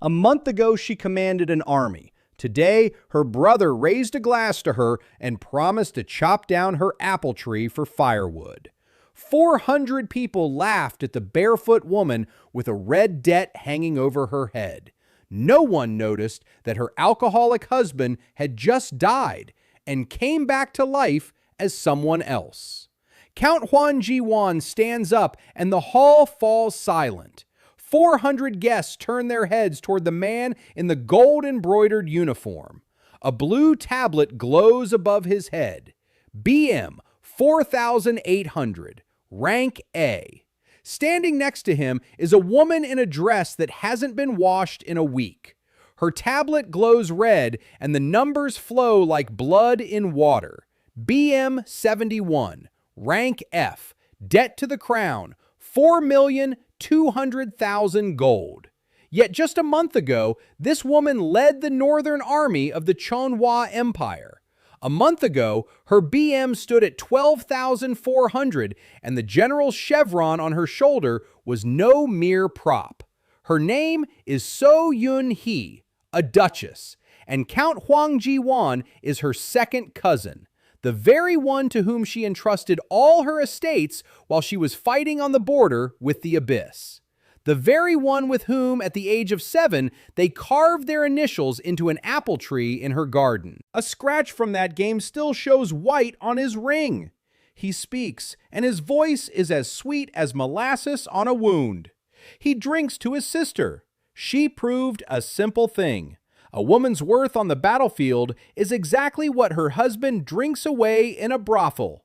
A month ago, she commanded an army. Today, her brother raised a glass to her and promised to chop down her apple tree for firewood. 400 people laughed at the barefoot woman with a red debt hanging over her head. No one noticed that her alcoholic husband had just died and came back to life as someone else. Count Hwan Ji-won stands up and the hall falls silent. 400 guests turn their heads toward the man in the gold-embroidered uniform. A blue tablet glows above his head. BM 4800, rank A. Standing next to him is a woman in a dress that hasn't been washed in a week. Her tablet glows red and the numbers flow like blood in water. BM 71, rank F, debt to the crown, 4,200,000 gold. Yet just a month ago, this woman led the northern army of the Chonhua Empire. A month ago, her BM stood at 12,400 and the general's chevron on her shoulder was no mere prop. Her name is Seo Yunhee, a duchess, and Count Hwang Ji-won is her second cousin, the very one to whom she entrusted all her estates while she was fighting on the border with the Abyss. The very one with whom, at the age of 7, they carved their initials into an apple tree in her garden. A scratch from that game still shows white on his ring. He speaks, and his voice is as sweet as molasses on a wound. He drinks to his sister. She proved a simple thing. A woman's worth on the battlefield is exactly what her husband drinks away in a brothel.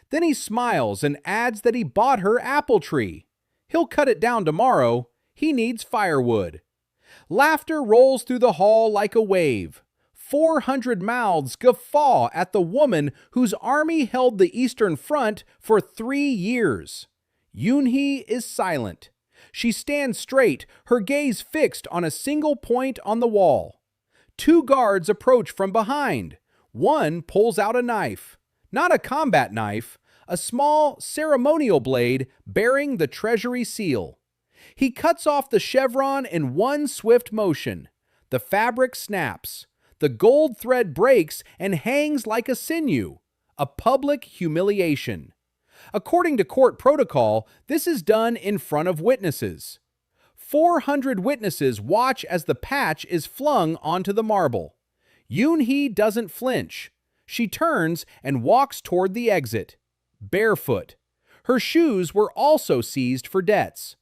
Then he smiles and adds that he bought her apple tree. He'll cut it down tomorrow. He needs firewood. Laughter rolls through the hall like a wave. 400 mouths guffaw at the woman whose army held the Eastern Front for 3 years. Yunhee is silent. She stands straight, her gaze fixed on a single point on the wall. 2 guards approach from behind. One pulls out a knife. Not a combat knife, a small ceremonial blade bearing the treasury seal. He cuts off the chevron in one swift motion. The fabric snaps. The gold thread breaks and hangs like a sinew. A public humiliation. According to court protocol, this is done in front of witnesses. 400 witnesses watch as the patch is flung onto the marble. Yunhee doesn't flinch. She turns and walks toward the exit. Barefoot. Her shoes were also seized for debts.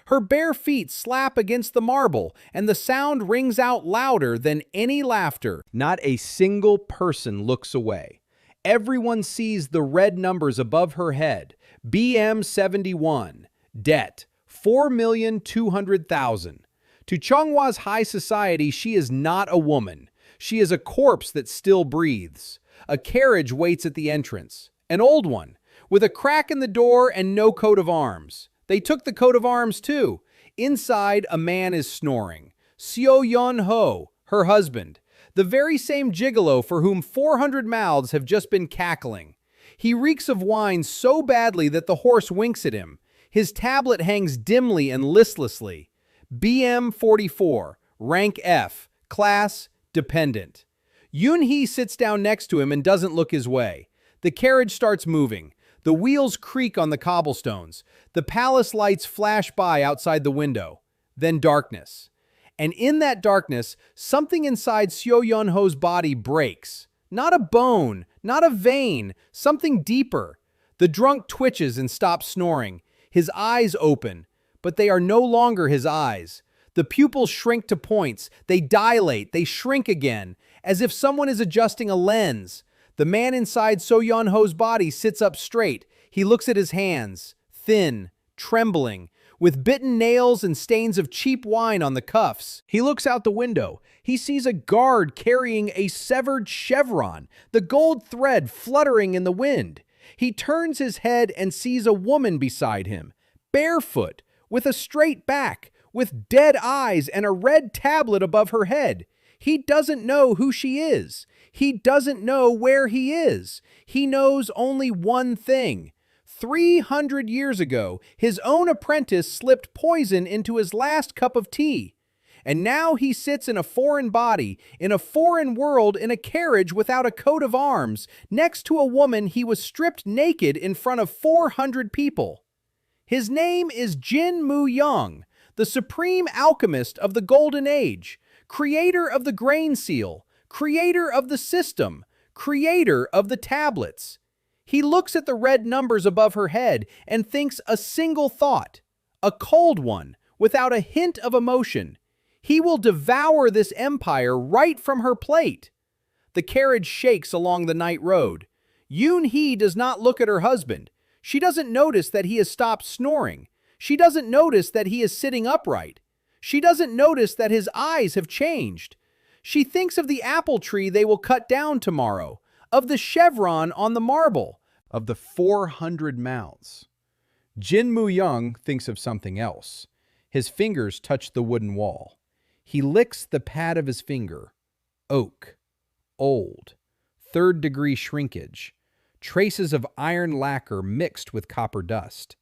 Her bare feet slap against the marble, and the sound rings out louder than any laughter. Not a single person looks away. Everyone sees the red numbers above her head. BM 71. Debt, 4,200,000. To Chonhua's high society, she is not a woman. She is a corpse that still breathes. A carriage waits at the entrance. An old one, with a crack in the door and no coat of arms. They took the coat of arms too. Inside, a man is snoring. Seo Yunhee, her husband, the very same gigolo for whom 400 mouths have just been cackling. He reeks of wine so badly that the horse winks at him. His tablet hangs dimly and listlessly. BM 44, rank F, class dependent. Yunhee sits down next to him and doesn't look his way. The carriage starts moving. The wheels creak on the cobblestones. The palace lights flash by outside the window. Then darkness. And in that darkness, something inside Seo Yunhee's body breaks. Not a bone, not a vein, something deeper. The drunk twitches and stops snoring. His eyes open, but they are no longer his eyes. The pupils shrink to points. They dilate, they shrink again, as if someone is adjusting a lens. The man inside Seo Yunhee's body sits up straight. He looks at his hands, thin, trembling, with bitten nails and stains of cheap wine on the cuffs. He looks out the window. He sees a guard carrying a severed chevron, the gold thread fluttering in the wind. He turns his head and sees a woman beside him, barefoot, with a straight back, with dead eyes and a red tablet above her head. He doesn't know who she is. He doesn't know where he is. He knows only one thing. 300 years ago, his own apprentice slipped poison into his last cup of tea. And now he sits in a foreign body, in a foreign world, in a carriage without a coat of arms, next to a woman he was stripped naked in front of 400 people. His name is Jin Mu-yeon, the Supreme Alchemist of the Golden Age, creator of the grain seal, creator of the system, creator of the tablets. He looks at the red numbers above her head and thinks a single thought, a cold one, without a hint of emotion. He will devour this empire right from her plate. The carriage shakes along the night road. Yunhee does not look at her husband. She doesn't notice that he has stopped snoring. She doesn't notice that he is sitting upright. She doesn't notice that his eyes have changed. She thinks of the apple tree they will cut down tomorrow, of the chevron on the marble, of the 400 mouths. Jin Mu-yeon thinks of something else. His fingers touch the wooden wall. He licks the pad of his finger. Oak. Old. Third-degree shrinkage. Traces of iron lacquer mixed with copper dust.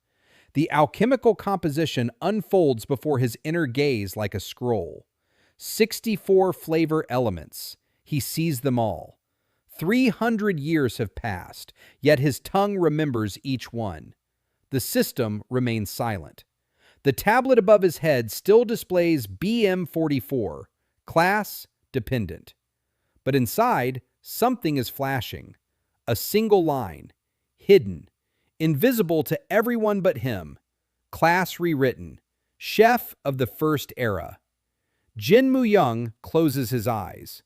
The alchemical composition unfolds before his inner gaze like a scroll. 64 flavor elements. He sees them all. 300 years have passed, yet his tongue remembers each one. The system remains silent. The tablet above his head still displays BM44, class dependent. But inside, something is flashing. A single line, hidden, invisible to everyone but him. Class rewritten, chef of the first era. Jin Mu-yeon closes his eyes.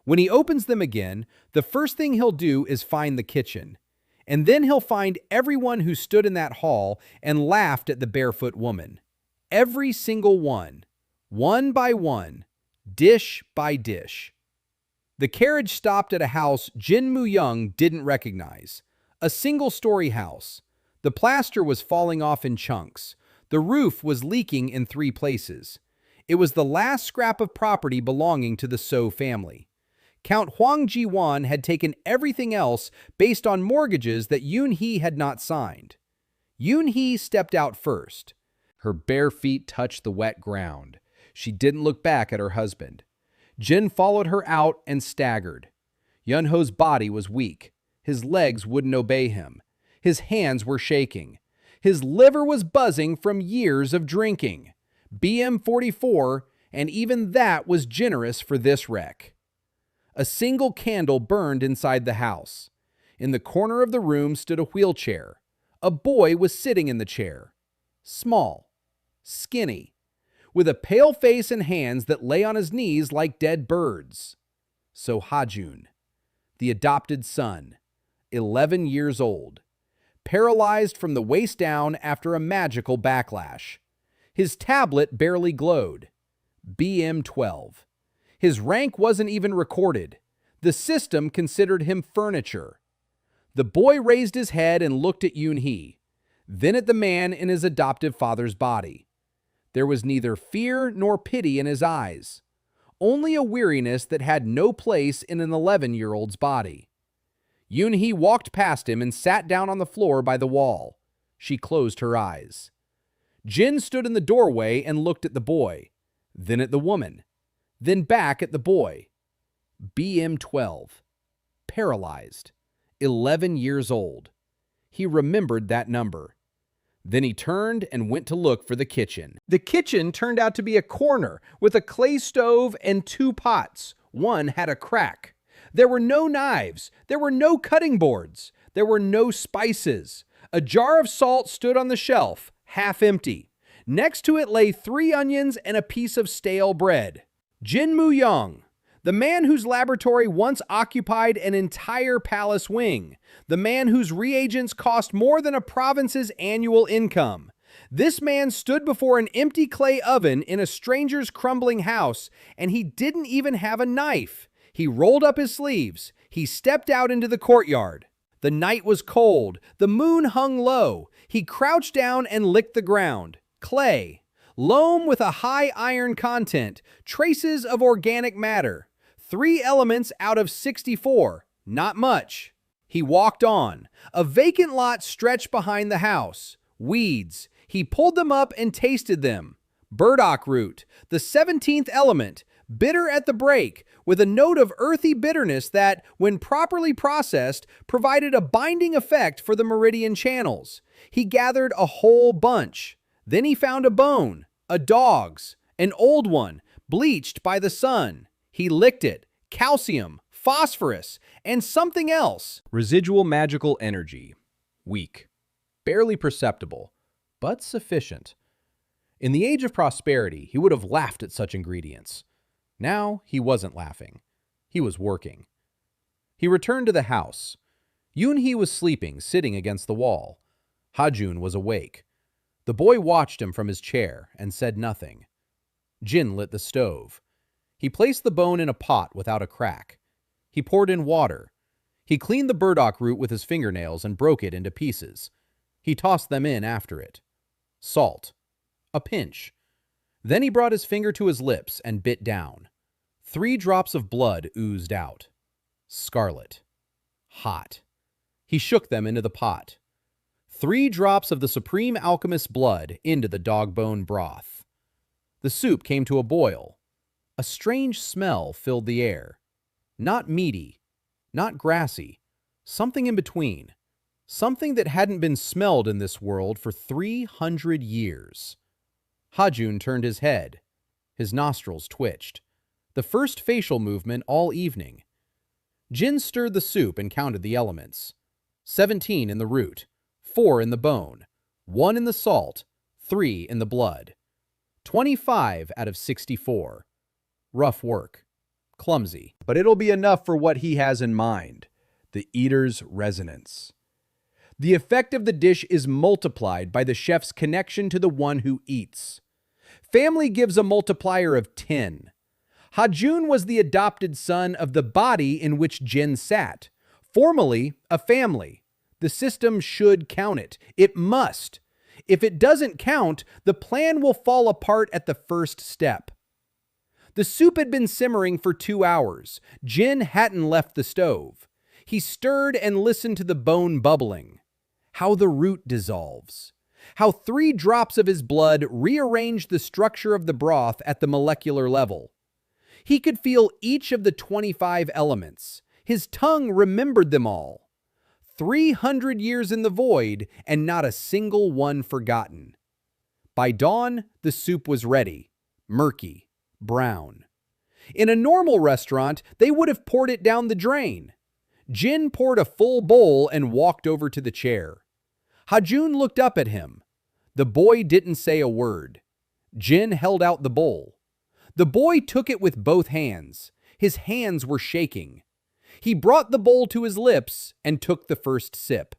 When he opens them again, the first thing he'll do is find the kitchen. And then he'll find everyone who stood in that hall and laughed at the barefoot woman. Every single one by one, dish by dish. The carriage stopped at a house Jin Mu-yeon didn't recognize. A single-story house. The plaster was falling off in chunks. The roof was leaking in 3 places. It was the last scrap of property belonging to the Seo family. Count Hwang Ji-won had taken everything else based on mortgages that Yunhee had not signed. Yunhee stepped out first. Her bare feet touched the wet ground. She didn't look back at her husband. Jin followed her out and staggered. Yunho's body was weak. His legs wouldn't obey him. His hands were shaking. His liver was buzzing from years of drinking. BM44, and even that was generous for this wreck. A single candle burned inside the house. In the corner of the room stood a wheelchair. A boy was sitting in the chair. Small, skinny, with a pale face and hands that lay on his knees like dead birds. So Hajun, the adopted son, 11 years old, paralyzed from the waist down after a magical backlash. His tablet barely glowed. BM12. His rank wasn't even recorded. The system considered him furniture. The boy raised his head and looked at Yunhee, then at the man in his adoptive father's body. There was neither fear nor pity in his eyes, only a weariness that had no place in an 11-year-old's body. Yunhee walked past him and sat down on the floor by the wall. She closed her eyes. Jin stood in the doorway and looked at the boy, then at the woman, then back at the boy. BM12. Paralyzed. 11 years old. He remembered that number. Then he turned and went to look for the kitchen. The kitchen turned out to be a corner with a clay stove and 2 pots. One had a crack. There were no knives. There were no cutting boards. There were no spices. A jar of salt stood on the shelf, half empty. Next to it lay 3 onions and a piece of stale bread. Jin Mu-yeon, the man whose laboratory once occupied an entire palace wing, the man whose reagents cost more than a province's annual income. This man stood before an empty clay oven in a stranger's crumbling house, and he didn't even have a knife. He rolled up his sleeves. He stepped out into the courtyard. The night was cold. The moon hung low. He crouched down and licked the ground. Clay. Loam with a high iron content. Traces of organic matter. 3 elements out of 64. Not much. He walked on. A vacant lot stretched behind the house. Weeds. He pulled them up and tasted them. Burdock root, the 17th element, bitter at the break, with a note of earthy bitterness that, when properly processed, provided a binding effect for the meridian channels. He gathered a whole bunch. Then he found a bone, a dog's, an old one, bleached by the sun. He licked it. Calcium, phosphorus, and something else. Residual magical energy. Weak. Barely perceptible, but sufficient. In the age of prosperity, he would have laughed at such ingredients. Now, he wasn't laughing. He was working. He returned to the house. Yunhee was sleeping, sitting against the wall. Hajun was awake. The boy watched him from his chair and said nothing. Jin lit the stove. He placed the bone in a pot without a crack. He poured in water. He cleaned the burdock root with his fingernails and broke it into pieces. He tossed them in after it. Salt. A pinch. Then he brought his finger to his lips and bit down. 3 drops of blood oozed out. Scarlet. Hot. He shook them into the pot. 3 drops of the Supreme Alchemist's blood into the dog bone broth. The soup came to a boil. A strange smell filled the air. Not meaty, not grassy, something in between. Something that hadn't been smelled in this world for 300 years. Hajun turned his head. His nostrils twitched. The first facial movement all evening. Jin stirred the soup and counted the elements. 17 in the root, 4 in the bone, 1 in the salt, 3 in the blood. 25 out of 64. Rough work. Clumsy. But it'll be enough for what he has in mind. The eater's resonance. The effect of the dish is multiplied by the chef's connection to the one who eats. Family gives a multiplier of 10. Hajun was the adopted son of the body in which Jin sat. Formally, a family. The system should count it. It must. If it doesn't count, the plan will fall apart at the first step. The soup had been simmering for 2 hours. Jin hadn't left the stove. He stirred and listened to the bone bubbling. How the root dissolves. How 3 drops of his blood rearranged the structure of the broth at the molecular level. He could feel each of the 25 elements. His tongue remembered them all. 300 years in the void, and not a single one forgotten. By dawn, the soup was ready. Murky. Brown. In a normal restaurant, they would have poured it down the drain. Jin poured a full bowl and walked over to the chair. Hajun looked up at him. The boy didn't say a word. Jin held out the bowl. The boy took it with both hands. His hands were shaking. He brought the bowl to his lips and took the first sip.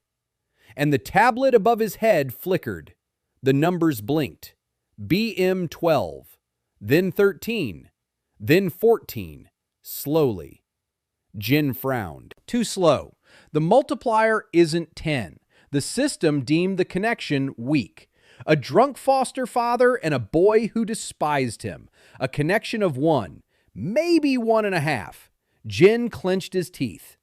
And the tablet above his head flickered. The numbers blinked. BM 12. Then 13. Then 14. Slowly. Jin frowned. Too slow. The multiplier isn't 10. The system deemed the connection weak. A drunk foster father and a boy who despised him. A connection of 1, maybe 1.5. Jin clenched his teeth.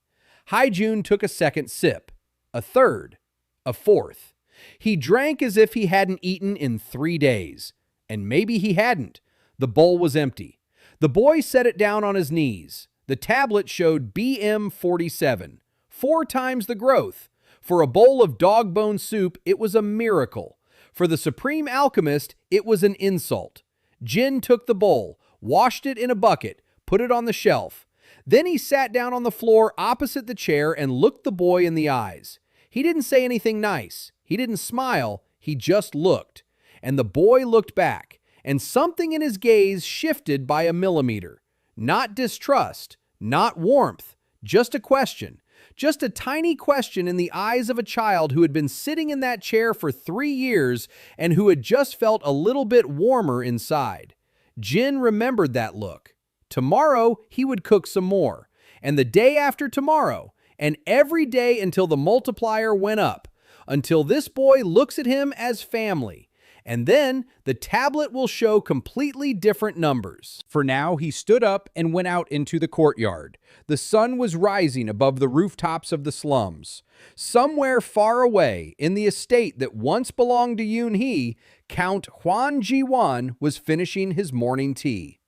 Haijun took a second sip. A third. A fourth. He drank as if he hadn't eaten in 3 days. And maybe he hadn't. The bowl was empty. The boy set it down on his knees. The tablet showed BM 47. 4 times the growth. For a bowl of dog bone soup, it was a miracle. For the Supreme Alchemist, it was an insult. Jin took the bowl, washed it in a bucket, put it on the shelf. Then he sat down on the floor opposite the chair and looked the boy in the eyes. He didn't say anything nice. He didn't smile. He just looked. And the boy looked back. And something in his gaze shifted by a millimeter. Not distrust, not warmth, just a question. Just a tiny question in the eyes of a child who had been sitting in that chair for 3 years and who had just felt a little bit warmer inside. Jin remembered that look. Tomorrow, he would cook some more. And the day after tomorrow, and every day until the multiplier went up, until this boy looks at him as family. And then the tablet will show completely different numbers. For now, he stood up and went out into the courtyard. The sun was rising above the rooftops of the slums. Somewhere far away, in the estate that once belonged to Yunhee, Count Hwan Ji-won was finishing his morning tea.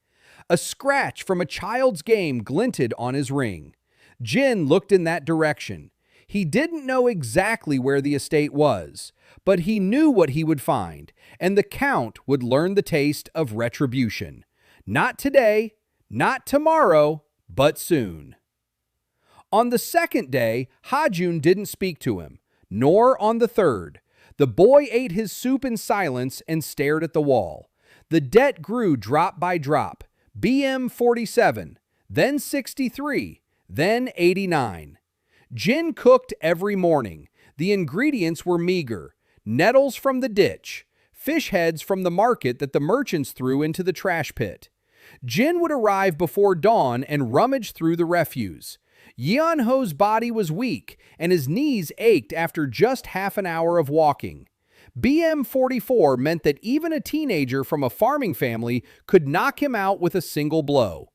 A scratch from a child's game glinted on his ring. Jin looked in that direction. He didn't know exactly where the estate was, but he knew what he would find, and the Count would learn the taste of retribution. Not today, not tomorrow, but soon. On the second day, Ha-jun didn't speak to him, nor on the third. The boy ate his soup in silence and stared at the wall. The debt grew drop by drop. BM 47, then 63, then 89. Jin cooked every morning. The ingredients were meager. Nettles from the ditch, fish heads from the market that the merchants threw into the trash pit. Jin would arrive before dawn and rummage through the refuse. Yeon-ho's body was weak, and his knees ached after just half an hour of walking. BM 44 meant that even a teenager from a farming family could knock him out with a single blow.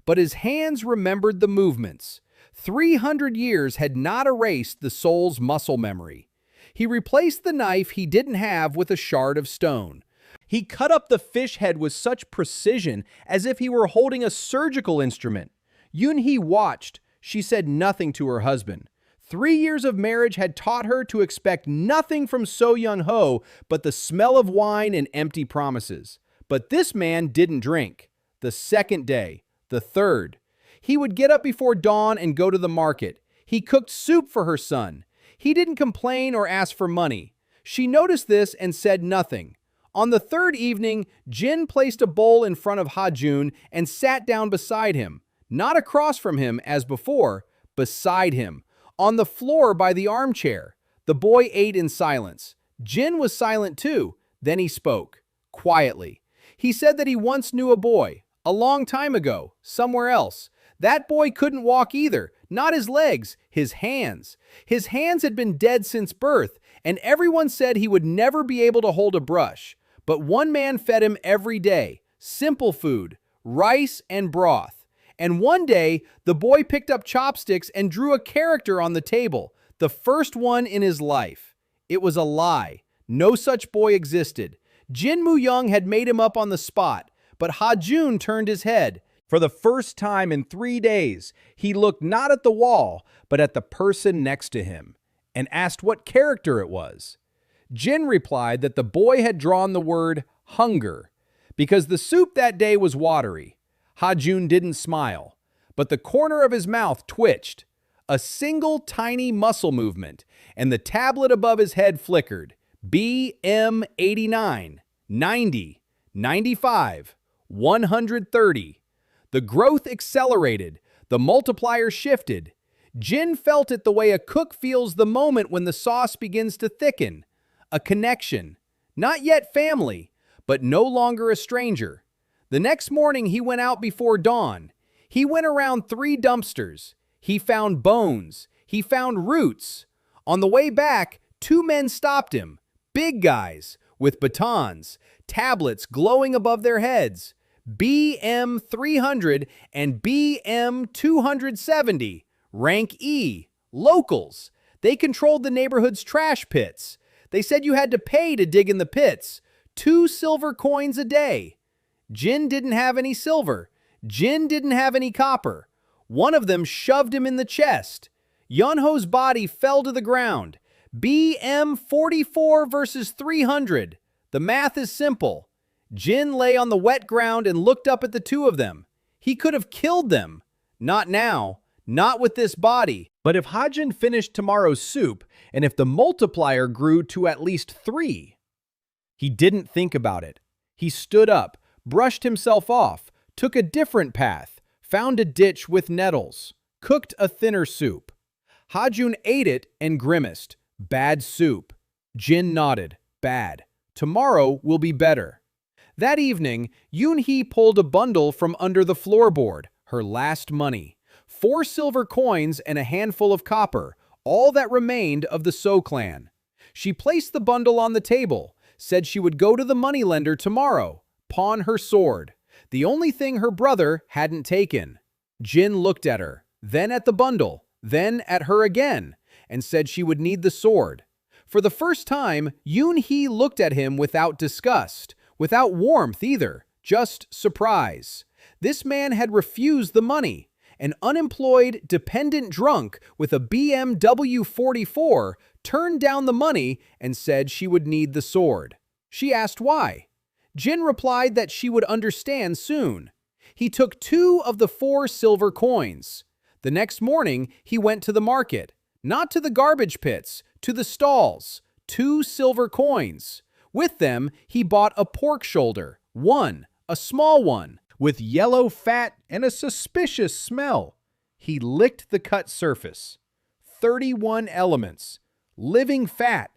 But his hands remembered the movements. 300 years had not erased the soul's muscle memory. He replaced the knife he didn't have with a shard of stone. He cut up the fish head with such precision as if he were holding a surgical instrument. Yunhee watched. She said nothing to her husband. 3 years of marriage had taught her to expect nothing from Seo Yunhee but the smell of wine and empty promises. But this man didn't drink. The second day, the third. He would get up before dawn and go to the market. He cooked soup for her son. He didn't complain or ask for money. She noticed this and said nothing. On the third evening, Jin placed a bowl in front of Ha-jun and sat down beside him. Not across from him as before, beside him. On the floor by the armchair. The boy ate in silence. Jin was silent too. Then he spoke, quietly. He said that he once knew a boy, a long time ago, somewhere else. That boy couldn't walk either, not his legs, his hands. His hands had been dead since birth, and everyone said he would never be able to hold a brush. But one man fed him every day, simple food, rice and broth. And one day, the boy picked up chopsticks and drew a character on the table, the first one in his life. It was a lie. No such boy existed. Jin Mu-yeon had made him up on the spot, but Ha-jun turned his head. For the first time in 3 days, he looked not at the wall, but at the person next to him, and asked what character it was. Jin replied that the boy had drawn the word hunger, because the soup that day was watery. Ha-jun didn't smile, but the corner of his mouth twitched. A single tiny muscle movement, and the tablet above his head flickered. BM 89, 90, 95, 130. The growth accelerated. The multiplier shifted. Jin felt it the way a cook feels the moment when the sauce begins to thicken. A connection. Not yet family, but no longer a stranger. The next morning, he went out before dawn. He went around 3 dumpsters. He found bones. He found roots. On the way back, 2 men stopped him. Big guys, with batons, tablets glowing above their heads. BM 300 and BM 270. Rank E. Locals. They controlled the neighborhood's trash pits. They said you had to pay to dig in the pits. 2 silver coins a day. Jin didn't have any silver. Jin didn't have any copper. One of them shoved him in the chest. Yeon-ho's body fell to the ground. BM 44 versus 300. The math is simple. Jin lay on the wet ground and looked up at the 2 of them. He could have killed them. Not now. Not with this body. But if Ha-jun finished tomorrow's soup, and if the multiplier grew to at least 3. He didn't think about it. He stood up, brushed himself off, took a different path, found a ditch with nettles, cooked a thinner soup. Ha-jun ate it and grimaced. Bad soup. Jin nodded. Bad. Tomorrow will be better. That evening, Yunhee pulled a bundle from under the floorboard, her last money. 4 silver coins and a handful of copper, all that remained of the Seo clan. She placed the bundle on the table, said she would go to the moneylender tomorrow, pawn her sword, the only thing her brother hadn't taken. Jin looked at her, then at the bundle, then at her again, and said she would need the sword. For the first time, Yunhee looked at him without disgust, without warmth either, just surprise. This man had refused the money. An unemployed, dependent drunk with a BMW 44 turned down the money and said she would need the sword. She asked why. Jin replied that she would understand soon. He took 2 of the 4 silver coins. The next morning, he went to the market, not to the garbage pits, to the stalls, 2 silver coins. With them, he bought a pork shoulder, a small one, with yellow fat and a suspicious smell. He licked the cut surface. 31 elements, living fat,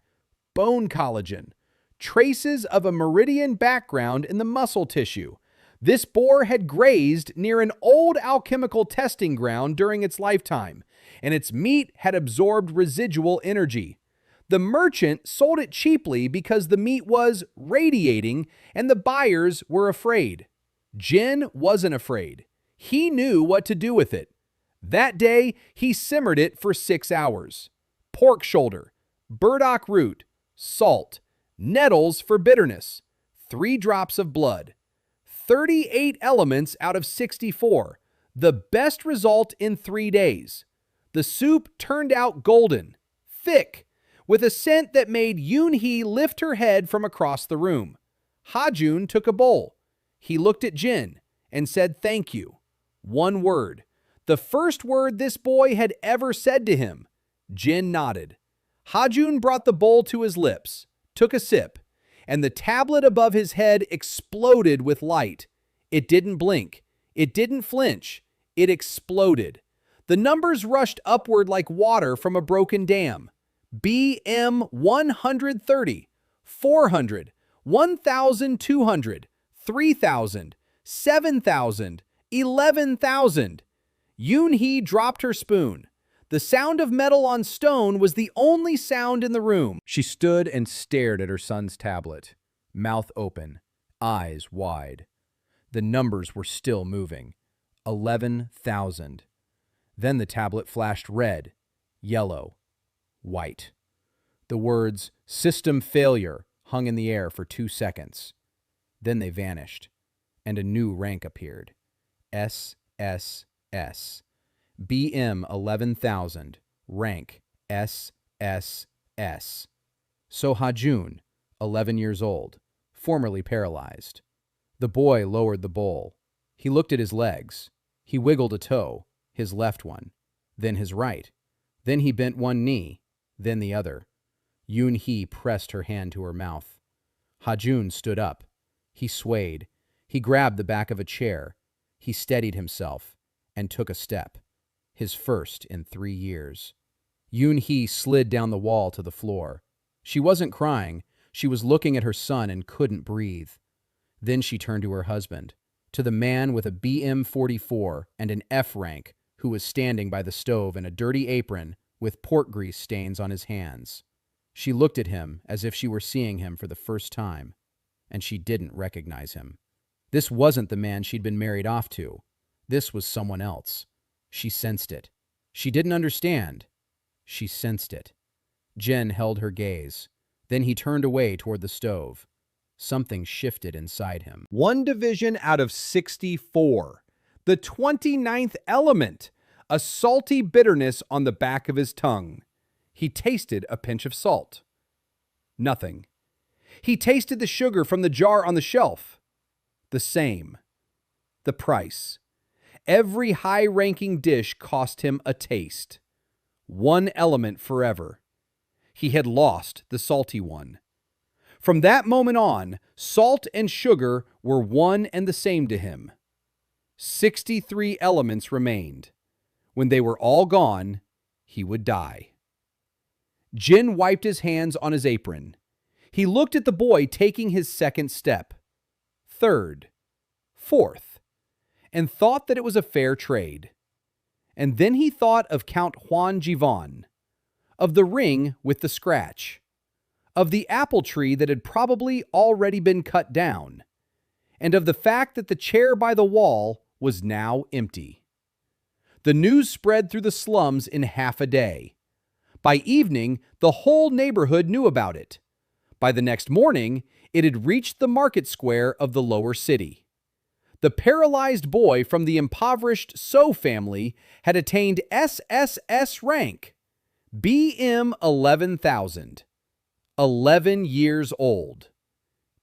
bone collagen, traces of a meridian background in the muscle tissue. This boar had grazed near an old alchemical testing ground during its lifetime, and its meat had absorbed residual energy. The merchant sold it cheaply because the meat was radiating and the buyers were afraid. Jin wasn't afraid. He knew what to do with it. That day, he simmered it for 6 hours. Pork shoulder, burdock root, salt, nettles for bitterness, 3 drops of blood. 38 elements out of 64, the best result in 3 days. The soup turned out golden, thick, with a scent that made Yunhee lift her head from across the room. Hajun took a bowl. He looked at Jin and said thank you. 1 word. The first word this boy had ever said to him. Jin nodded. Hajun brought the bowl to his lips, took a sip, and the tablet above his head exploded with light. It didn't blink. It didn't flinch. It exploded. The numbers rushed upward like water from a broken dam. BM 130, 400, 1,200, 3,000, 7,000, 11,000. Yunhee dropped her spoon. The sound of metal on stone was the only sound in the room. She stood and stared at her son's tablet, mouth open, eyes wide. The numbers were still moving. 11,000. Then the tablet flashed red, yellow, white. The words, "System failure," hung in the air for 2 seconds. Then they vanished, and a new rank appeared. SSS. BM 11,000, rank SSS. So Hajun, 11 years old, formerly paralyzed. The boy lowered the bowl. He looked at his legs. He wiggled a toe, his left one, then his right. Then he bent one knee, then the other. Yunhee pressed her hand to her mouth. Hajun stood up. He swayed. He grabbed the back of a chair. He steadied himself and took a step, his first in 3 years. Yunhee slid down the wall to the floor. She wasn't crying. She was looking at her son and couldn't breathe. Then she turned to her husband, to the man with a BM 44 and an F rank who was standing by the stove in a dirty apron with pork grease stains on his hands. She looked at him as if she were seeing him for the first time, and she didn't recognize him. This wasn't the man she'd been married off to. This was someone else. She sensed it. She didn't understand. She sensed it. Jen held her gaze. Then he turned away toward the stove. Something shifted inside him. 1 division out of 64. The 29th element. A salty bitterness on the back of his tongue. He tasted a pinch of salt. Nothing. He tasted the sugar from the jar on the shelf. The same. The price. Every high-ranking dish cost him a taste. 1 element forever. He had lost the salty one. From that moment on, salt and sugar were one and the same to him. 63 elements remained. When they were all gone, he would die. Jin wiped his hands on his apron. He looked at the boy taking his second step, third, fourth, and thought that it was a fair trade. And then he thought of Count Juan Jivan, of the ring with the scratch, of the apple tree that had probably already been cut down, and of the fact that the chair by the wall was now empty. The news spread through the slums in half a day. By evening, the whole neighborhood knew about it. By the next morning, it had reached the market square of the lower city. The paralyzed boy from the impoverished Seo family had attained SSS rank, BM 11,000. 11 years old.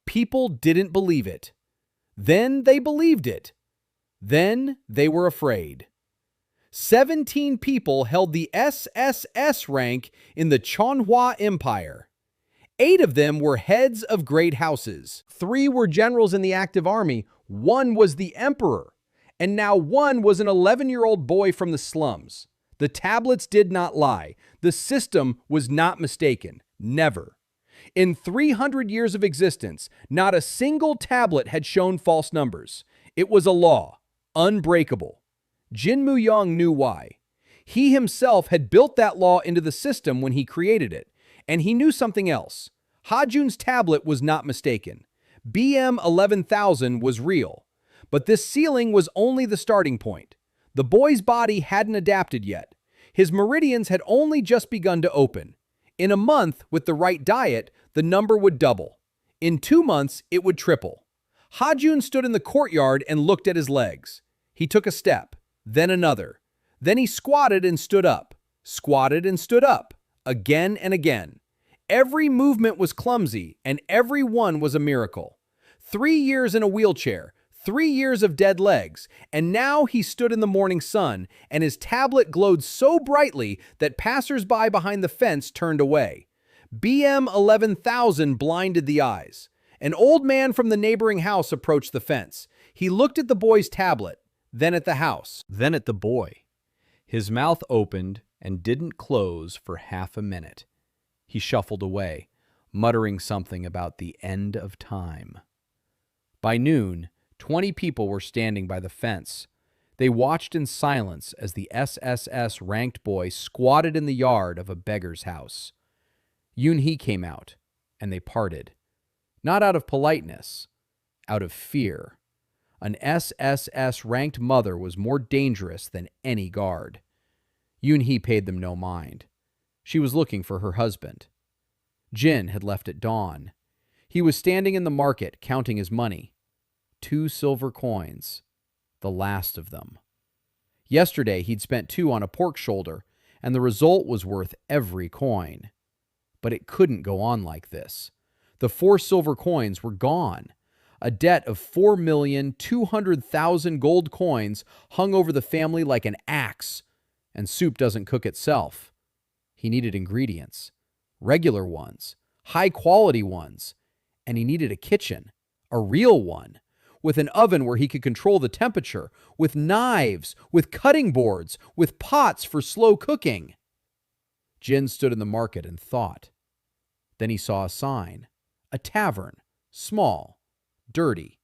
People didn't believe it. Then they believed it. Then they were afraid. 17 people held the SSS rank in the Chonhua Empire. 8 of them were heads of great houses. 3 were generals in the active army. 1 was the emperor. And now 1 was an 11-year-old boy from the slums. The tablets did not lie. The system was not mistaken. Never. In 300 years of existence, not a single tablet had shown false numbers. It was a law, unbreakable. Jin Mu-yeon knew why. He himself had built that law into the system when he created it, and he knew something else. Ha-jun's tablet was not mistaken. BM 11,000 was real. But this ceiling was only the starting point. The boy's body hadn't adapted yet. His meridians had only just begun to open. In a month, with the right diet, the number would double. In 2 months, it would triple. Ha-jun stood in the courtyard and looked at his legs. He took a step, then another. Then he squatted and stood up, squatted and stood up, again and again. Every movement was clumsy, and every one was a miracle. 3 years in a wheelchair, 3 years of dead legs, and now he stood in the morning sun, and his tablet glowed so brightly that passers-by behind the fence turned away. BM 11,000 blinded the eyes. An old man from the neighboring house approached the fence. He looked at the boy's tablet, then at the house, then at the boy. His mouth opened and didn't close for half a minute. He shuffled away, muttering something about the end of time. By noon, 20 people were standing by the fence. They watched in silence as the SSS ranked boy squatted in the yard of a beggar's house. Yunhee came out, and they parted. Not out of politeness, out of fear. An SSS ranked mother was more dangerous than any guard. Yunhee paid them no mind. She was looking for her husband. Jin had left at dawn. He was standing in the market counting his money. 2 silver coins, the last of them. Yesterday he'd spent 2 on a pork shoulder, and the result was worth every coin. But it couldn't go on like this. The 4 silver coins were gone. A debt of 4,200,000 gold coins hung over the family like an axe, and soup doesn't cook itself. He needed ingredients, regular ones, high-quality ones, and he needed a kitchen, a real one, with an oven where he could control the temperature, with knives, with cutting boards, with pots for slow cooking. Jin stood in the market and thought. Then he saw a sign, a tavern, small, dirty,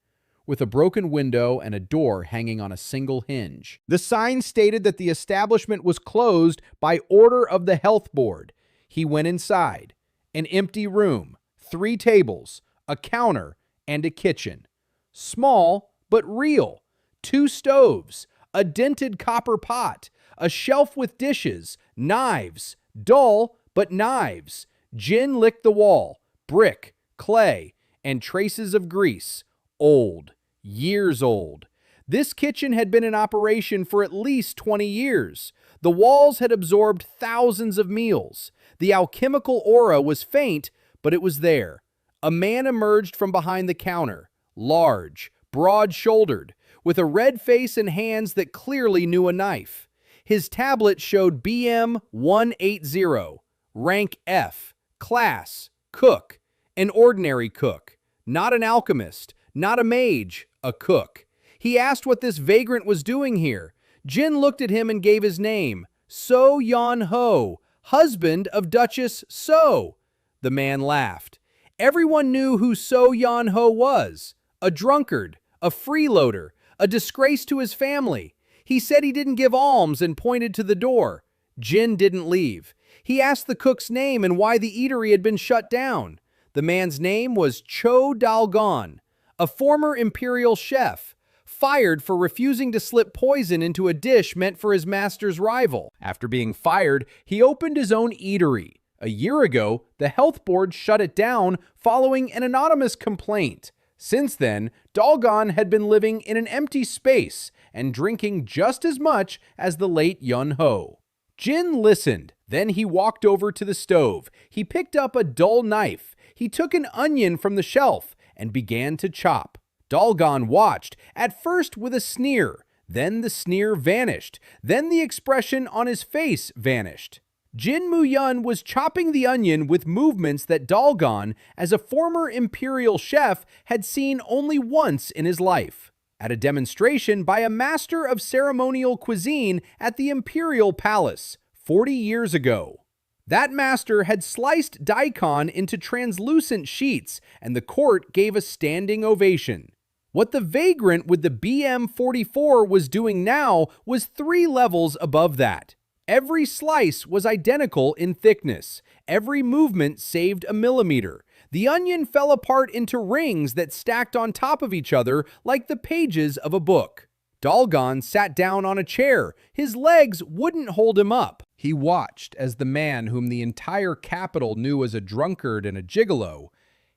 with a broken window and a door hanging on a single hinge. The sign stated that the establishment was closed by order of the health board. He went inside. An empty room, 3 tables, a counter, and a kitchen. Small, but real. 2 stoves, a dented copper pot, a shelf with dishes, knives, dull, but knives. Jin licked the wall, brick, clay, and traces of grease. Old, years old. This kitchen had been in operation for at least 20 years. The walls had absorbed thousands of meals. The alchemical aura was faint, but it was there. A man emerged from behind the counter, large, broad-shouldered, with a red face and hands that clearly knew a knife. His tablet showed BM 180, rank F, class, cook, an ordinary cook, not an alchemist, not a mage, a cook. He asked what this vagrant was doing here. Jin looked at him and gave his name, Seo Yunhee, husband of Duchess Seo. The man laughed. Everyone knew who Seo Yunhee was. A drunkard, a freeloader, a disgrace to his family. He said he didn't give alms and pointed to the door. Jin didn't leave. He asked the cook's name and why the eatery had been shut down. The man's name was Cho Dalgon, a former imperial chef, fired for refusing to slip poison into a dish meant for his master's rival. After being fired, he opened his own eatery. A year ago, the health board shut it down following an anonymous complaint. Since then, Dalgon had been living in an empty space and drinking just as much as the late Yunhee. Jin listened. Then he walked over to the stove. He picked up a dull knife. He took an onion from the shelf and began to chop. Dalgon watched, at first with a sneer. Then the sneer vanished. Then the expression on his face vanished. Jin Mu-yeon was chopping the onion with movements that Dalgon, as a former imperial chef, had seen only once in his life, at a demonstration by a master of ceremonial cuisine at the Imperial Palace 40 years ago. That master had sliced daikon into translucent sheets, and the court gave a standing ovation. What the vagrant with the BM-44 was doing now was 3 levels above that. Every slice was identical in thickness. Every movement saved a millimeter. The onion fell apart into rings that stacked on top of each other like the pages of a book. Dalgon sat down on a chair. His legs wouldn't hold him up. He watched as the man whom the entire capital knew as a drunkard and a gigolo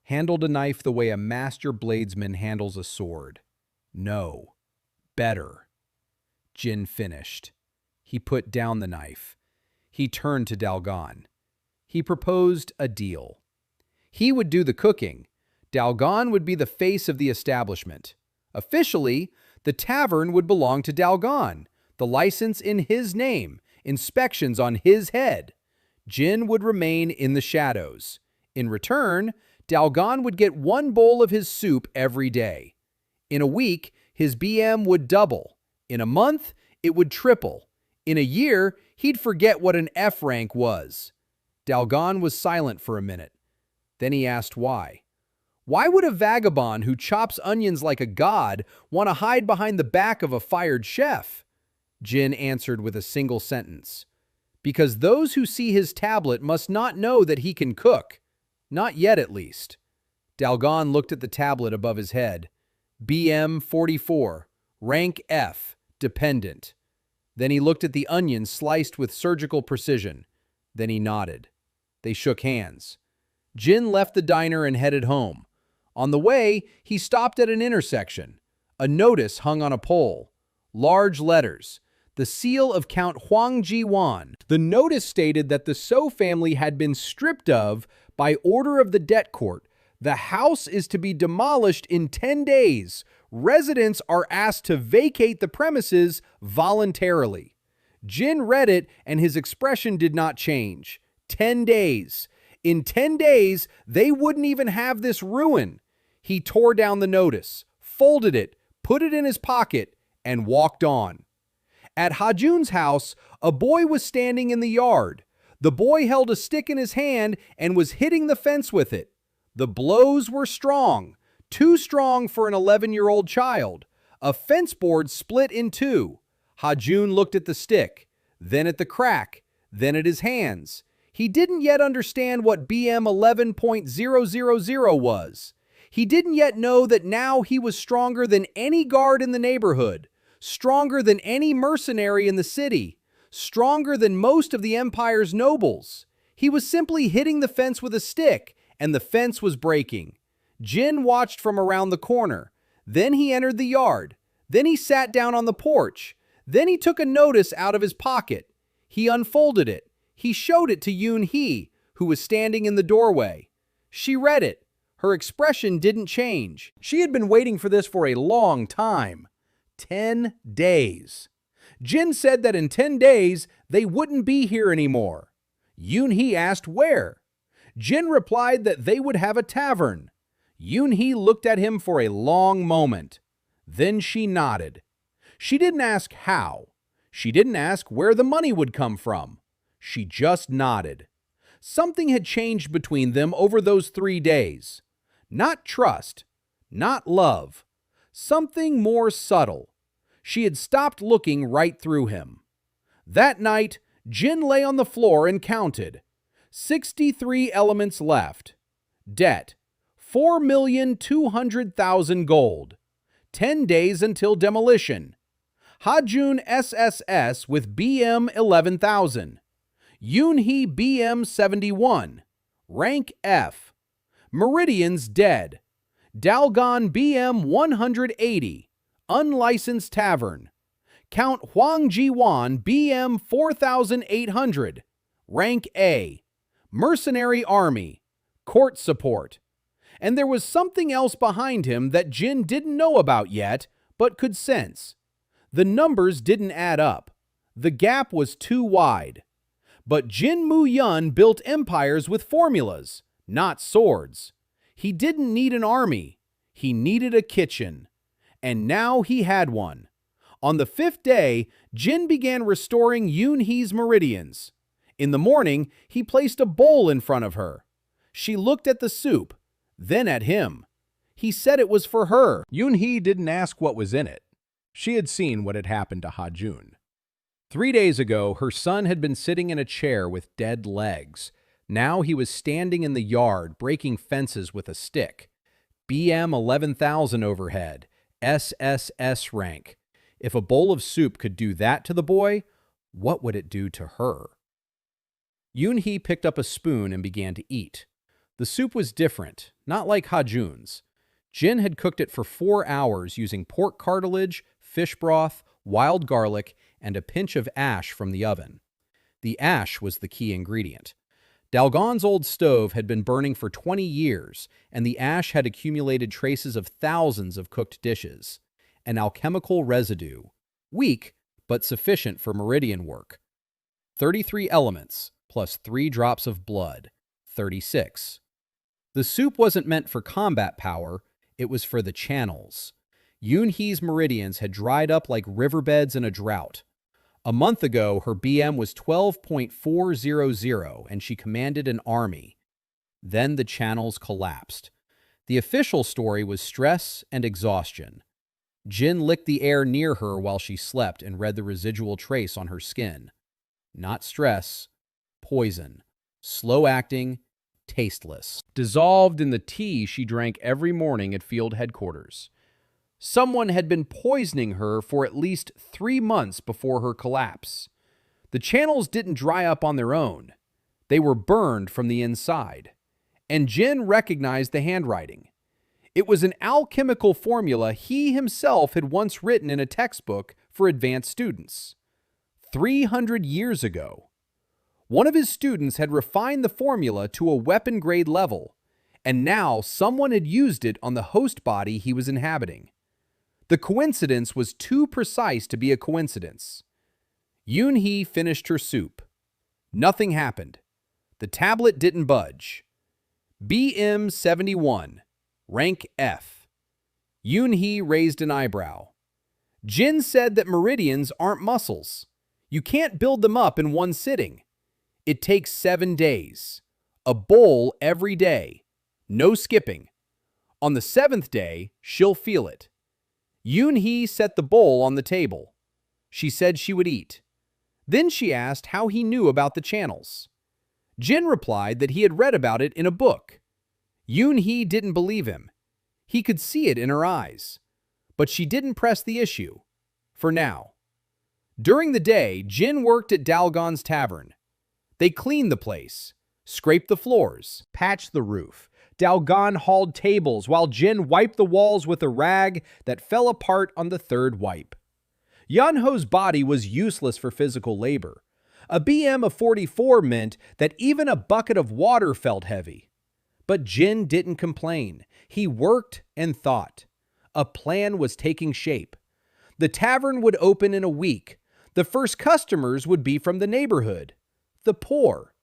handled a knife the way a master bladesman handles a sword. No. Better. Jin finished. He put down the knife. He turned to Dalgon. He proposed a deal. He would do the cooking. Dalgon would be the face of the establishment. Officially, the tavern would belong to Dalgon, the license in his name, inspections on his head. Jin would remain in the shadows. In return, Dalgon would get 1 bowl of his soup every day. In a week, his BM would double. In a month, it would triple. In a year, he'd forget what an F rank was. Dalgon was silent for a minute. Then he asked why. Why would a vagabond who chops onions like a god want to hide behind the back of a fired chef? Jin answered with a single sentence. Because those who see his tablet must not know that he can cook. Not yet, at least. Dalgon looked at the tablet above his head. BM-44, rank F, dependent. Then he looked at the onion sliced with surgical precision. Then he nodded. They shook hands. Jin left the diner and headed home. On the way, he stopped at an intersection. A notice hung on a pole. Large letters. The seal of Count Huang Ji-wan. The notice stated that the Seo family had been stripped of by order of the debt court. The house is to be demolished in 10 days. Residents are asked to vacate the premises voluntarily. Jin read it, and his expression did not change. 10 days. In 10 days, they wouldn't even have this ruin. He tore down the notice, folded it, put it in his pocket, and walked on. At Ha-jun's house, a boy was standing in the yard. The boy held a stick in his hand and was hitting the fence with it. The blows were strong. Too strong for an 11-year-old child. A fence board split in 2. Ha-jun looked at the stick, then at the crack, then at his hands. He didn't yet understand what BM 11.000 was. He didn't yet know that now he was stronger than any guard in the neighborhood, stronger than any mercenary in the city, stronger than most of the empire's nobles. He was simply hitting the fence with a stick, and the fence was breaking. Jin watched from around the corner. Then he entered the yard. Then he sat down on the porch. Then he took a notice out of his pocket. He unfolded it. He showed it to Yunhee, who was standing in the doorway. She read it. Her expression didn't change. She had been waiting for this for a long time. 10 days. Jin said that in 10 days, they wouldn't be here anymore. Yunhee asked where. Jin replied that they would have a tavern. Yunhee looked at him for a long moment. Then she nodded. She didn't ask how. She didn't ask where the money would come from. She just nodded. Something had changed between them over those 3 days. Not trust, not love. Something more subtle. She had stopped looking right through him. That night, Jin lay on the floor and counted. 63 elements left. Debt, 4,200,000 gold. 10 days until demolition. Hajun SSS with BM 11,000. Yunhee BM 71. Rank F. Meridians dead. Dalgon BM 180. Unlicensed tavern. Count Huang Jiwan BM 4,800. Rank A. Mercenary army. Court support. And there was something else behind him that Jin didn't know about yet, but could sense. The numbers didn't add up. The gap was too wide. But Jin Mu-yeon built empires with formulas, not swords. He didn't need an army. He needed a kitchen. And now he had one. On the 5th day, Jin began restoring Yunhee's meridians. In the morning, he placed a bowl in front of her. She looked at the soup, then at him. He said it was for her. Yunhee didn't ask what was in it. She had seen what had happened to Ha-jun. 3 days ago, her son had been sitting in a chair with dead legs. Now he was standing in the yard, breaking fences with a stick. BM 11,000 overhead. SSS rank. If a bowl of soup could do that to the boy, what would it do to her? Yunhee picked up a spoon and began to eat. The soup was different, not like Ha-jun's. Jin had cooked it for 4 hours using pork cartilage, fish broth, wild garlic, and a pinch of ash from the oven. The ash was the key ingredient. Dalgon's old stove had been burning for 20 years, and the ash had accumulated traces of thousands of cooked dishes. An alchemical residue, weak but sufficient for meridian work. 33 elements, plus 3 drops of blood, 36. The soup wasn't meant for combat power, it was for the channels. Yunhee's meridians had dried up like riverbeds in a drought. A month ago, her BM was 12.400, and she commanded an army. Then the channels collapsed. The official story was stress and exhaustion. Jin licked the air near her while she slept and read the residual trace on her skin. Not stress, poison. Slow-acting, tasteless. Dissolved in the tea she drank every morning at field headquarters. Someone had been poisoning her for at least 3 months before her collapse. The channels didn't dry up on their own. They were burned from the inside. And Jin recognized the handwriting. It was an alchemical formula he himself had once written in a textbook for advanced students. 300 years ago. One of his students had refined the formula to a weapon-grade level, and now someone had used it on the host body he was inhabiting. The coincidence was too precise to be a coincidence. Yunhee finished her soup. Nothing happened. The tablet didn't budge. BM 71, rank F. Yunhee raised an eyebrow. Jin said that meridians aren't muscles. You can't build them up in one sitting. It takes 7 days. A bowl every day. No skipping. On the 7th day, she'll feel it. Yunhee set the bowl on the table. She said she would eat. Then she asked how he knew about the channels. Jin replied that he had read about it in a book. Yunhee didn't believe him. He could see it in her eyes. But she didn't press the issue. For now. During the day, Jin worked at Dalgon's tavern. They cleaned the place, scraped the floors, patched the roof. Dalgon hauled tables while Jin wiped the walls with a rag that fell apart on the 3rd wipe. Yunho's body was useless for physical labor. A BM of 44 meant that even a bucket of water felt heavy. But Jin didn't complain. He worked and thought. A plan was taking shape. The tavern would open in a week. The first customers would be from the neighborhood. The poor.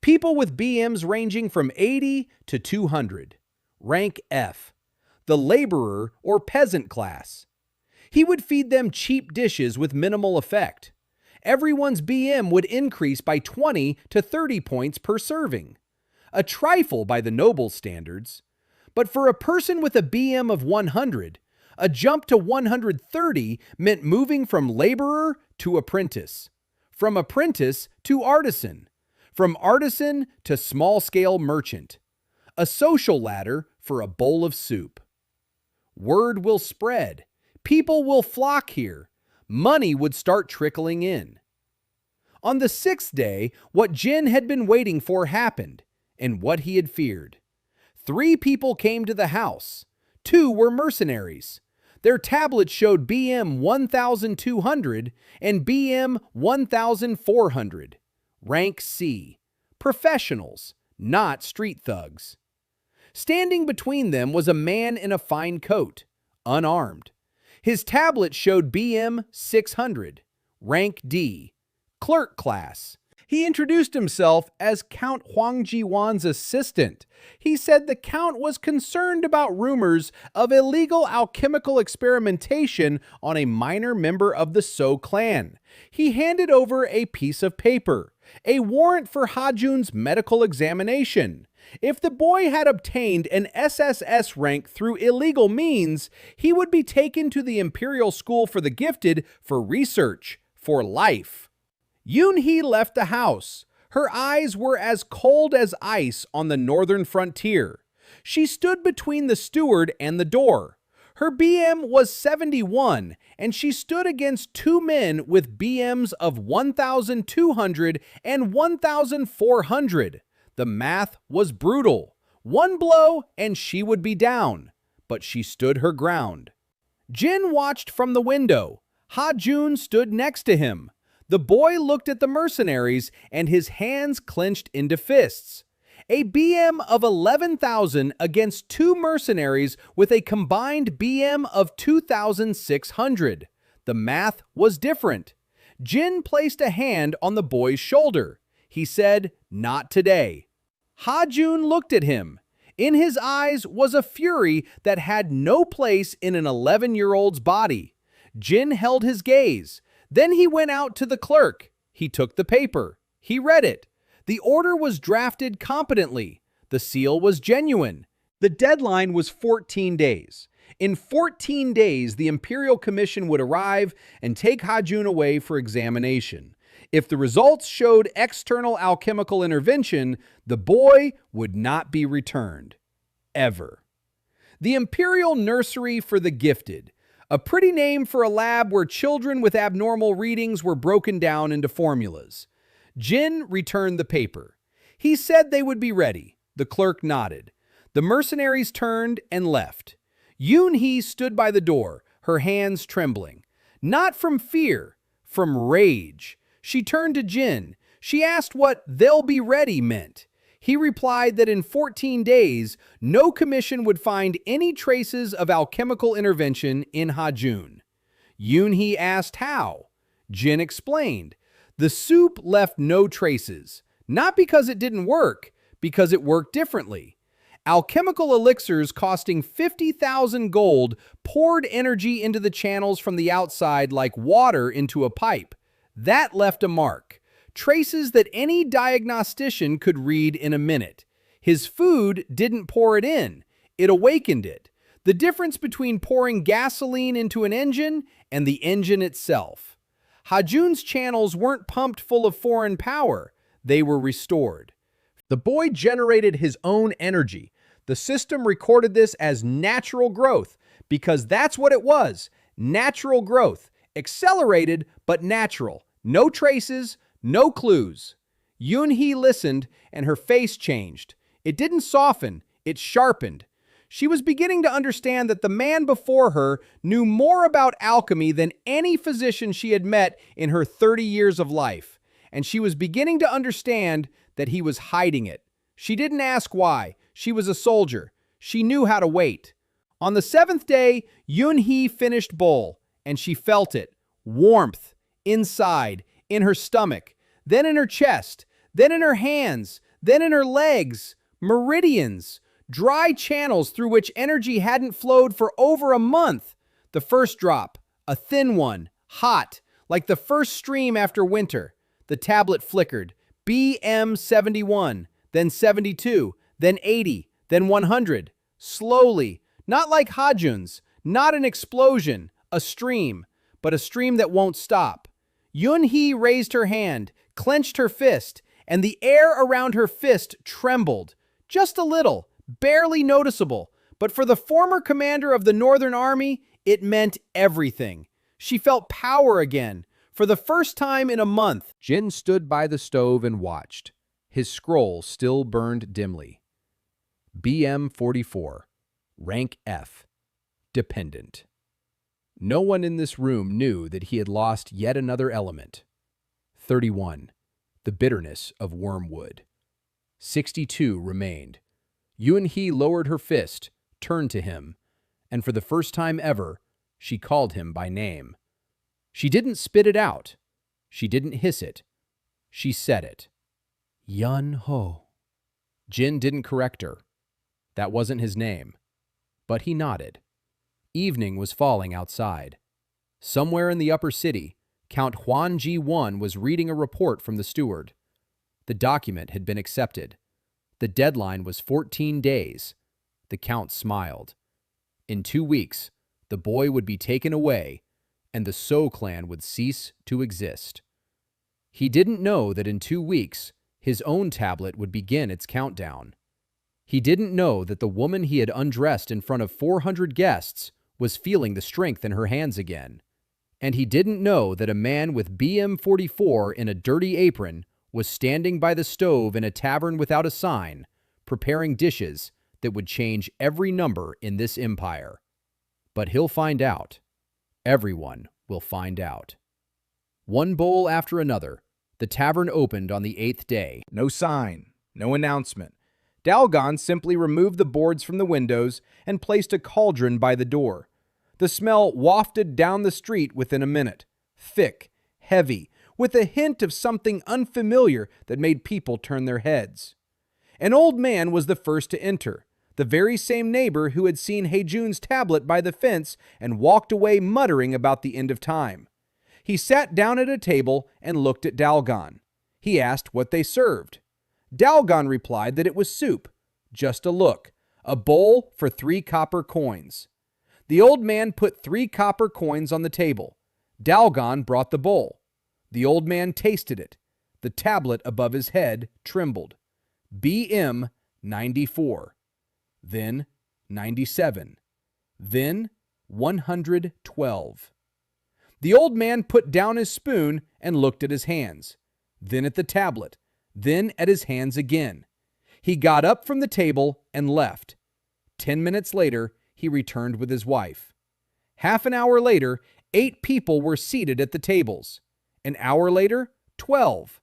People with BMs ranging from 80 to 200. Rank F. The laborer or peasant class. He would feed them cheap dishes with minimal effect. Everyone's BM would increase by 20 to 30 points per serving. A trifle by the noble standards. But for a person with a BM of 100, a jump to 130 meant moving from laborer to apprentice. from apprentice to artisan, from artisan to small-scale merchant, a social ladder for a bowl of soup. Word will spread. People will flock here. Money would start trickling in. On the 6th day, what Jin had been waiting for happened, and what he had feared. 3 people came to the house. 2 were mercenaries. Their tablets showed BM 1200 and BM 1400. Rank C. Professionals, not street thugs. Standing between them was a man in a fine coat, unarmed. His tablet showed BM 600. Rank D. Clerk class. He introduced himself as Count Huang Ji-wan's assistant. He said the Count was concerned about rumors of illegal alchemical experimentation on a minor member of the Seo clan. He handed over a piece of paper, a warrant for Ha-jun's medical examination. If the boy had obtained an SSS rank through illegal means, he would be taken to the Imperial School for the Gifted for research, for life. Yunhee left the house. Her eyes were as cold as ice on the northern frontier. She stood between the steward and the door. Her BM was 71, and she stood against 2 men with BMs of 1,200 and 1,400. The math was brutal. 1 blow and she would be down. But she stood her ground. Jin watched from the window. Ha-jun stood next to him. The boy looked at the mercenaries, and his hands clenched into fists. A BM of 11,000 against 2 mercenaries with a combined BM of 2,600. The math was different. Jin placed a hand on the boy's shoulder. He said, "Not today." Ha-jun looked at him. In his eyes was a fury that had no place in an 11-year-old's body. Jin held his gaze. Then he went out to the clerk. He took the paper. He read it. The order was drafted competently. The seal was genuine. The deadline was 14 days. In 14 days, the Imperial Commission would arrive and take Ha-jun away for examination. If the results showed external alchemical intervention, the boy would not be returned. Ever. The Imperial Nursery for the Gifted. A pretty name for a lab where children with abnormal readings were broken down into formulas. Jin returned the paper. He said they would be ready. The clerk nodded. The mercenaries turned and left. Yunhee stood by the door, her hands trembling. Not from fear, from rage. She turned to Jin. She asked what "they'll be ready" meant. He replied that in 14 days, no commission would find any traces of alchemical intervention in Ha-jun. Yunhee asked how. Jin explained. The soup left no traces, not because it didn't work, because it worked differently. Alchemical elixirs costing 50,000 gold poured energy into the channels from the outside like water into a pipe. That left a mark. Traces that any diagnostician could read in a minute. His food didn't pour it in. It awakened it. The difference between pouring gasoline into an engine and the engine itself. Ha-jun's channels weren't pumped full of foreign power. They were restored. The boy generated his own energy. The system recorded this as natural growth because that's what it was. Natural growth. Accelerated, but natural. No traces, no clues. Yunhee listened, and her face changed. It didn't soften, it sharpened. She was beginning to understand that the man before her knew more about alchemy than any physician she had met in her 30 years of life. And she was beginning to understand that he was hiding it. She didn't ask why. She was a soldier. She knew how to wait. On the 7th day, Yunhee finished bowl, and she felt it. Warmth. Inside. In her stomach, then in her chest, then in her hands, then in her legs. Meridians, dry channels through which energy hadn't flowed for over a month. The first drop, a thin one, hot, like the first stream after winter. The tablet flickered. BM 71, then 72, then 80, then 100. Slowly, not like Ha-jun's, not an explosion, a stream, but a stream that won't stop. Yunhee raised her hand, clenched her fist, and the air around her fist trembled. Just a little, barely noticeable, but for the former commander of the Northern Army, it meant everything. She felt power again, for the first time in a month. Jin stood by the stove and watched. His scroll still burned dimly. BM-44, rank F, dependent. No one in this room knew that he had lost yet another element. 31, the bitterness of wormwood. 62 remained. Yunhee lowered her fist, turned to him, and for the first time ever, she called him by name. She didn't spit it out. She didn't hiss it. She said it. Yun-ho. Jin didn't correct her. That wasn't his name. But he nodded. Evening was falling outside. Somewhere in the upper city, Count Huan Ji-won was reading a report from the steward. The document had been accepted. The deadline was 14 days. The Count smiled. In 2 weeks, the boy would be taken away, and the Seo clan would cease to exist. He didn't know that in 2 weeks, his own tablet would begin its countdown. He didn't know that the woman he had undressed in front of 400 guests was feeling the strength in her hands again. And he didn't know that a man with BM-44 in a dirty apron was standing by the stove in a tavern without a sign, preparing dishes that would change every number in this empire. But he'll find out. Everyone will find out. One bowl after another, the tavern opened on the 8th day. No sign, no announcement. Dalgon simply removed the boards from the windows and placed a cauldron by the door. The smell wafted down the street within a minute. Thick, heavy, with a hint of something unfamiliar that made people turn their heads. An old man was the first to enter, the very same neighbor who had seen Haejun's tablet by the fence and walked away muttering about the end of time. He sat down at a table and looked at Dalgon. He asked what they served. Dalgon replied that it was soup. Just a look. A bowl for 3 copper coins. The old man put 3 copper coins on the table. Dalgon brought the bowl. The old man tasted it. The tablet above his head trembled. BM 94. Then 97. Then 112. The old man put down his spoon and looked at his hands, then at the tablet, then at his hands again. He got up from the table and left. 10 minutes later, he returned with his wife. Half an hour later, 8 people were seated at the tables. An hour later, 12.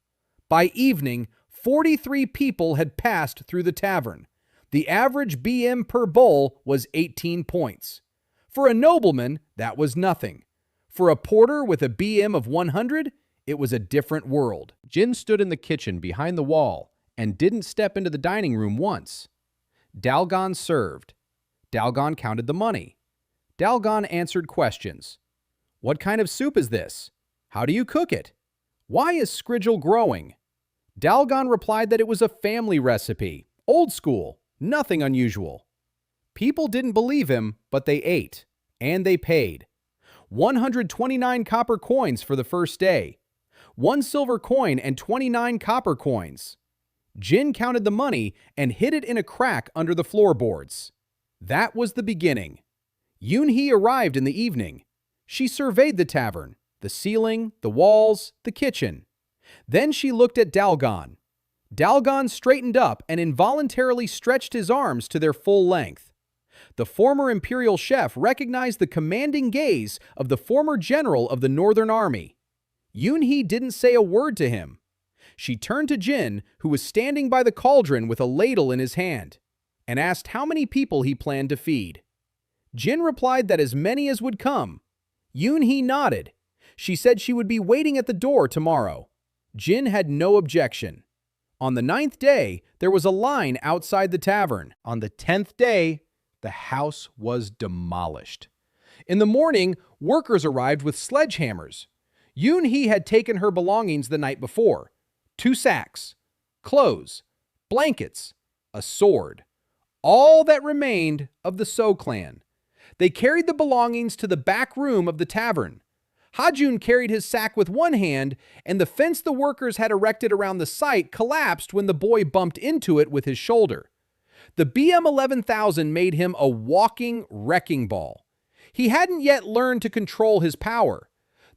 By evening, 43 people had passed through the tavern. The average BM per bowl was 18 points. For a nobleman, that was nothing. For a porter with a BM of 100, it was a different world. Jin stood in the kitchen behind the wall and didn't step into the dining room once. Dalgon served. Dalgon counted the money. Dalgon answered questions. What kind of soup is this? How do you cook it? Why is Skrigil growing? Dalgon replied that it was a family recipe, old school, nothing unusual. People didn't believe him, but they ate, and they paid. 129 copper coins for the first day. 1 silver coin and 29 copper coins. Jin counted the money and hid it in a crack under the floorboards. That was the beginning. Yunhee arrived in the evening. She surveyed the tavern, the ceiling, the walls, the kitchen. Then she looked at Dalgon. Dalgon straightened up and involuntarily stretched his arms to their full length. The former imperial chef recognized the commanding gaze of the former general of the Northern Army. Yunhee didn't say a word to him. She turned to Jin, who was standing by the cauldron with a ladle in his hand, and asked how many people he planned to feed. Jin replied that as many as would come. Yunhee nodded. She said she would be waiting at the door tomorrow. Jin had no objection. On the 9th day, there was a line outside the tavern. On the 10th day, the house was demolished. In the morning, workers arrived with sledgehammers. Yunhee had taken her belongings the night before. 2 sacks, clothes, blankets, a sword. All that remained of the Seo clan. They carried the belongings to the back room of the tavern. Ha-jun carried his sack with one hand, and the fence the workers had erected around the site collapsed when the boy bumped into it with his shoulder. The BM 11,000 made him a walking wrecking ball. He hadn't yet learned to control his power.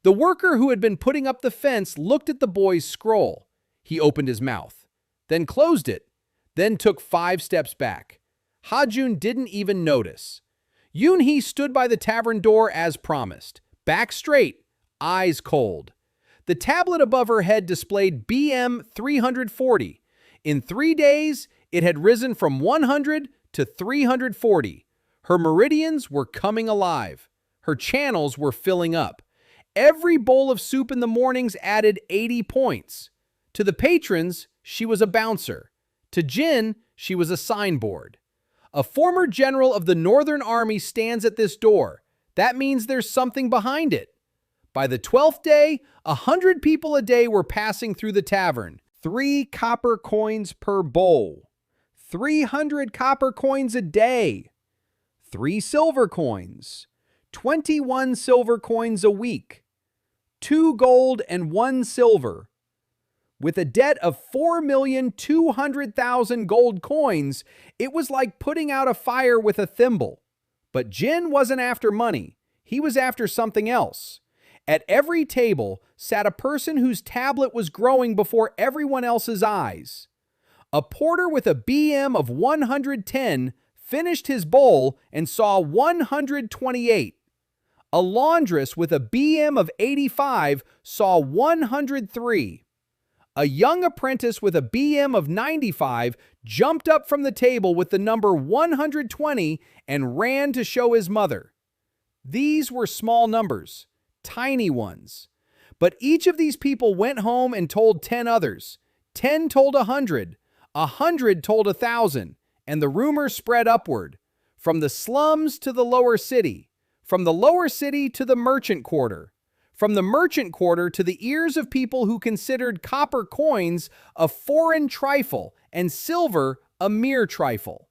The worker who had been putting up the fence looked at the boy's scroll. He opened his mouth, then closed it, then took 5 steps back. Ha-jun didn't even notice. Yunhee stood by the tavern door as promised, back straight, eyes cold. The tablet above her head displayed BM 340. In 3 days, it had risen from 100 to 340. Her meridians were coming alive. Her channels were filling up. Every bowl of soup in the mornings added 80 points. To the patrons, she was a bouncer. To Jin, she was a signboard. A former general of the Northern Army stands at this door. That means there's something behind it. By the 12th day, 100 people a day were passing through the tavern. 3 copper coins per bowl. 300 copper coins a day. 3 silver coins. 21 silver coins a week. 2 gold and 1 silver. With a debt of 4,200,000 gold coins, it was like putting out a fire with a thimble. But Jin wasn't after money. He was after something else. At every table sat a person whose tablet was growing before everyone else's eyes. A porter with a BM of 110 finished his bowl and saw 128. A laundress with a BM of 85 saw 103. A young apprentice with a BM of 95 jumped up from the table with the number 120 and ran to show his mother. These were small numbers, tiny ones. But each of these people went home and told 10 others. 10 told 100. 100 told 1,000. And the rumor spread upward, from the slums to the lower city, from the lower city to the merchant quarter, from the merchant quarter to the ears of people who considered copper coins a foreign trifle and silver a mere trifle.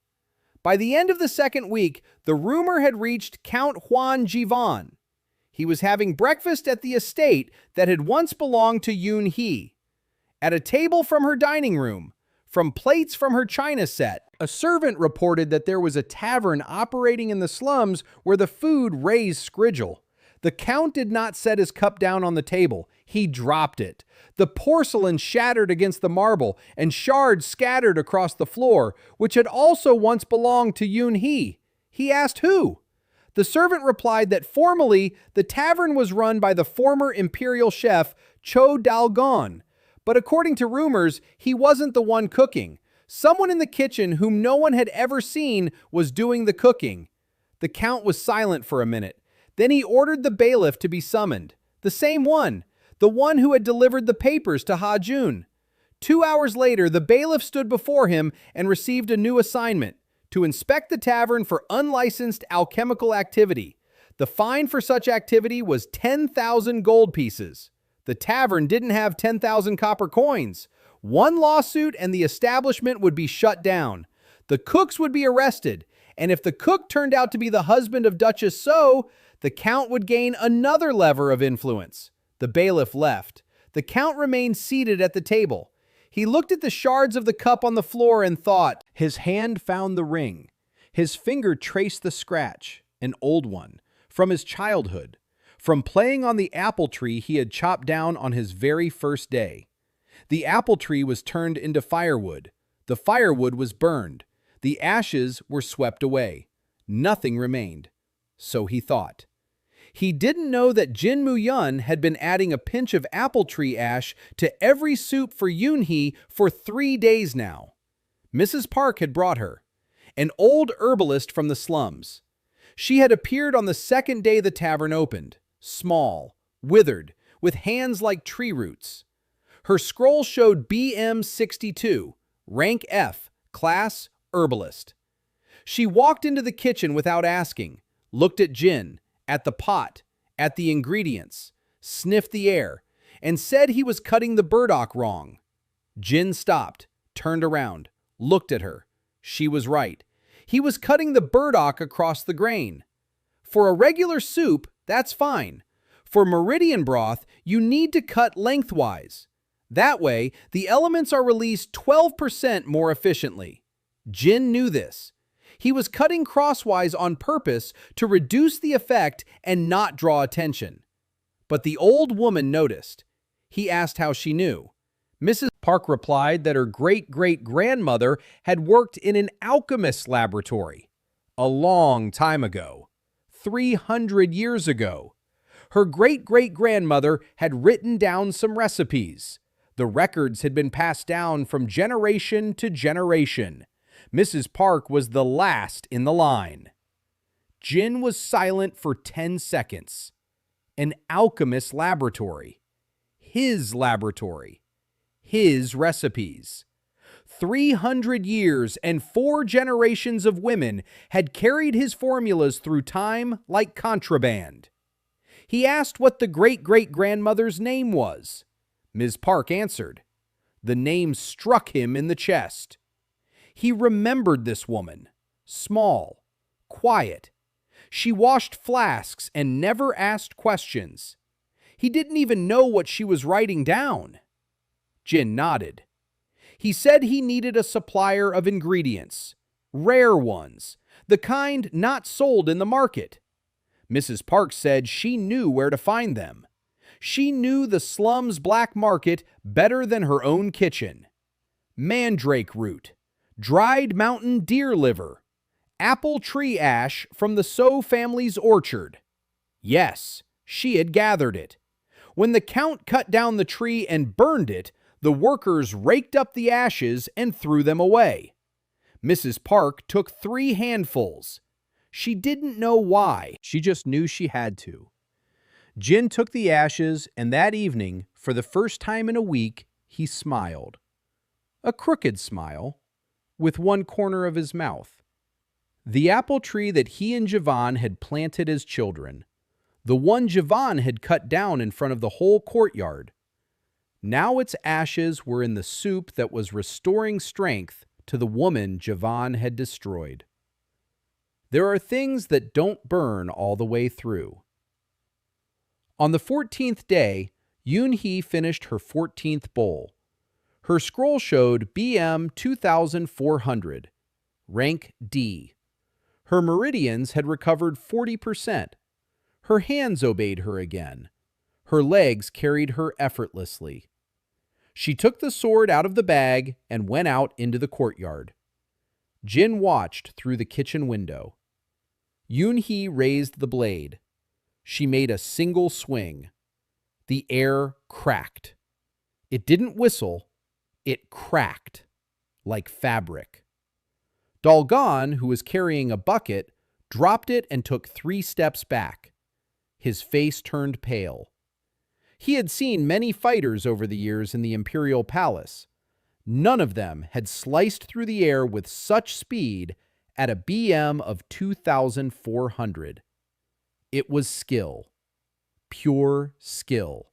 By the end of the second week, the rumor had reached Count Huan Jivan. He was having breakfast at the estate that had once belonged to Yunhee. At a table from her dining room, from plates from her china set, a servant reported that there was a tavern operating in the slums where the food raised scriggle. The Count did not set his cup down on the table. He dropped it. The porcelain shattered against the marble, and shards scattered across the floor, which had also once belonged to Yunhee. He asked who. The servant replied that formally the tavern was run by the former imperial chef Cho Dalgon, but according to rumors, he wasn't the one cooking. Someone in the kitchen whom no one had ever seen was doing the cooking. The Count was silent for a minute. Then he ordered the bailiff to be summoned. The same one, the one who had delivered the papers to Ha-jun. 2 hours later, the bailiff stood before him and received a new assignment: to inspect the tavern for unlicensed alchemical activity. The fine for such activity was 10,000 gold pieces. The tavern didn't have 10,000 copper coins. One lawsuit and the establishment would be shut down. The cooks would be arrested, and if the cook turned out to be the husband of Duchess Seo, the Count would gain another lever of influence. The bailiff left. The Count remained seated at the table. He looked at the shards of the cup on the floor and thought. His hand found the ring. His finger traced the scratch, an old one, from his childhood, from playing on the apple tree he had chopped down on his very first day. The apple tree was turned into firewood. The firewood was burned. The ashes were swept away. Nothing remained. So he thought. He didn't know that Jin Mu-yeon had been adding a pinch of apple tree ash to every soup for Yunhee for 3 days now. Mrs. Park had brought her, an old herbalist from the slums. She had appeared on the second day the tavern opened, small, withered, with hands like tree roots. Her scroll showed BM 62, rank F, class herbalist. She walked into the kitchen without asking, looked at Jin, at the pot, at the ingredients, sniffed the air, and said he was cutting the burdock wrong. Jin stopped, turned around, looked at her. She was right. He was cutting the burdock across the grain. For a regular soup, that's fine. For meridian broth, you need to cut lengthwise. That way, the elements are released 12% more efficiently. Jin knew this. He was cutting crosswise on purpose to reduce the effect and not draw attention. But the old woman noticed. He asked how she knew. Mrs. Park replied that her great-great-grandmother had worked in an alchemist's laboratory a long time ago, 300 years ago. Her great-great-grandmother had written down some recipes. The records had been passed down from generation to generation. Mrs. Park was the last in the line. Jin was silent for 10 seconds. An alchemist's laboratory. His laboratory. His recipes. 300 years and 4 generations of women had carried his formulas through time like contraband. He asked what the great-great-grandmother's name was. Ms. Park answered. The name struck him in the chest. He remembered this woman. Small, quiet. She washed flasks and never asked questions. He didn't even know what she was writing down. Jin nodded. He said he needed a supplier of ingredients, rare ones, the kind not sold in the market. Mrs. Park said she knew where to find them. She knew the slum's black market better than her own kitchen. Mandrake root, dried mountain deer liver, apple tree ash from the Seo family's orchard. Yes, she had gathered it. When the Count cut down the tree and burned it, the workers raked up the ashes and threw them away. Mrs. Park took 3 handfuls. She didn't know why. She just knew she had to. Jin took the ashes, and that evening, for the first time in a week, he smiled. A crooked smile, with one corner of his mouth. The apple tree that he and Javan had planted as children. The one Javan had cut down in front of the whole courtyard. Now its ashes were in the soup that was restoring strength to the woman Javan had destroyed. There are things that don't burn all the way through. On the 14th day, Yunhee finished her 14th bowl. Her scroll showed BM 2400, rank D. Her meridians had recovered 40%. Her hands obeyed her again. Her legs carried her effortlessly. She took the sword out of the bag and went out into the courtyard. Jin watched through the kitchen window. Yunhee raised the blade. She made a single swing. The air cracked. It didn't whistle. It cracked like fabric. Dalgon, who was carrying a bucket, dropped it and took 3 steps back. His face turned pale. He had seen many fighters over the years in the Imperial Palace. None of them had sliced through the air with such speed at a BM of 2400. It was skill. Pure skill.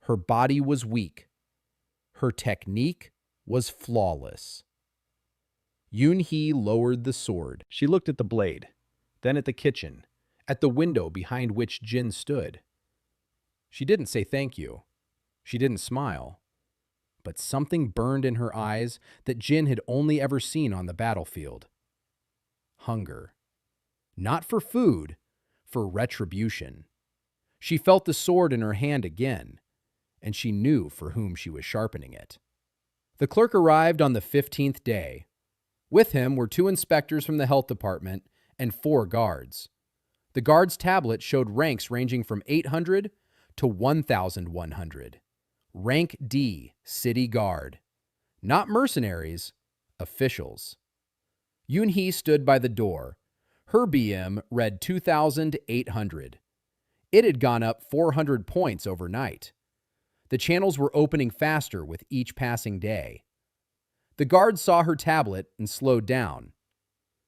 Her body was weak. Her technique was flawless. Yunhee lowered the sword. She looked at the blade, then at the kitchen, at the window behind which Jin stood. She didn't say thank you. She didn't smile. But something burned in her eyes that Jin had only ever seen on the battlefield. Hunger. Not for food, for retribution. She felt the sword in her hand again, and she knew for whom she was sharpening it. The clerk arrived on the 15th day. With him were 2 inspectors from the health department and 4 guards. The guard's tablet showed ranks ranging from 800 to 1,100. Rank D, City Guard. Not mercenaries, officials. Yunhee stood by the door. Her BM read 2,800. It had gone up 400 points overnight. The channels were opening faster with each passing day. The guard saw her tablet and slowed down.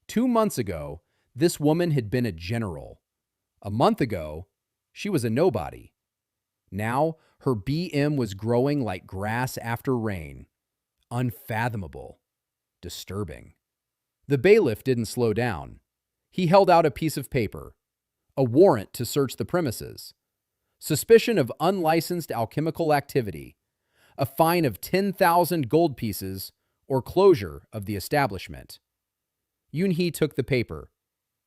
2 months ago, this woman had been a general. A month ago, she was a nobody. Now, her BM was growing like grass after rain. Unfathomable. Disturbing. The bailiff didn't slow down. He held out a piece of paper. A warrant to search the premises. suspicion of unlicensed alchemical activity, a fine of 10,000 gold pieces, or closure of the establishment. Yunhee took the paper.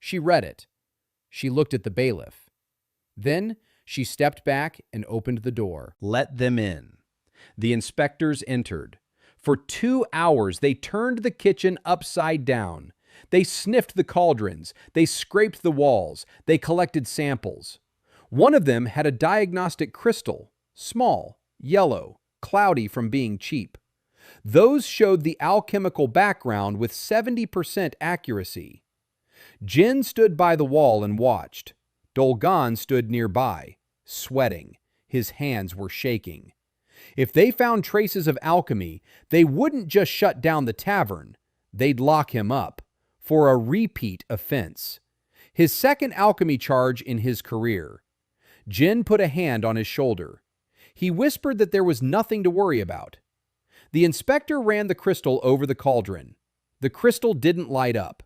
She read it. She looked at the bailiff. Then she stepped back and opened the door. Let them in. The inspectors entered. For 2 hours, they turned the kitchen upside down. They sniffed the cauldrons. They scraped the walls. They collected samples. One of them had a diagnostic crystal, small, yellow, cloudy from being cheap. Those showed the alchemical background with 70% accuracy. Jin stood by the wall and watched. Dolgan stood nearby, sweating. His hands were shaking. If they found traces of alchemy, they wouldn't just shut down the tavern. They'd lock him up for a repeat offense. His second alchemy charge in his career. Jin put a hand on his shoulder. He whispered that there was nothing to worry about. The inspector ran the crystal over the cauldron. The crystal didn't light up.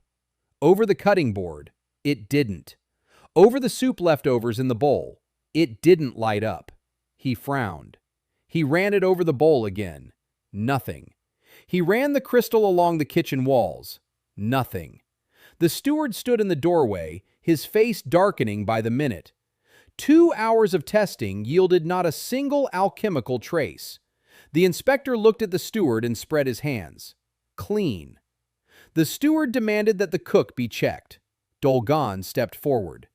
Over the cutting board, it didn't. Over the soup leftovers in the bowl, it didn't light up. He frowned. He ran it over the bowl again. Nothing. He ran the crystal along the kitchen walls. Nothing. The steward stood in the doorway, his face darkening by the minute. 2 hours of testing yielded not a single alchemical trace. The inspector looked at the steward and spread his hands. Clean. The steward demanded that the cook be checked. Dolgan stepped forward.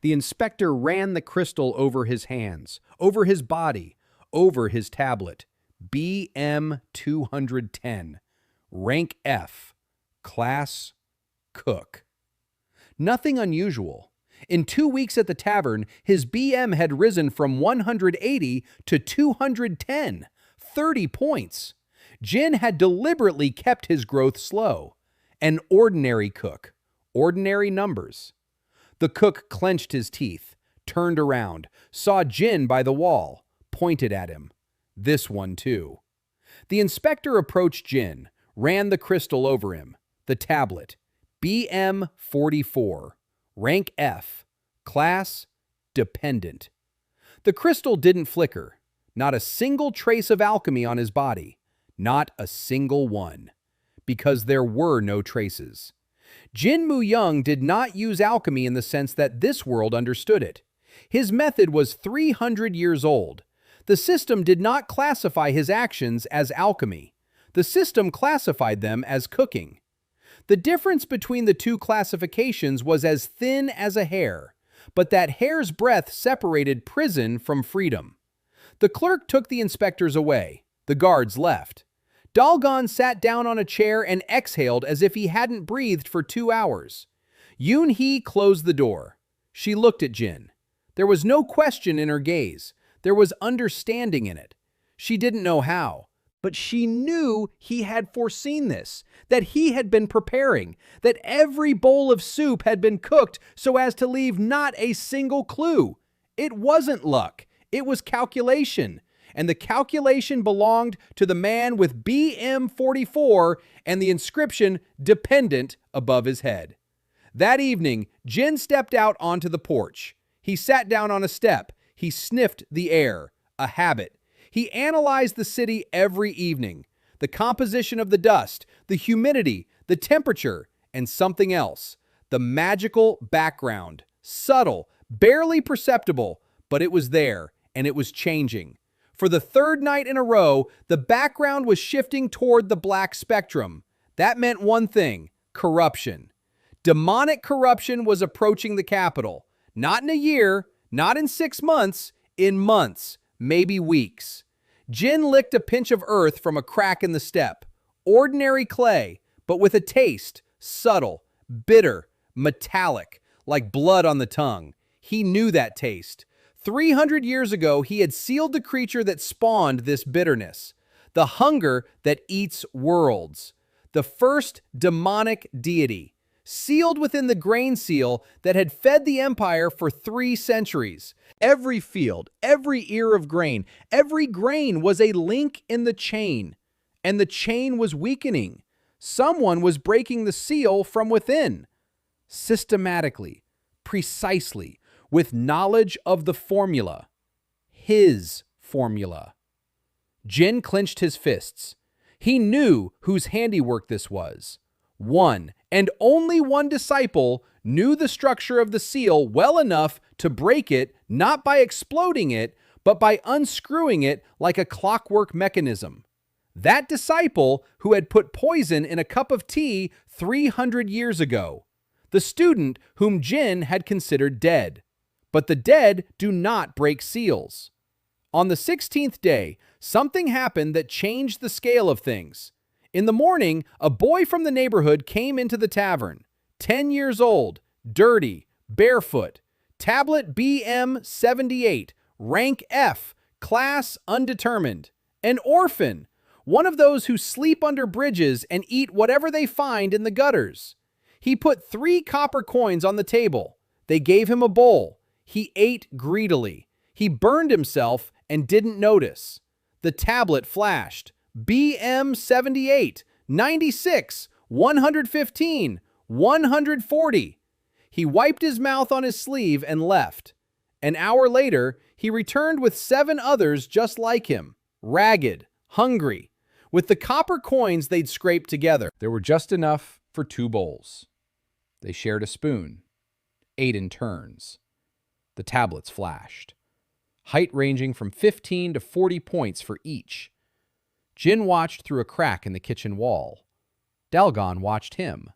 The inspector ran the crystal over his hands, over his body, over his tablet. BM 210. Rank F. Class Cook. Nothing unusual. In 2 weeks at the tavern, his BM had risen from 180 to 210. 30 points. Jin had deliberately kept his growth slow. An ordinary cook. Ordinary numbers. The cook clenched his teeth, turned around, saw Jin by the wall, pointed at him. This one too. The inspector approached Jin, ran the crystal over him. The tablet. BM 44. Rank F. Class Dependent. The crystal didn't flicker. Not a single trace of alchemy on his body. Not a single one. Because there were no traces. Jin Mu-yeon did not use alchemy in the sense that this world understood it. His method was 300 years old. The system did not classify his actions as alchemy. The system classified them as cooking. The difference between the two classifications was as thin as a hair, but that hair's breadth separated prison from freedom. The clerk took the inspectors away. The guards left. Dolgan sat down on a chair and exhaled as if he hadn't breathed for 2 hours. Yunhee closed the door. She looked at Jin. There was no question in her gaze. There was understanding in it. She didn't know how, but she knew he had foreseen this, that he had been preparing, that every bowl of soup had been cooked so as to leave not a single clue. It wasn't luck. It was calculation. And the calculation belonged to the man with BM 44 and the inscription dependent above his head. That evening, Jin stepped out onto the porch. He sat down on a step. He sniffed the air, a habit. He analyzed the city every evening, the composition of the dust, the humidity, the temperature, and something else, the magical background, subtle, barely perceptible, but it was there, and it was changing. For the third night in a row, the background was shifting toward the black spectrum. That meant one thing: corruption. Demonic corruption was approaching the capital. Not in a year, not in 6 months, in months, maybe weeks. Jin licked a pinch of earth from a crack in the step. Ordinary clay, but with a taste, subtle, bitter, metallic, like blood on the tongue. He knew that taste. 300 years ago, he had sealed the creature that spawned this bitterness, the hunger that eats worlds, the first demonic deity, sealed within the grain seal that had fed the empire for 3 centuries. Every field, every ear of grain, every grain was a link in the chain, and the chain was weakening. Someone was breaking the seal from within, systematically, precisely, with knowledge of the formula. his formula. Jin clenched his fists. He knew whose handiwork this was. One, and only one disciple, knew the structure of the seal well enough to break it not by exploding it, but by unscrewing it like a clockwork mechanism. That disciple who had put poison in a cup of tea 300 years ago. The student whom Jin had considered dead. But the dead do not break seals. On the 16th day, something happened that changed the scale of things. In the morning, a boy from the neighborhood came into the tavern. 10 years old, dirty, barefoot, tablet BM 78, rank F, class undetermined. An orphan, one of those who sleep under bridges and eat whatever they find in the gutters. He put 3 copper coins on the table. They gave him a bowl. He ate greedily. He burned himself and didn't notice. The tablet flashed. BM 78, 96, 115, 140. He wiped his mouth on his sleeve and left. An hour later, he returned with 7 others just like him, ragged, hungry. With the copper coins they'd scraped together, there were just enough for 2 bowls. They shared a spoon, ate in turns. The tablets flashed, height ranging from 15 to 40 points for each. Jin watched through a crack in the kitchen wall. Dalgon watched him.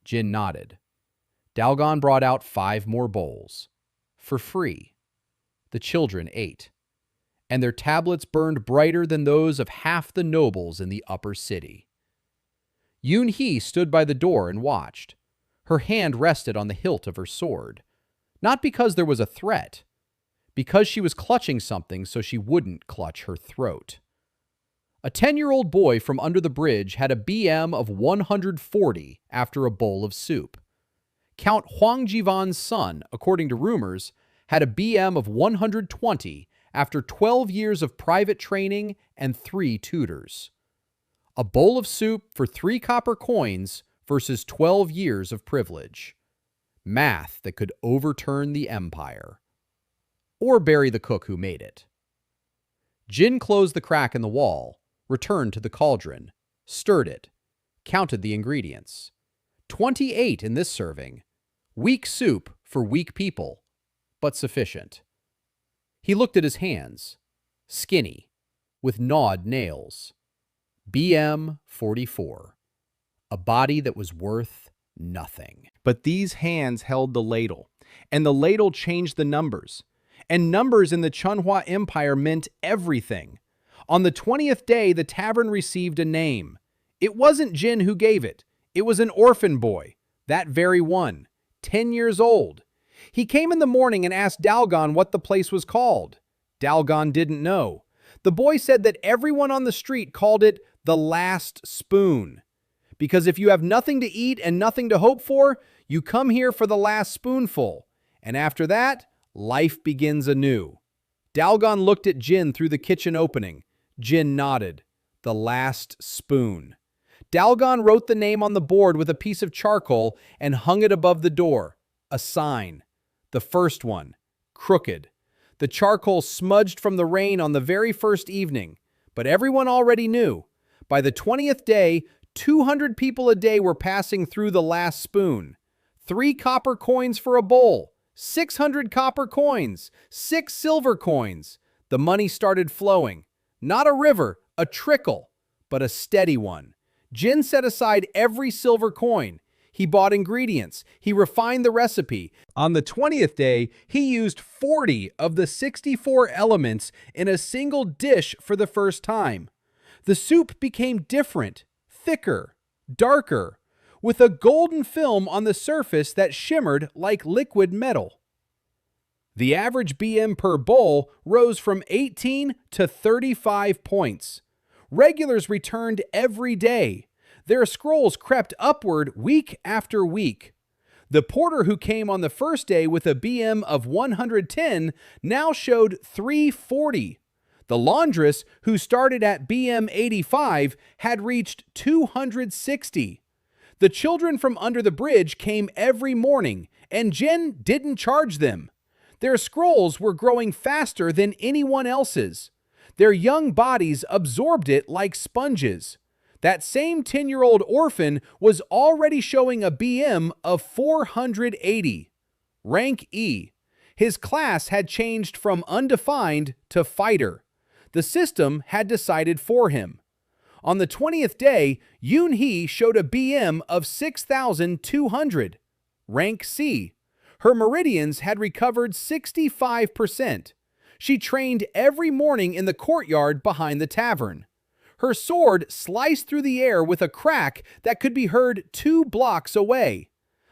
Jin nodded. Dalgon brought out 5 more bowls. For free. The children ate, and their tablets burned brighter than those of half the nobles in the upper city. Yunhee stood by the door and watched. Her hand rested on the hilt of her sword. Not because there was a threat, because she was clutching something so she wouldn't clutch her throat. A 10-year-old boy from under the bridge had a BM of 140 after a bowl of soup. Count Huang Jivan's son, according to rumors, had a BM of 120 after 12 years of private training and 3 tutors. A bowl of soup for 3 copper coins versus 12 years of privilege. Math that could overturn the empire. Or bury the cook who made it. Jin closed the crack in the wall, returned to the cauldron, stirred it, counted the ingredients. 28 in this serving. Weak soup for weak people, but sufficient. He looked at his hands, skinny, with gnawed nails. BM 44. A body that was worth nothing. But these hands held the ladle, and the ladle changed the numbers. And numbers in the Chunhua Empire meant everything. On the 20th day, the tavern received a name. It wasn't Jin who gave it. It was an orphan boy, that very one, 10 years old. He came in the morning and asked Dalgon what the place was called. Dalgon didn't know. The boy said that everyone on the street called it the last spoon. Because if you have nothing to eat and nothing to hope for, you come here for the last spoonful. And after that, life begins anew. Dalgon looked at Jin through the kitchen opening. Jin nodded. The last spoon. Dalgon wrote the name on the board with a piece of charcoal and hung it above the door. A sign. The first one. Crooked. The charcoal smudged from the rain on the very first evening. But everyone already knew. By the 20th day, 200 people a day were passing through the last spoon. 3 copper coins for a bowl. 600 copper coins. 6 silver coins. The money started flowing. Not a river, a trickle, but a steady one. Jin set aside every silver coin. He bought ingredients. He refined the recipe. On the 20th day, he used 40 of the 64 elements in a single dish for the first time. The soup became different, thicker, darker, with a golden film on the surface that shimmered like liquid metal. The average BM per bowl rose from 18 to 35 points. Regulars returned every day. Their scrolls crept upward week after week. The porter who came on the first day with a BM of 110 now showed 340. The laundress, who started at BM 85, had reached 260. The children from under the bridge came every morning, and Jin didn't charge them. Their scrolls were growing faster than anyone else's. Their young bodies absorbed it like sponges. That same 10-year-old orphan was already showing a BM of 480. Rank E. His class had changed from undefined to fighter. The system had decided for him. On the 20th day, Yunhee showed a BM of 6,200. Rank C. Her meridians had recovered 65%. She trained every morning in the courtyard behind the tavern. Her sword sliced through the air with a crack that could be heard 2 blocks away.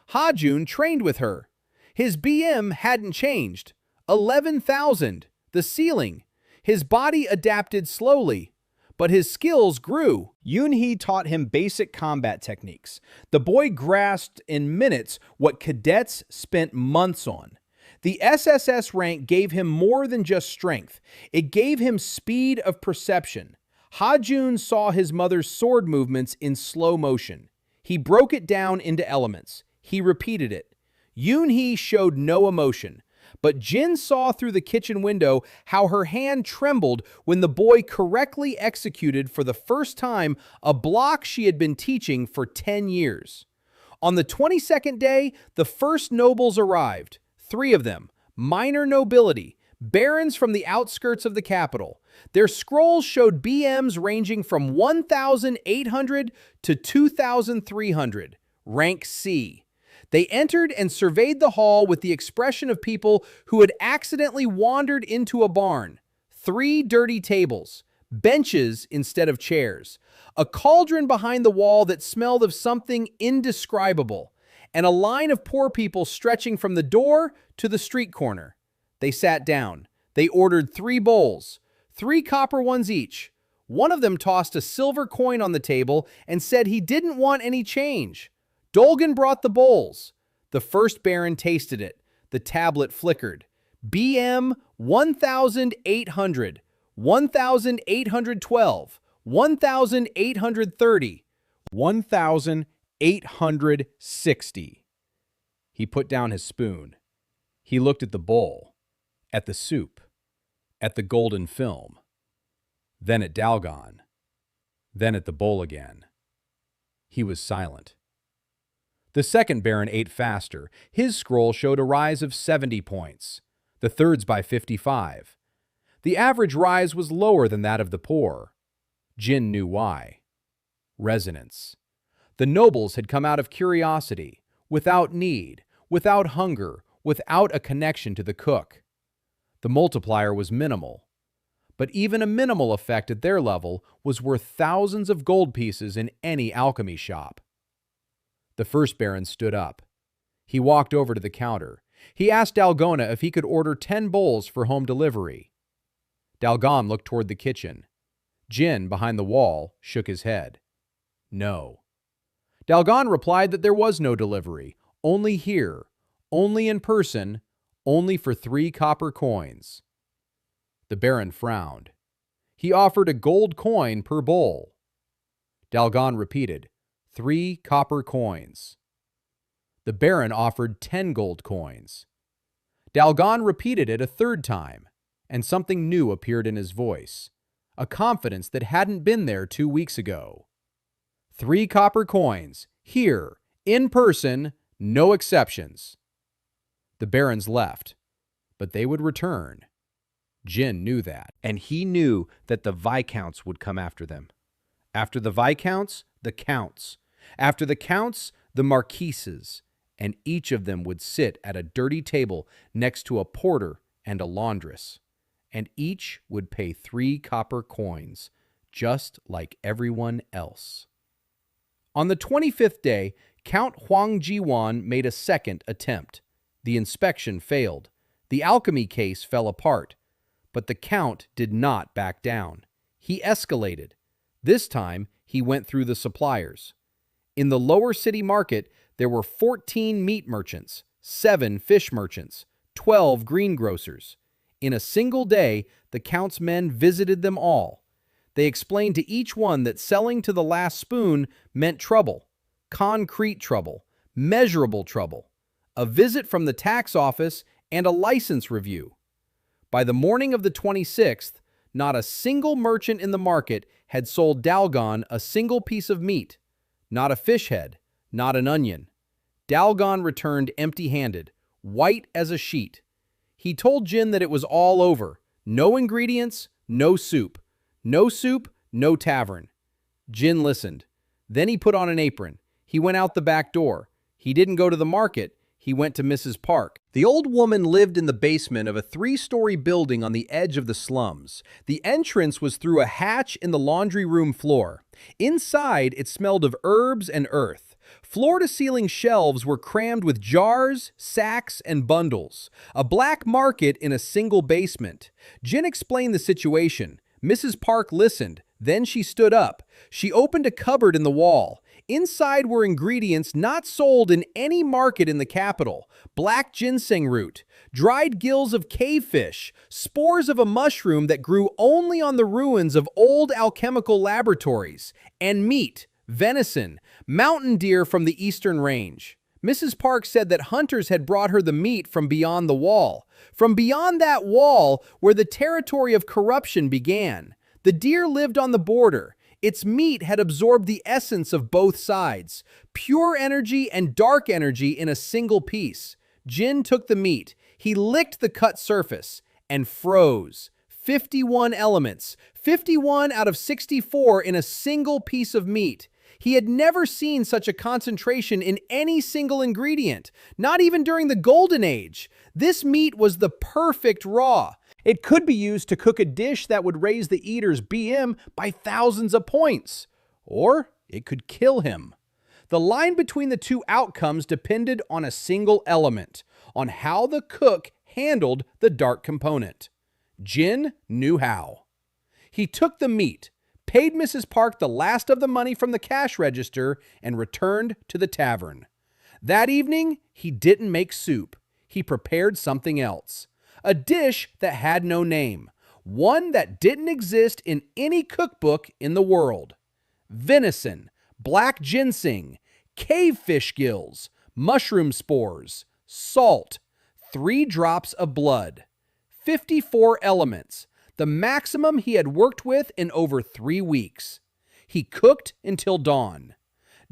Ha-jun trained with her. His BM hadn't changed. 11,000, the ceiling. His body adapted slowly, but his skills grew. Yunhee taught him basic combat techniques. The boy grasped in minutes what cadets spent months on. The SSS rank gave him more than just strength. It gave him speed of perception. Ha-jun saw his mother's sword movements in slow motion. He broke it down into elements. He repeated it. Yunhee showed no emotion, but Jin saw through the kitchen window how her hand trembled when the boy correctly executed for the first time a block she had been teaching for 10 years. On the 22nd day, the first nobles arrived. 3 of them, minor nobility, barons from the outskirts of the capital. Their scrolls showed BMs ranging from 1,800 to 2,300, rank C. They entered and surveyed the hall with the expression of people who had accidentally wandered into a barn. 3 dirty tables, benches instead of chairs, a cauldron behind the wall that smelled of something indescribable, and a line of poor people stretching from the door to the street corner. They sat down. They ordered 3 bowls, 3 copper ones each. One of them tossed a silver coin on the table and said he didn't want any change. Dolgan brought the bowls. The first baron tasted it. The tablet flickered. BM 1,800, 1,812, 1,830, 1,860. He put down his spoon. He looked at the bowl, at the soup, at the golden film, then at Dalgon, then at the bowl again. He was silent. The second baron ate faster. His scroll showed a rise of 70 points, the third's by 55. The average rise was lower than that of the poor. Jin knew why. Resonance. The nobles had come out of curiosity, without need, without hunger, without a connection to the cook. The multiplier was minimal. But even a minimal effect at their level was worth thousands of gold pieces in any alchemy shop. The first baron stood up. He walked over to the counter. He asked Dalgona if he could order 10 bowls for home delivery. Dalgon looked toward the kitchen. Jin, behind the wall, shook his head. No. Dalgon replied that there was no delivery, only here, only in person, only for 3 copper coins. The baron frowned. He offered a gold coin per bowl. Dalgon repeated, 3 copper coins. The baron offered 10 gold coins. Dalgon repeated it a third time, and something new appeared in his voice, a confidence that hadn't been there 2 weeks ago. 3 copper coins, here, in person, no exceptions. The barons left, but they would return. Jin knew that, and he knew that the viscounts would come after them. After the viscounts, the counts. After the counts, the marquises, and each of them would sit at a dirty table next to a porter and a laundress, and each would pay 3 copper coins, just like everyone else. On the 25th day, Count Huang Jiwan made a second attempt. The inspection failed. The alchemy case fell apart. But the Count did not back down. He escalated. This time, he went through the suppliers. In the lower city market, there were 14 meat merchants, 7 fish merchants, 12 greengrocers. In a single day, the Count's men visited them all. They explained to each one that selling to the last spoon meant trouble, concrete trouble, measurable trouble. A visit from the tax office and a license review. By the morning of the 26th, not a single merchant in the market had sold Dalgon a single piece of meat, not a fish head, not an onion. Dalgon returned empty-handed, white as a sheet. He told Jin that it was all over. No ingredients, no soup. No soup, no tavern. Jin listened. Then he put on an apron. He went out the back door. He didn't go to the market. He went to Mrs. Park. The old woman lived in the basement of a 3-story building on the edge of the slums. The entrance was through a hatch in the laundry room floor. Inside, it smelled of herbs and earth. Floor-to-ceiling shelves were crammed with jars, sacks, and bundles. A black market in a single basement. Jin explained the situation. Mrs. Park listened. Then she stood up. She opened a cupboard in the wall. Inside were ingredients not sold in any market in the capital. Black ginseng root, dried gills of cavefish, spores of a mushroom that grew only on the ruins of old alchemical laboratories, and meat, venison, mountain deer from the eastern range. Mrs. Park said that hunters had brought her the meat from beyond the wall. From beyond that wall, where the territory of corruption began. The deer lived on the border. Its meat had absorbed the essence of both sides, pure energy and dark energy in a single piece. Jin took the meat. He licked the cut surface and froze. 51 elements, 51 out of 64 in a single piece of meat. He had never seen such a concentration in any single ingredient, not even during the Golden Age. This meat was the perfect raw. It could be used to cook a dish that would raise the eater's BM by thousands of points. Or it could kill him. The line between the two outcomes depended on a single element, on how the cook handled the dark component. Jin knew how. He took the meat, paid Mrs. Park the last of the money from the cash register, and returned to the tavern. That evening, he didn't make soup. He prepared something else. A dish that had no name. One that didn't exist in any cookbook in the world. Venison, black ginseng, cavefish gills, mushroom spores, salt, 3 drops of blood, 54 elements, the maximum he had worked with in over 3 weeks. He cooked until dawn.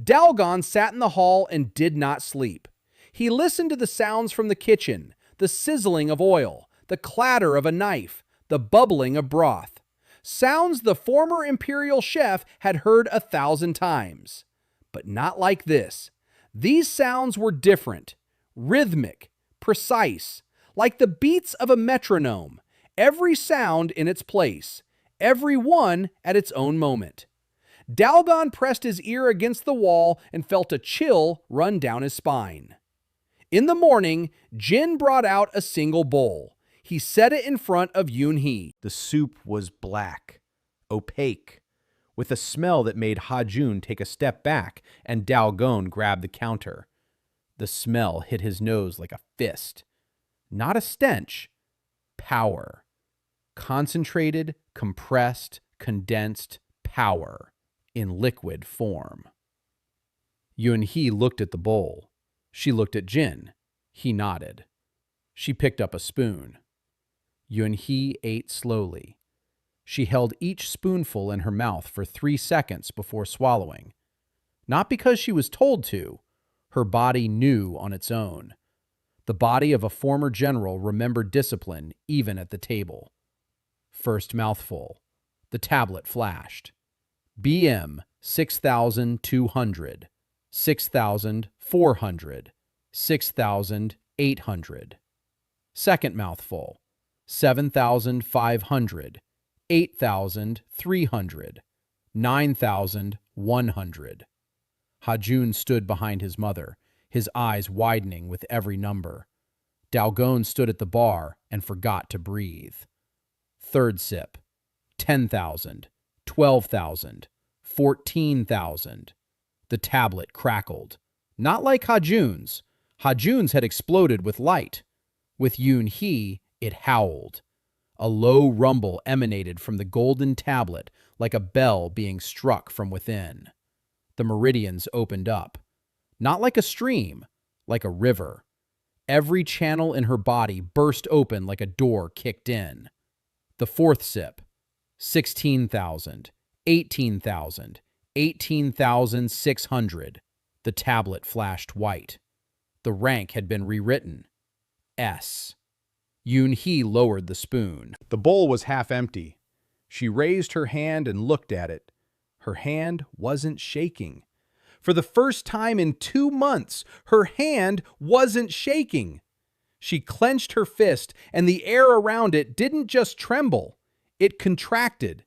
Dalgon sat in the hall and did not sleep. He listened to the sounds from the kitchen, the sizzling of oil, the clatter of a knife, the bubbling of broth. Sounds the former imperial chef had heard 1,000 times. But not like this. These sounds were different, rhythmic, precise, like the beats of a metronome, every sound in its place, every one at its own moment. Dalgon pressed his ear against the wall and felt a chill run down his spine. In the morning, Jin brought out a single bowl. He set it in front of Yunhee. The soup was black, opaque, with a smell that made Ha-jun take a step back and Dalgon grab the counter. The smell hit his nose like a fist. Not a stench. Power. Concentrated, compressed, condensed power in liquid form. Yunhee looked at the bowl. She looked at Jin. He nodded. She picked up a spoon. Yunhee ate slowly. She held each spoonful in her mouth for 3 seconds before swallowing. Not because she was told to. Her body knew on its own. The body of a former general remembered discipline even at the table. First mouthful. The tablet flashed. BM 6,200. 6,400, 6,800. Second mouthful, 7,500, 8,300, 9,100. Ha-jun stood behind his mother, his eyes widening with every number. Dalgon stood at the bar and forgot to breathe. Third sip, 10,000, 12,000, 14,000. The tablet crackled. Not like Ha-jun's. Ha-jun's had exploded with light. With Yunhee, it howled. A low rumble emanated from the golden tablet like a bell being struck from within. The meridians opened up. Not like a stream, like a river. Every channel in her body burst open like a door kicked in. The fourth sip. 16,000, 18,000, 18,600. The tablet flashed white. The rank had been rewritten. S. Yunhee lowered the spoon. The bowl was half empty. She raised her hand and looked at it. Her hand wasn't shaking. For the first time in 2 months, her hand wasn't shaking. She clenched her fist, and the air around it didn't just tremble. It contracted.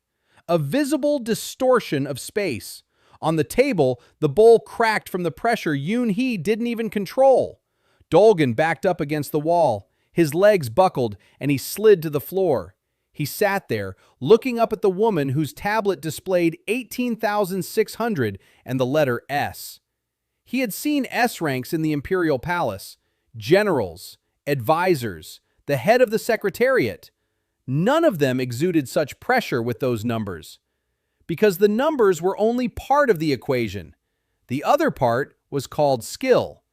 A visible distortion of space. On the table, the bowl cracked from the pressure Yunhee didn't even control. Dolgan backed up against the wall. His legs buckled, and he slid to the floor. He sat there, looking up at the woman whose tablet displayed 18,600 and the letter S. He had seen S ranks in the imperial palace. Generals, advisors, the head of the secretariat. None of them exuded such pressure with those numbers. Because the numbers were only part of the equation. The other part was called skill.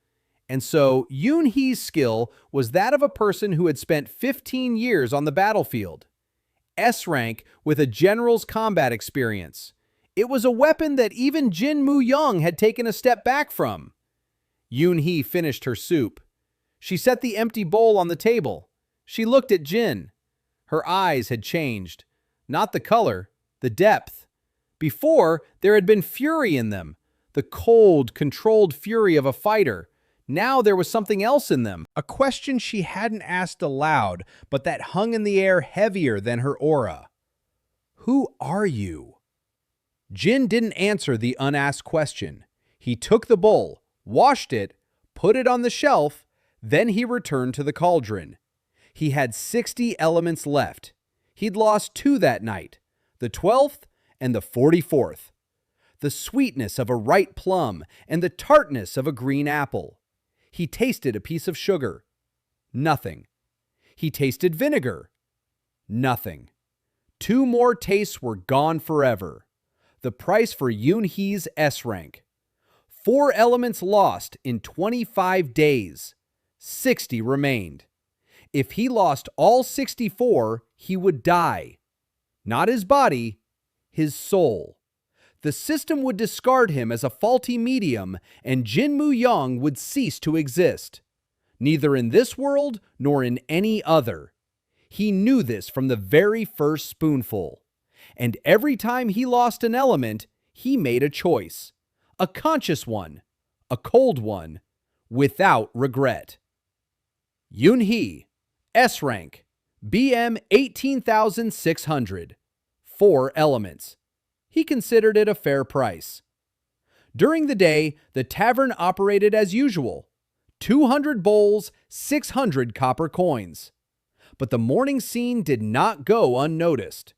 And so Yunhee's skill was that of a person who had spent 15 years on the battlefield. S rank with a general's combat experience. It was a weapon that even Jin Mu-yeon had taken a step back from. Yunhee finished her soup. She set the empty bowl on the table. She looked at Jin. Her eyes had changed. Not the color, the depth. Before, there had been fury in them. The cold, controlled fury of a fighter. Now there was something else in them. A question she hadn't asked aloud, but that hung in the air heavier than her aura. Who are you? Jin didn't answer the unasked question. He took the bowl, washed it, put it on the shelf, then he returned to the cauldron. He had 60 elements left. He'd lost 2 that night, the 12th and the 44th. The sweetness of a ripe plum and the tartness of a green apple. He tasted a piece of sugar. Nothing. He tasted vinegar. Nothing. 2 more tastes were gone forever. The price for Yunhee's S rank. 4 elements lost in 25 days. 60 remained. If he lost all 64, he would die. Not his body, his soul. The system would discard him as a faulty medium, and Jin Mu-yeon would cease to exist. Neither in this world nor in any other. He knew this from the very first spoonful. And every time he lost an element, he made a choice. A conscious one. A cold one. Without regret. Yunhee, S rank, BM 18,600. 4 elements. He considered it a fair price. During the day, the tavern operated as usual. 200 bowls, 600 copper coins. But the morning scene did not go unnoticed.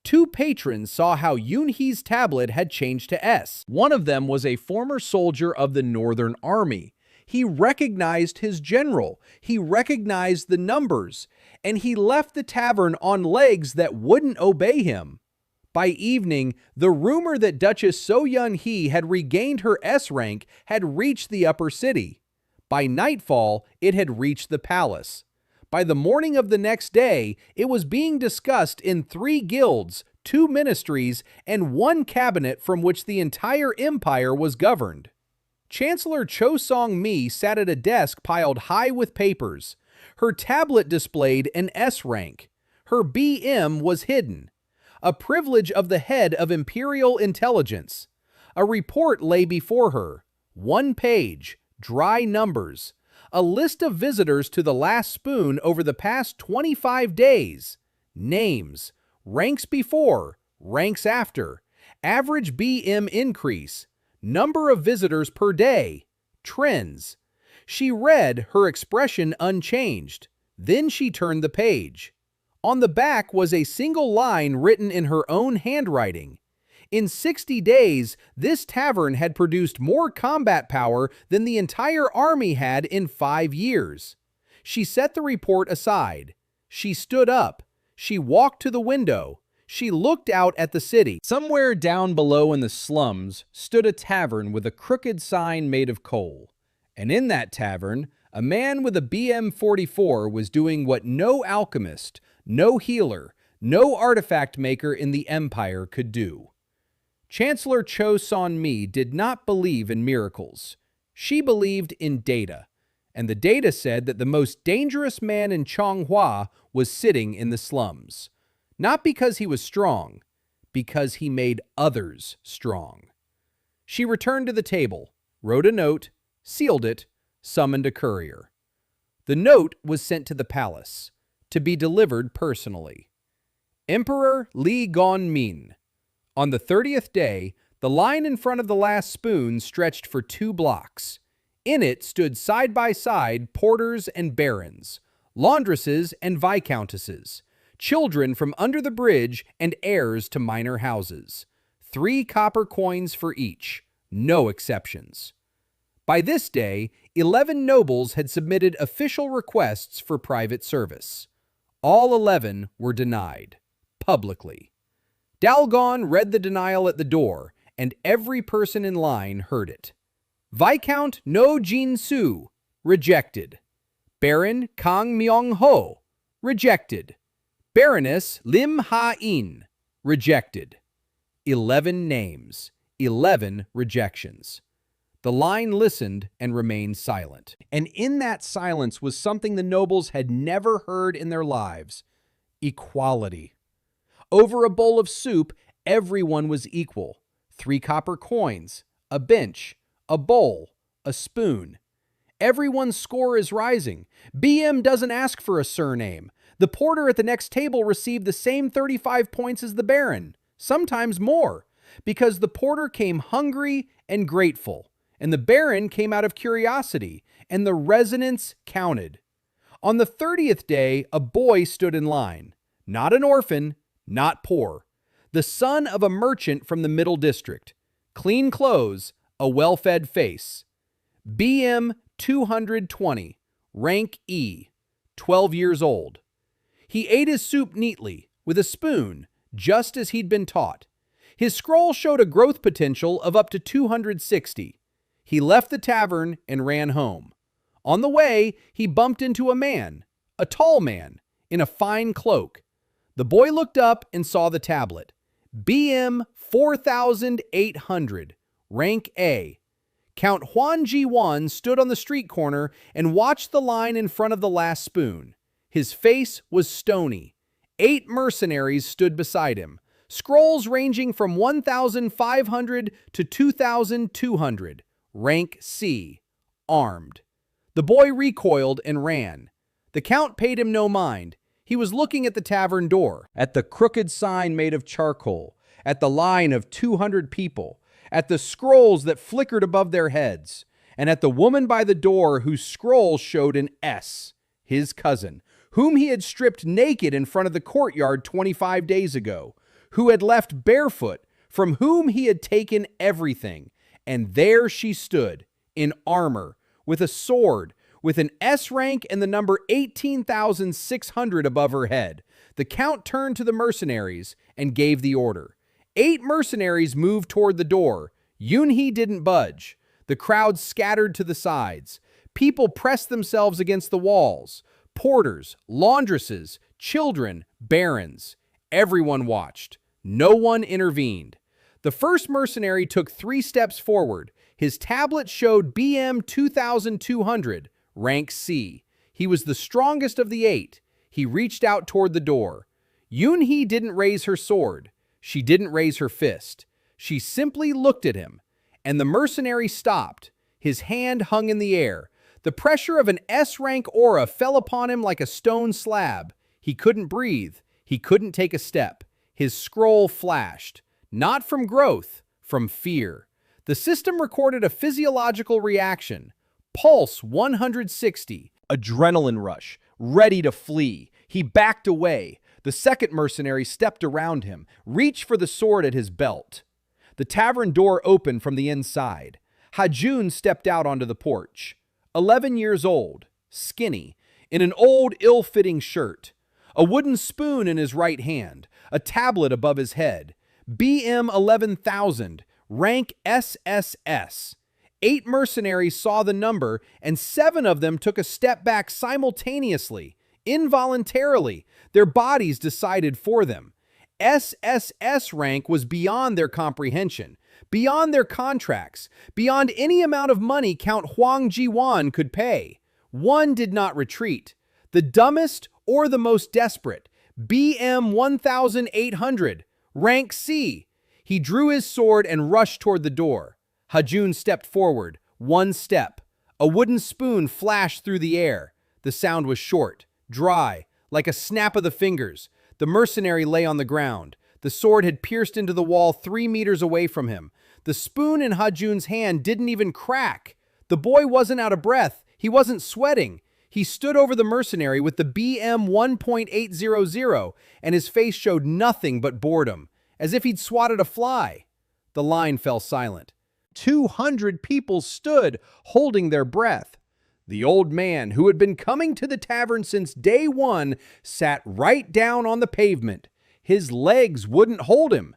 2 patrons saw how Yunhee's tablet had changed to S. One of them was a former soldier of the Northern Army. He recognized his general. He recognized the numbers. And he left the tavern on legs that wouldn't obey him. By evening, the rumor that Duchess Seo Yunhee had regained her S rank had reached the upper city. By nightfall, it had reached the palace. By the morning of the next day, it was being discussed in 3 guilds, 2 ministries, and 1 cabinet from which the entire empire was governed. Chancellor Cho Song-mi sat at a desk piled high with papers. Her tablet displayed an S rank. Her BM was hidden. A privilege of the head of Imperial Intelligence. A report lay before her. 1 page, dry numbers. A list of visitors to the last spoon over the past 25 days. Names, ranks before, ranks after, average BM increase, number of visitors per day, trends. She read, her expression unchanged. Then she turned the page. On the back was a single line written in her own handwriting. In 60 days, this tavern had produced more combat power than the entire army had in 5 years. She set the report aside. She stood up. She walked to the window. She looked out at the city. Somewhere down below in the slums stood a tavern with a crooked sign made of coal. And in that tavern, A man with a BM-44 was doing what no alchemist, no healer, no artifact maker in the empire could do. Chancellor Cho Son-mi did not believe in miracles. She believed in data, and the data said that the most dangerous man in Chonghua was sitting in the slums. Not because he was strong, because he made others strong. She returned to the table, wrote a note, sealed it, summoned a courier. The note was sent to the palace, to be delivered personally. Emperor Li Gonmin. On the 30th day, the line in front of the last spoon stretched for 2 blocks. In it stood side by side porters and barons, laundresses and viscountesses, children from under the bridge and heirs to minor houses. 3 copper coins for each, no exceptions. By this day, 11 nobles had submitted official requests for private service. All 11 were denied, publicly. Dalgon read the denial at the door, and every person in line heard it. Viscount No Jin-su, rejected. Baron Kang Myung-ho, rejected. Baroness Lim Ha-in, rejected. 11 names, 11 rejections. The line listened and remained silent. And in that silence was something the nobles had never heard in their lives: equality. Over a bowl of soup, everyone was equal. 3 copper coins, a bench, a bowl, a spoon. Everyone's score is rising. BM doesn't ask for a surname. The porter at the next table received the same 35 points as the baron, sometimes more, because the porter came hungry and grateful, and the baron came out of curiosity, and the resonance counted. On the 30th day, a boy stood in line. Not an orphan, not poor. The son of a merchant from the Middle District. Clean clothes, a well-fed face. BM 220, rank E, 12 years old. He ate his soup neatly, with a spoon, just as he'd been taught. His scroll showed a growth potential of up to 260. He left the tavern and ran home. On the way, he bumped into a tall man, in a fine cloak. The boy looked up and saw the tablet. BM 4800, rank A. Count Huan Ji-won stood on the street corner and watched the line in front of the last spoon. His face was stony. 8 mercenaries stood beside him, scrolls ranging from 1,500 to 2,200, rank C, armed. The boy recoiled and ran. The count paid him no mind. He was looking at the tavern door, at the crooked sign made of charcoal, at the line of 200 people, at the scrolls that flickered above their heads, and at the woman by the door whose scroll showed an S, his cousin, whom he had stripped naked in front of the courtyard 25 days ago, who had left barefoot, from whom he had taken everything. And there she stood, in armor, with a sword, with an S rank and the number 18,600 above her head. The count turned to the mercenaries and gave the order. 8 mercenaries moved toward the door. Yunhee didn't budge. The crowd scattered to the sides. People pressed themselves against the walls. Porters, laundresses, children, barons. Everyone watched. No one intervened. The first mercenary took 3 steps forward. His tablet showed BM 2200, rank C. He was the strongest of the 8. He reached out toward the door. Yunhee didn't raise her sword. She didn't raise her fist. She simply looked at him, and the mercenary stopped. His hand hung in the air. The pressure of an S-rank aura fell upon him like a stone slab. He couldn't breathe. He couldn't take a step. His scroll flashed. Not from growth, from fear. The system recorded a physiological reaction. Pulse 160. Adrenaline rush. Ready to flee. He backed away. The second mercenary stepped around him, reached for the sword at his belt. The tavern door opened from the inside. Ha-jun stepped out onto the porch. 11 years old, skinny, in an old, ill-fitting shirt. A wooden spoon in his right hand, a tablet above his head. BM 11,000, rank SSS. 8 mercenaries saw the number, and 7 of them took a step back simultaneously, involuntarily. Their bodies decided for them. SSS rank was beyond their comprehension, beyond their contracts, beyond any amount of money Count Hwang Ji-won could pay. One did not retreat. The dumbest or the most desperate, BM 1800, rank C. He drew his sword and rushed toward the door. Hajun stepped forward, 1 step. A wooden spoon flashed through the air. The sound was short, dry, like a snap of the fingers. The mercenary lay on the ground. The sword had pierced into the wall 3 meters away from him. The spoon in Hajun's hand didn't even crack. The boy wasn't out of breath. He wasn't sweating. He stood over the mercenary with the BM 1.800, and his face showed nothing but boredom, as if he'd swatted a fly. The line fell silent. 200 people stood, holding their breath. The old man, who had been coming to the tavern since day one, sat right down on the pavement. His legs wouldn't hold him.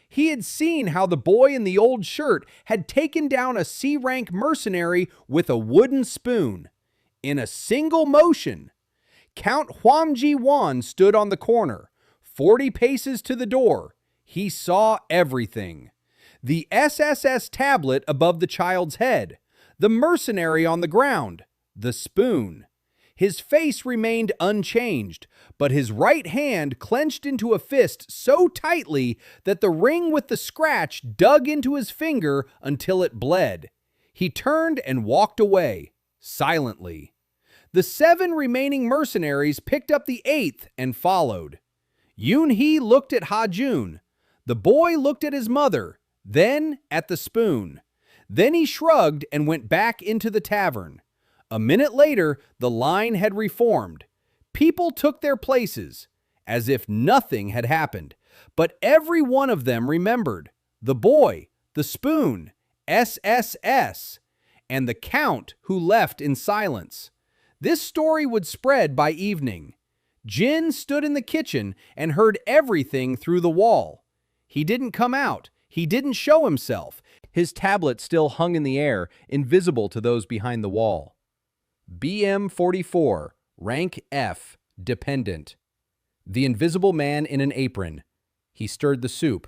He had seen how the boy in the old shirt had taken down a C-rank mercenary with a wooden spoon. In a single motion, Count Hwang Ji-won stood on the corner, 40 paces to the door. He saw everything. The SSS tablet above the child's head, the mercenary on the ground, the spoon. His face remained unchanged, but his right hand clenched into a fist so tightly that the ring with the scratch dug into his finger until it bled. He turned and walked away, silently. The 7 remaining mercenaries picked up the 8th and followed. Yunhee looked at Hajun. The boy looked at his mother, then at the spoon. Then he shrugged and went back into the tavern. A minute later, the line had reformed. People took their places, as if nothing had happened. But every one of them remembered the boy, the spoon, SSS, and the count who left in silence. This story would spread by evening. Jin stood in the kitchen and heard everything through the wall. He didn't come out. He didn't show himself. His tablet still hung in the air, invisible to those behind the wall. BM 44, rank F, dependent. The invisible man in an apron. He stirred the soup,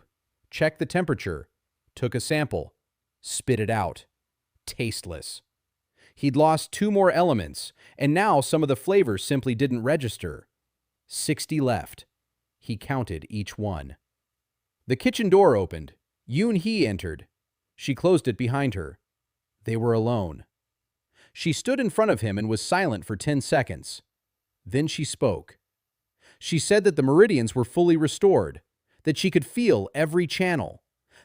checked the temperature, took a sample, spit it out. Tasteless. He'd lost 2 more elements, and now some of the flavors simply didn't register. 60 left. He counted each one. The kitchen door opened. Yunhee entered. She closed it behind her. They were alone. She stood in front of him and was silent for 10 seconds. Then she spoke. She said that the meridians were fully restored, that she could feel every channel,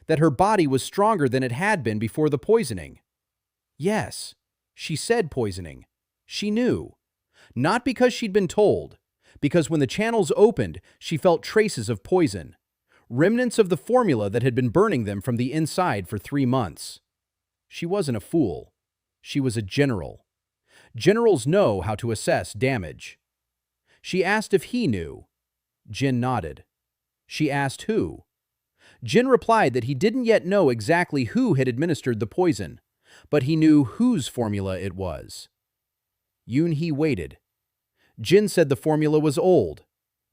that her body was stronger than it had been before the poisoning. Yes, she said poisoning. She knew. Not because she'd been told, because when the channels opened, she felt traces of poison, remnants of the formula that had been burning them from the inside for 3 months. She wasn't a fool. She was a general. Generals know how to assess damage. She asked if he knew. Jin nodded. She asked who. Jin replied that he didn't yet know exactly who had administered the poison, but he knew whose formula it was. Yunhee waited. Jin said the formula was old,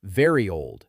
very old.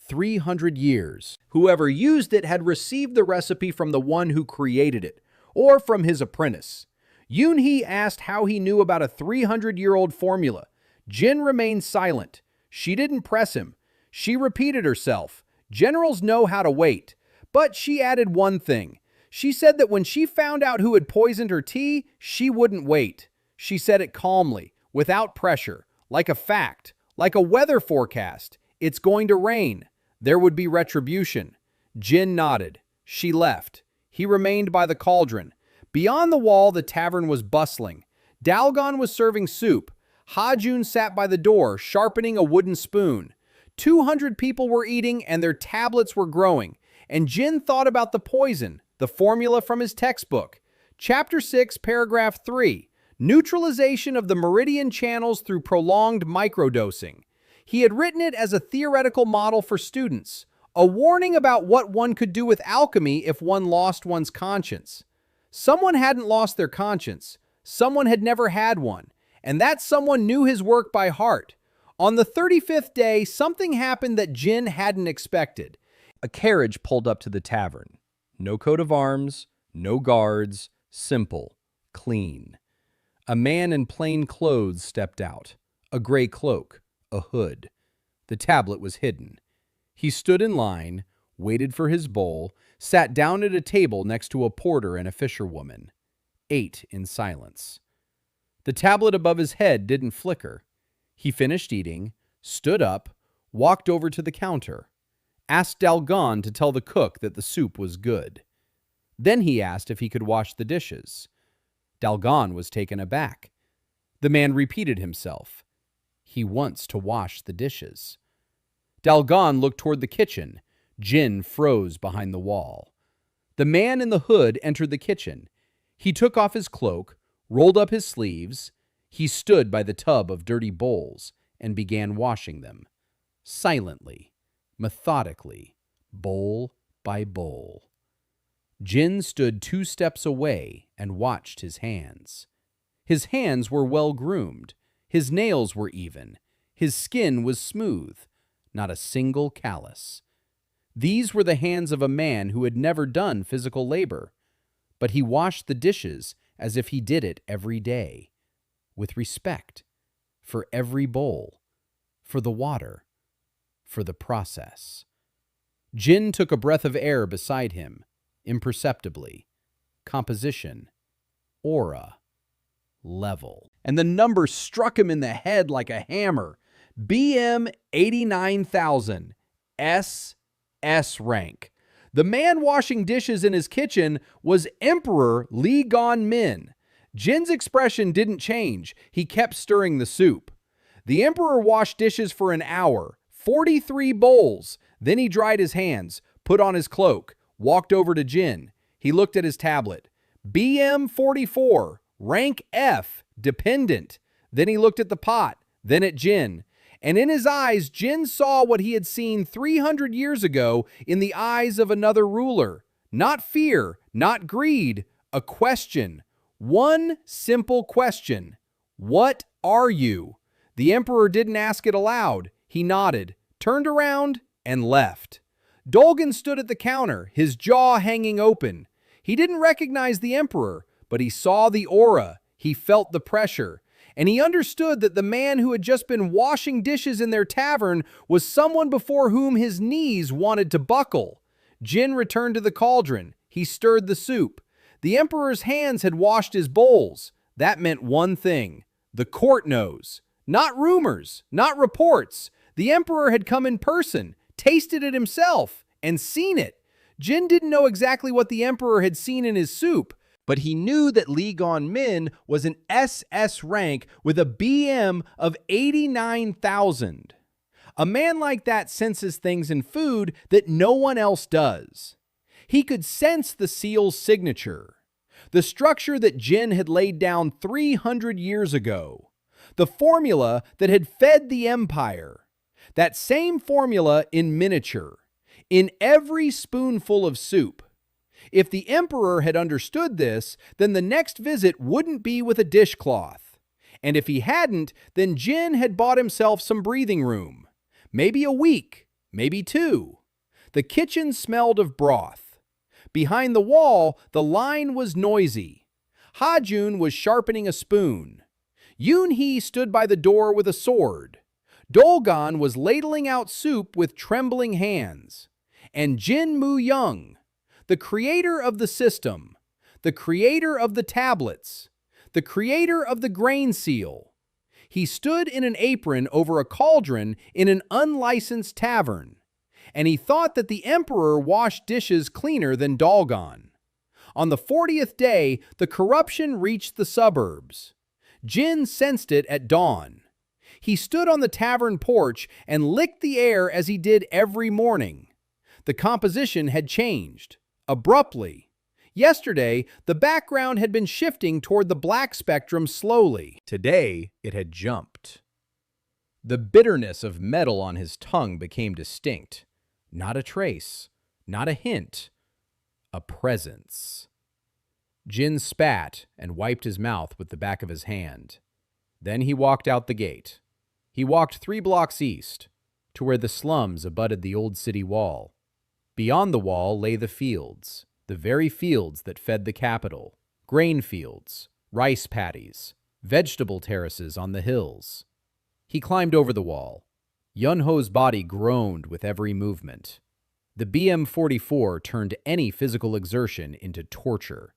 300 years. Whoever used it had received the recipe from the one who created it, or from his apprentice. Yunhee asked how he knew about a 300-year-old formula. Jin remained silent. She didn't press him. She repeated herself. Generals know how to wait. But she added one thing. She said that when she found out who had poisoned her tea, she wouldn't wait. She said it calmly, without pressure, like a fact, like a weather forecast. It's going to rain. There would be retribution. Jin nodded. She left. He remained by the cauldron. Beyond the wall, the tavern was bustling. Dalgon was serving soup. Hajun sat by the door, sharpening a wooden spoon. 200 people were eating, and their tablets were growing. And Jin thought about the poison, the formula from his textbook. Chapter 6, paragraph 3. Neutralization of the meridian channels through prolonged microdosing. He had written it as a theoretical model for students, a warning about what one could do with alchemy if one lost one's conscience. Someone hadn't lost their conscience. Someone had never had one. And that someone knew his work by heart. On the 35th day, something happened that Jin hadn't expected. A carriage pulled up to the tavern. No coat of arms, no guards, simple, clean. A man in plain clothes stepped out. A gray cloak, a hood. The tablet was hidden. He stood in line, waited for his bowl, sat down at a table next to a porter and a fisherwoman. Ate in silence. The tablet above his head didn't flicker. He finished eating, stood up, walked over to the counter, asked Dalgon to tell the cook that the soup was good. Then he asked if he could wash the dishes. Dalgon was taken aback. The man repeated himself. He wants to wash the dishes. Dalgon looked toward the kitchen. Jin froze behind the wall. The man in the hood entered the kitchen. He took off his cloak, rolled up his sleeves. He stood by the tub of dirty bowls and began washing them. Silently, methodically, bowl by bowl. Jin stood 2 steps away and watched his hands. His hands were well groomed. His nails were even. His skin was smooth. Not a single callus. These were the hands of a man who had never done physical labor. But he washed the dishes as if he did it every day. With respect. For every bowl. For the water. For the process. Jin took a breath of air beside him. Imperceptibly. Composition. Aura. Level. And the number struck him in the head like a hammer. BM 89,000. SS rank. The man washing dishes in his kitchen was Emperor Lee Gon-min. Jin's expression didn't change. He kept stirring the soup. The Emperor washed dishes for an hour. 43 bowls. Then he dried his hands, put on his cloak, walked over to Jin. He looked at his tablet. BM 44. Rank F. Dependent. Then he looked at the pot, then at Jin. And in his eyes, Jin saw what he had seen 300 years ago in the eyes of another ruler. Not fear, not greed, a question. One simple question. What are you? The Emperor didn't ask it aloud. He nodded, turned around, and left. Dolgan stood at the counter, his jaw hanging open. He didn't recognize the Emperor, but he saw the aura. He felt the pressure. And he understood that the man who had just been washing dishes in their tavern was someone before whom his knees wanted to buckle. Jin returned to the cauldron. He stirred the soup. The Emperor's hands had washed his bowls. That meant one thing. The court knows. Not rumors, not reports. The Emperor had come in person, tasted it himself, and seen it. Jin didn't know exactly what the Emperor had seen in his soup, but he knew that Lee Gon-min was an SS rank with a BM of 89,000. A man like that senses things in food that no one else does. He could sense the seal's signature, the structure that Jin had laid down 300 years ago, the formula that had fed the empire, that same formula in miniature, in every spoonful of soup. If the Emperor had understood this, then the next visit wouldn't be with a dishcloth. And if he hadn't, then Jin had bought himself some breathing room. Maybe a week, maybe 2. The kitchen smelled of broth. Behind the wall, the line was noisy. Ha-jun was sharpening a spoon. Yunhee stood by the door with a sword. Dolgan was ladling out soup with trembling hands. And Jin Mu-yeon, the creator of the system, the creator of the tablets, the creator of the grain seal. He stood in an apron over a cauldron in an unlicensed tavern, and he thought that the Emperor washed dishes cleaner than Dalgon. On the 40th day, the corruption reached the suburbs. Jin sensed it at dawn. He stood on the tavern porch and licked the air as he did every morning. The composition had changed. Abruptly. Yesterday, the background had been shifting toward the black spectrum slowly. Today, it had jumped. The bitterness of metal on his tongue became distinct. Not a trace, not a hint, a presence. Jin spat and wiped his mouth with the back of his hand. Then he walked out the gate. He walked 3 blocks east, to where the slums abutted the old city wall. Beyond the wall lay the fields, the very fields that fed the capital. Grain fields, rice paddies, vegetable terraces on the hills. He climbed over the wall. Yunho's body groaned with every movement. The BM-44 turned any physical exertion into torture.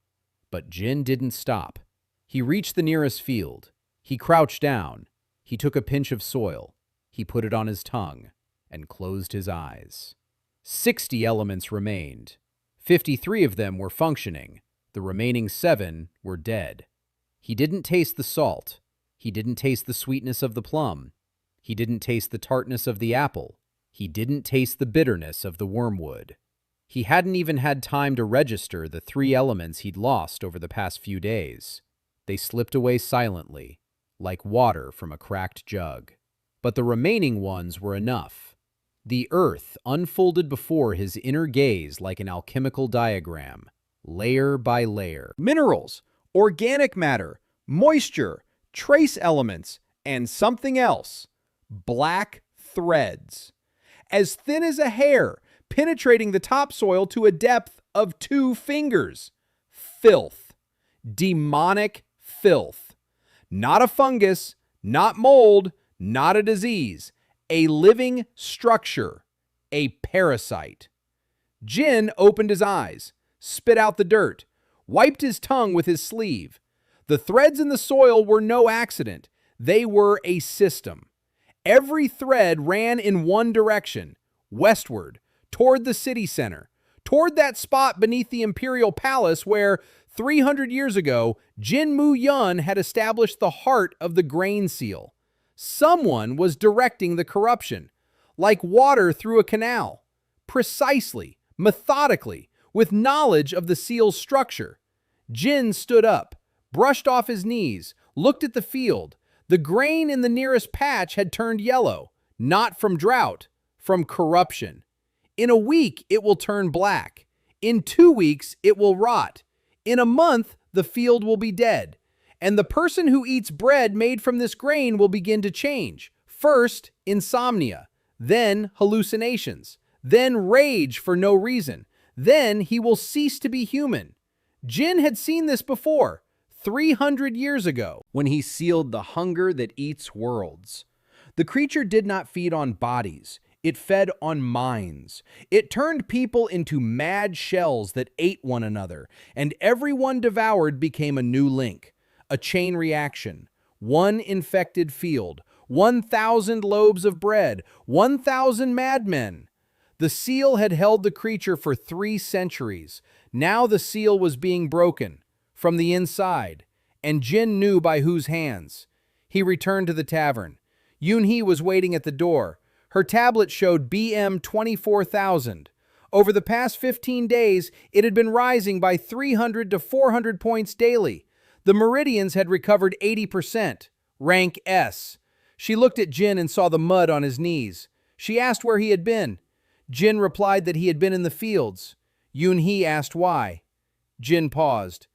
But Jin didn't stop. He reached the nearest field. He crouched down. He took a pinch of soil. He put it on his tongue and closed his eyes. 60 elements remained. 53 of them were functioning. The remaining 7 were dead. He didn't taste the salt. He didn't taste the sweetness of the plum. He didn't taste the tartness of the apple. He didn't taste the bitterness of the wormwood. He hadn't even had time to register the 3 elements he'd lost over the past few days. They slipped away silently, like water from a cracked jug. But the remaining ones were enough. The earth unfolded before his inner gaze like an alchemical diagram, layer by layer. Minerals, organic matter, moisture, trace elements, and something else. Black threads. As thin as a hair, penetrating the topsoil to a depth of 2 fingers. Filth. Demonic filth. Not a fungus, not mold, not a disease. A living structure. A parasite. Jin opened his eyes, spit out the dirt, wiped his tongue with his sleeve. The threads in the soil were no accident. They were a system. Every thread ran in one direction, westward, toward the city center, toward that spot beneath the imperial palace where, 300 years ago, Jin Mu-yeon had established the heart of the grain seal. Someone was directing the corruption, like water through a canal, precisely, methodically, with knowledge of the seal's structure. Jin stood up, brushed off his knees, looked at the field. The grain in the nearest patch had turned yellow, not from drought, from corruption. In a week, it will turn black. In 2 weeks, it will rot. In a month, the field will be dead. And the person who eats bread made from this grain will begin to change. First, insomnia, then hallucinations, then rage for no reason. Then he will cease to be human. Jin had seen this before, 300 years ago, when he sealed the hunger that eats worlds. The creature did not feed on bodies. It fed on minds. It turned people into mad shells that ate one another, and everyone devoured became a new link, a chain reaction. 1 infected field, 1,000 loaves of bread, 1,000 madmen. The seal had held the creature for 3 centuries. Now the seal was being broken from the inside, and Jin knew by whose hands. He returned to the tavern. Yunhee was waiting at the door. Her tablet showed BM 24,000. Over the past 15 days, it had been rising by 300 to 400 points daily. The meridians had recovered 80%, rank S. She looked at Jin and saw the mud on his knees. She asked where he had been. Jin replied that he had been in the fields. Yunhee asked why. Jin paused.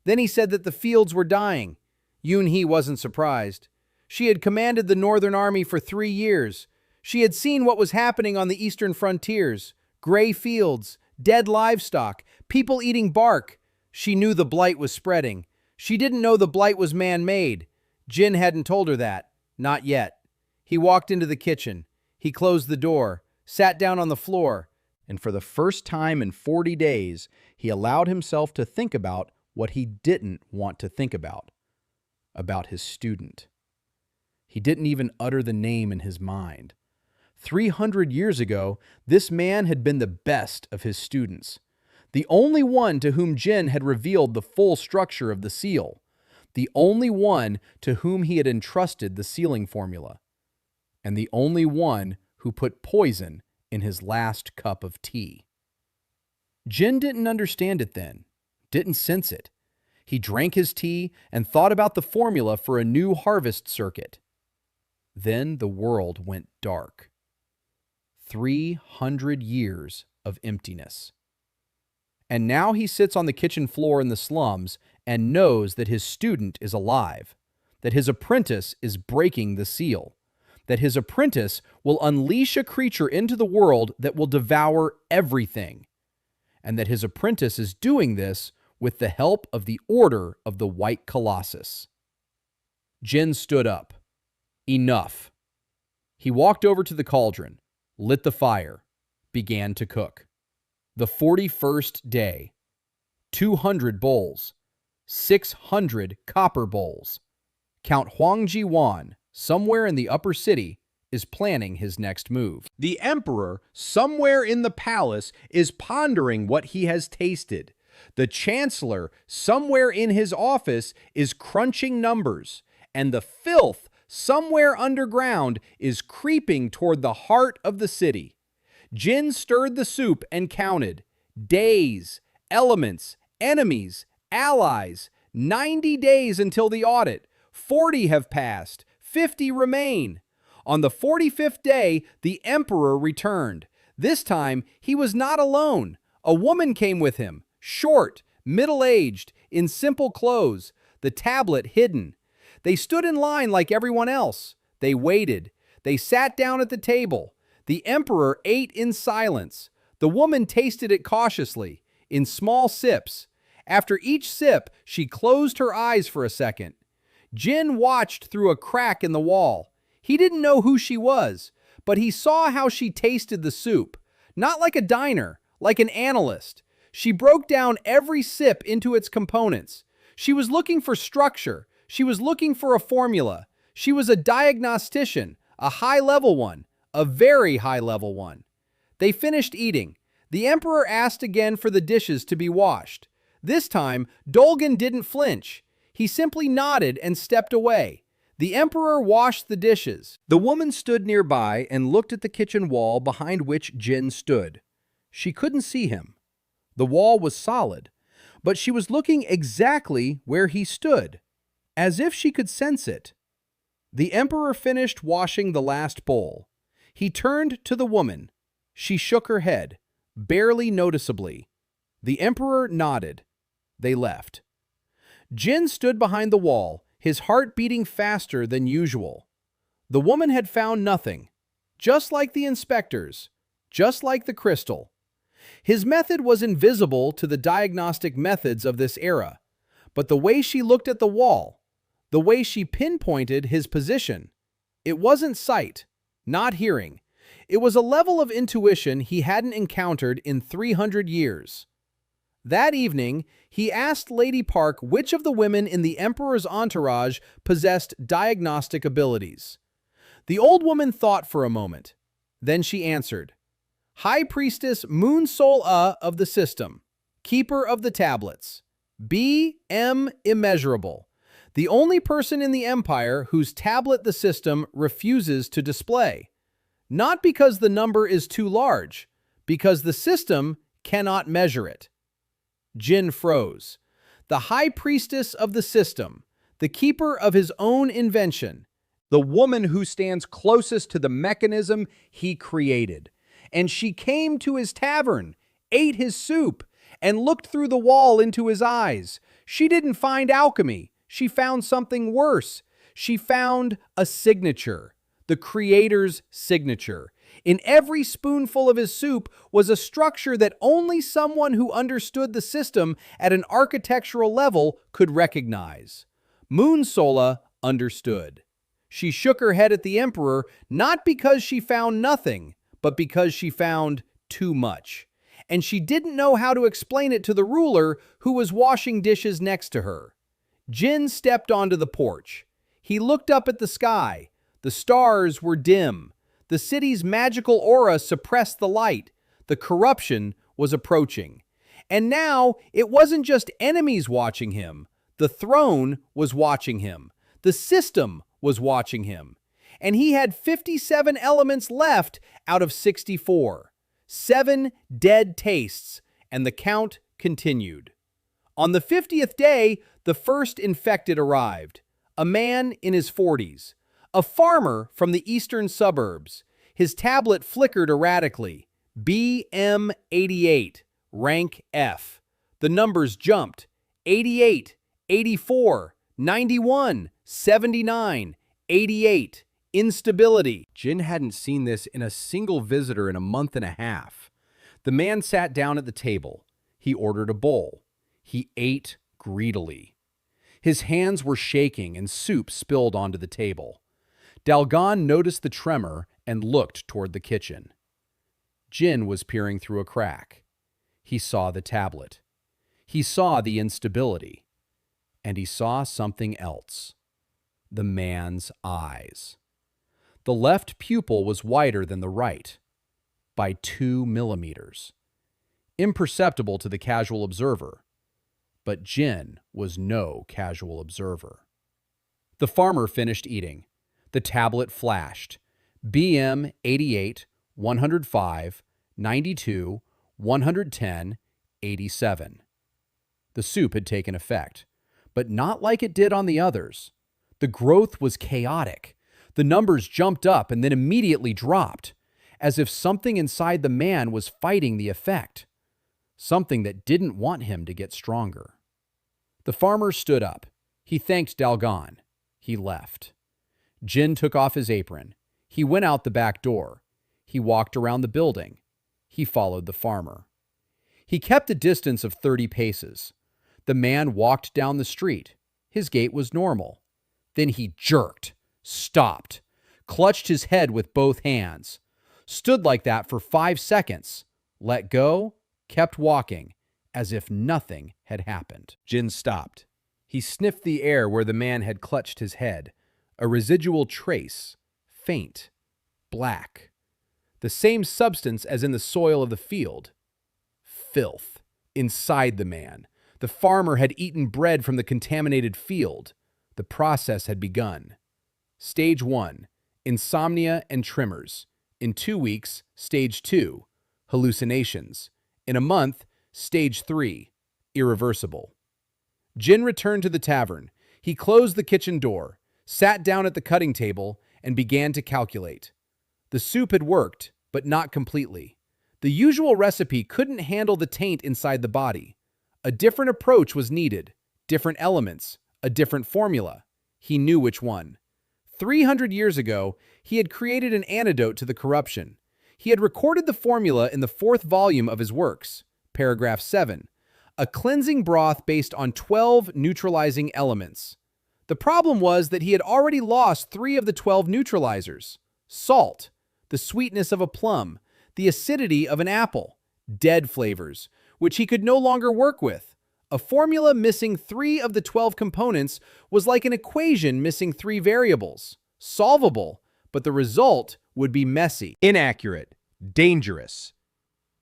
Then he said that the fields were dying. Yunhee wasn't surprised. She had commanded the Northern Army for 3 years. She had seen what was happening on the eastern frontiers. Gray fields, dead livestock, people eating bark. She knew the blight was spreading. She didn't know the blight was man-made. Jin hadn't told her that. Not yet. He walked into the kitchen. He closed the door, sat down on the floor, and for the first time in 40 days, he allowed himself to think about what he didn't want to think about his student. He didn't even utter the name in his mind. 300 years ago, this man had been the best of his students, the only one to whom Jin had revealed the full structure of the seal, the only one to whom he had entrusted the sealing formula, and the only one who put poison in his last cup of tea. Jin didn't understand it then, didn't sense it. He drank his tea and thought about the formula for a new harvest circuit. Then the world went dark. 300 years of emptiness. And now he sits on the kitchen floor in the slums and knows that his student is alive, that his apprentice is breaking the seal, that his apprentice will unleash a creature into the world that will devour everything, and that his apprentice is doing this with the help of the Order of the White Colossus. Jin stood up. Enough. He walked over to the cauldron, lit the fire, began to cook. The 41st day. 200 bowls. 600 copper bowls. Count Huang Ji-wan, somewhere in the upper city, is planning his next move. The emperor, somewhere in the palace, is pondering what he has tasted. The chancellor, somewhere in his office, is crunching numbers. And the filth, somewhere underground, is creeping toward the heart of the city. Jin stirred the soup and counted. Days, elements, enemies, allies. 90 days until the audit. 40 have passed. 50 remain. On the 45th day, the emperor returned. This time, he was not alone. A woman came with him, short, middle-aged, in simple clothes, the tablet hidden. They stood in line like everyone else. They waited. They sat down at the table. The emperor ate in silence. The woman tasted it cautiously, in small sips. After each sip, she closed her eyes for a second. Jin watched through a crack in the wall. He didn't know who she was, but he saw how she tasted the soup. Not like a diner, like an analyst. She broke down every sip into its components. She was looking for structure. She was looking for a formula. She was a diagnostician, a high-level one, a very high-level one. They finished eating. The emperor asked again for the dishes to be washed. This time, Dolgan didn't flinch. He simply nodded and stepped away. The emperor washed the dishes. The woman stood nearby and looked at the kitchen wall behind which Jin stood. She couldn't see him. The wall was solid, but she was looking exactly where he stood, as if she could sense it. The emperor finished washing the last bowl. He turned to the woman. She shook her head, barely noticeably. The emperor nodded. They left. Jin stood behind the wall, his heart beating faster than usual. The woman had found nothing, just like the inspectors, just like the crystal. His method was invisible to the diagnostic methods of this era, but the way she looked at the wall, the way she pinpointed his position, it wasn't sight, not hearing. It was a level of intuition he hadn't encountered in 300 years. That evening, he asked Lady Park which of the women in the emperor's entourage possessed diagnostic abilities. The old woman thought for a moment. Then she answered, High Priestess Moon-Sol-Ah of the system, Keeper of the Tablets, B.M. Immeasurable, the only person in the Empire whose tablet the system refuses to display. Not because the number is too large, because the system cannot measure it. Jin froze. The High Priestess of the system, the keeper of his own invention, the woman who stands closest to the mechanism he created. And she came to his tavern, ate his soup, and looked through the wall into his eyes. She didn't find alchemy. She found something worse. She found a signature, the creator's signature. In every spoonful of his soup was a structure that only someone who understood the system at an architectural level could recognize. Moon-Sol-Ah understood. She shook her head at the emperor, not because she found nothing, but because she found too much. And she didn't know how to explain it to the ruler who was washing dishes next to her. Jin stepped onto the porch. He looked up at the sky. The stars were dim. The city's magical aura suppressed the light. The corruption was approaching. And now, it wasn't just enemies watching him. The throne was watching him. The system was watching him. And he had 57 elements left out of 64. 7 dead tastes, and the count continued. On the 50th day, the first infected arrived. A man in his 40s. A farmer from the eastern suburbs. His tablet flickered erratically. BM88, rank F. The numbers jumped. 88, 84, 91, 79, 88. Instability. Jin hadn't seen this in a single visitor in a month and a half. The man sat down at the table. He ordered a bowl. He ate greedily. His hands were shaking and soup spilled onto the table. Dalgon noticed the tremor and looked toward the kitchen. Jin was peering through a crack. He saw the tablet. He saw the instability. And he saw something else. The man's eyes. The left pupil was wider than the right, by 2 millimeters. Imperceptible to the casual observer. But Jin was no casual observer. The farmer finished eating. The tablet flashed. BM 88, 105, 92, 110, 87. The soup had taken effect, but not like it did on the others. The growth was chaotic. The numbers jumped up and then immediately dropped, as if something inside the man was fighting the effect, something that didn't want him to get stronger. The farmer stood up. He thanked Dalgon. He left. Jin took off his apron. He went out the back door. He walked around the building. He followed the farmer. He kept a distance of 30 paces. The man walked down the street. His gait was normal. Then he jerked, stopped, clutched his head with both hands, stood like that for 5 seconds, let go, kept walking, as if nothing had happened. Jin stopped. He sniffed the air where the man had clutched his head, a residual trace, faint, black, the same substance as in the soil of the field. Filth. Inside the man. The farmer had eaten bread from the contaminated field. The process had begun. Stage 1, insomnia and tremors. In 2 weeks, Stage 2, hallucinations. In a month, Stage 3, irreversible. Jin returned to the tavern. He closed the kitchen door, sat down at the cutting table, and began to calculate. The soup had worked, but not completely. The usual recipe couldn't handle the taint inside the body. A different approach was needed, different elements, a different formula. He knew which one. 300 years ago, he had created an antidote to the corruption. He had recorded the formula in the 4th volume of his works, paragraph 7, a cleansing broth based on 12 neutralizing elements. The problem was that he had already lost 3 of the 12 neutralizers: salt, the sweetness of a plum, the acidity of an apple, dead flavors, which he could no longer work with. A formula missing 3 of the 12 components was like an equation missing 3 variables. Solvable, but the result would be messy. Inaccurate. Dangerous.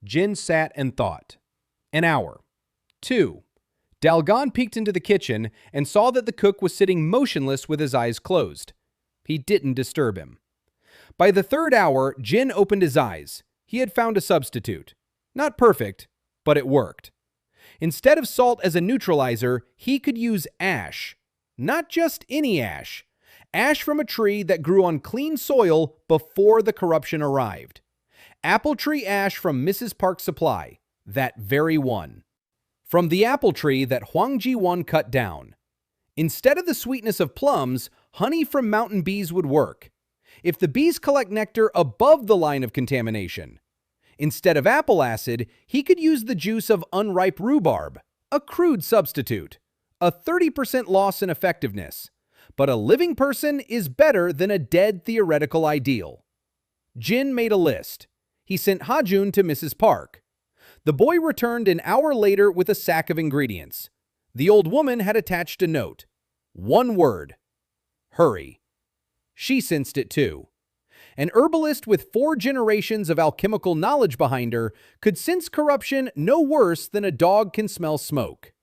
Jin sat and thought. An hour. 2. Dalgon peeked into the kitchen and saw that the cook was sitting motionless with his eyes closed. He didn't disturb him. By the 3rd hour, Jin opened his eyes. He had found a substitute. Not perfect, but it worked. Instead of salt as a neutralizer, he could use ash. Not just any ash. Ash from a tree that grew on clean soil before the corruption arrived. Apple tree ash from Mrs. Park's supply. That very one. From the apple tree that Hwang Ji-won cut down. Instead of the sweetness of plums, honey from mountain bees would work. If the bees collect nectar above the line of contamination. Instead of apple acid, he could use the juice of unripe rhubarb, a crude substitute, a 30% loss in effectiveness. But a living person is better than a dead theoretical ideal. Jin made a list. He sent Hajun to Mrs. Park. The boy returned an hour later with a sack of ingredients. The old woman had attached a note. 1 word. Hurry. She sensed it too. An herbalist with 4 generations of alchemical knowledge behind her could sense corruption no worse than a dog can smell smoke.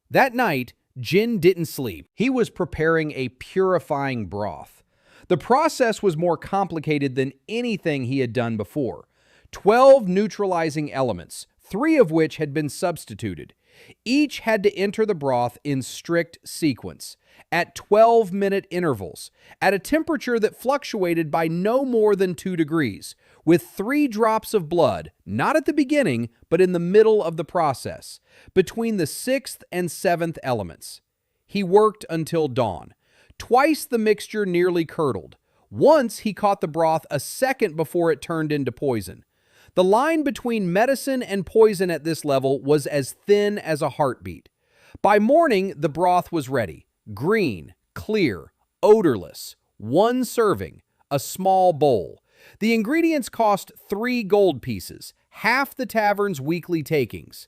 That night, Jin didn't sleep. He was preparing a purifying broth. The process was more complicated than anything he had done before. 12 neutralizing elements, 3 of which had been substituted. Each had to enter the broth in strict sequence, at 12-minute intervals, at a temperature that fluctuated by no more than 2 degrees, with 3 drops of blood, not at the beginning, but in the middle of the process, between the 6th and 7th elements. He worked until dawn. Twice the mixture nearly curdled. Once he caught the broth a second before it turned into poison. The line between medicine and poison at this level was as thin as a heartbeat. By morning, the broth was ready. Green, clear, odorless. 1 serving, a small bowl. The ingredients cost 3 gold pieces, half the tavern's weekly takings.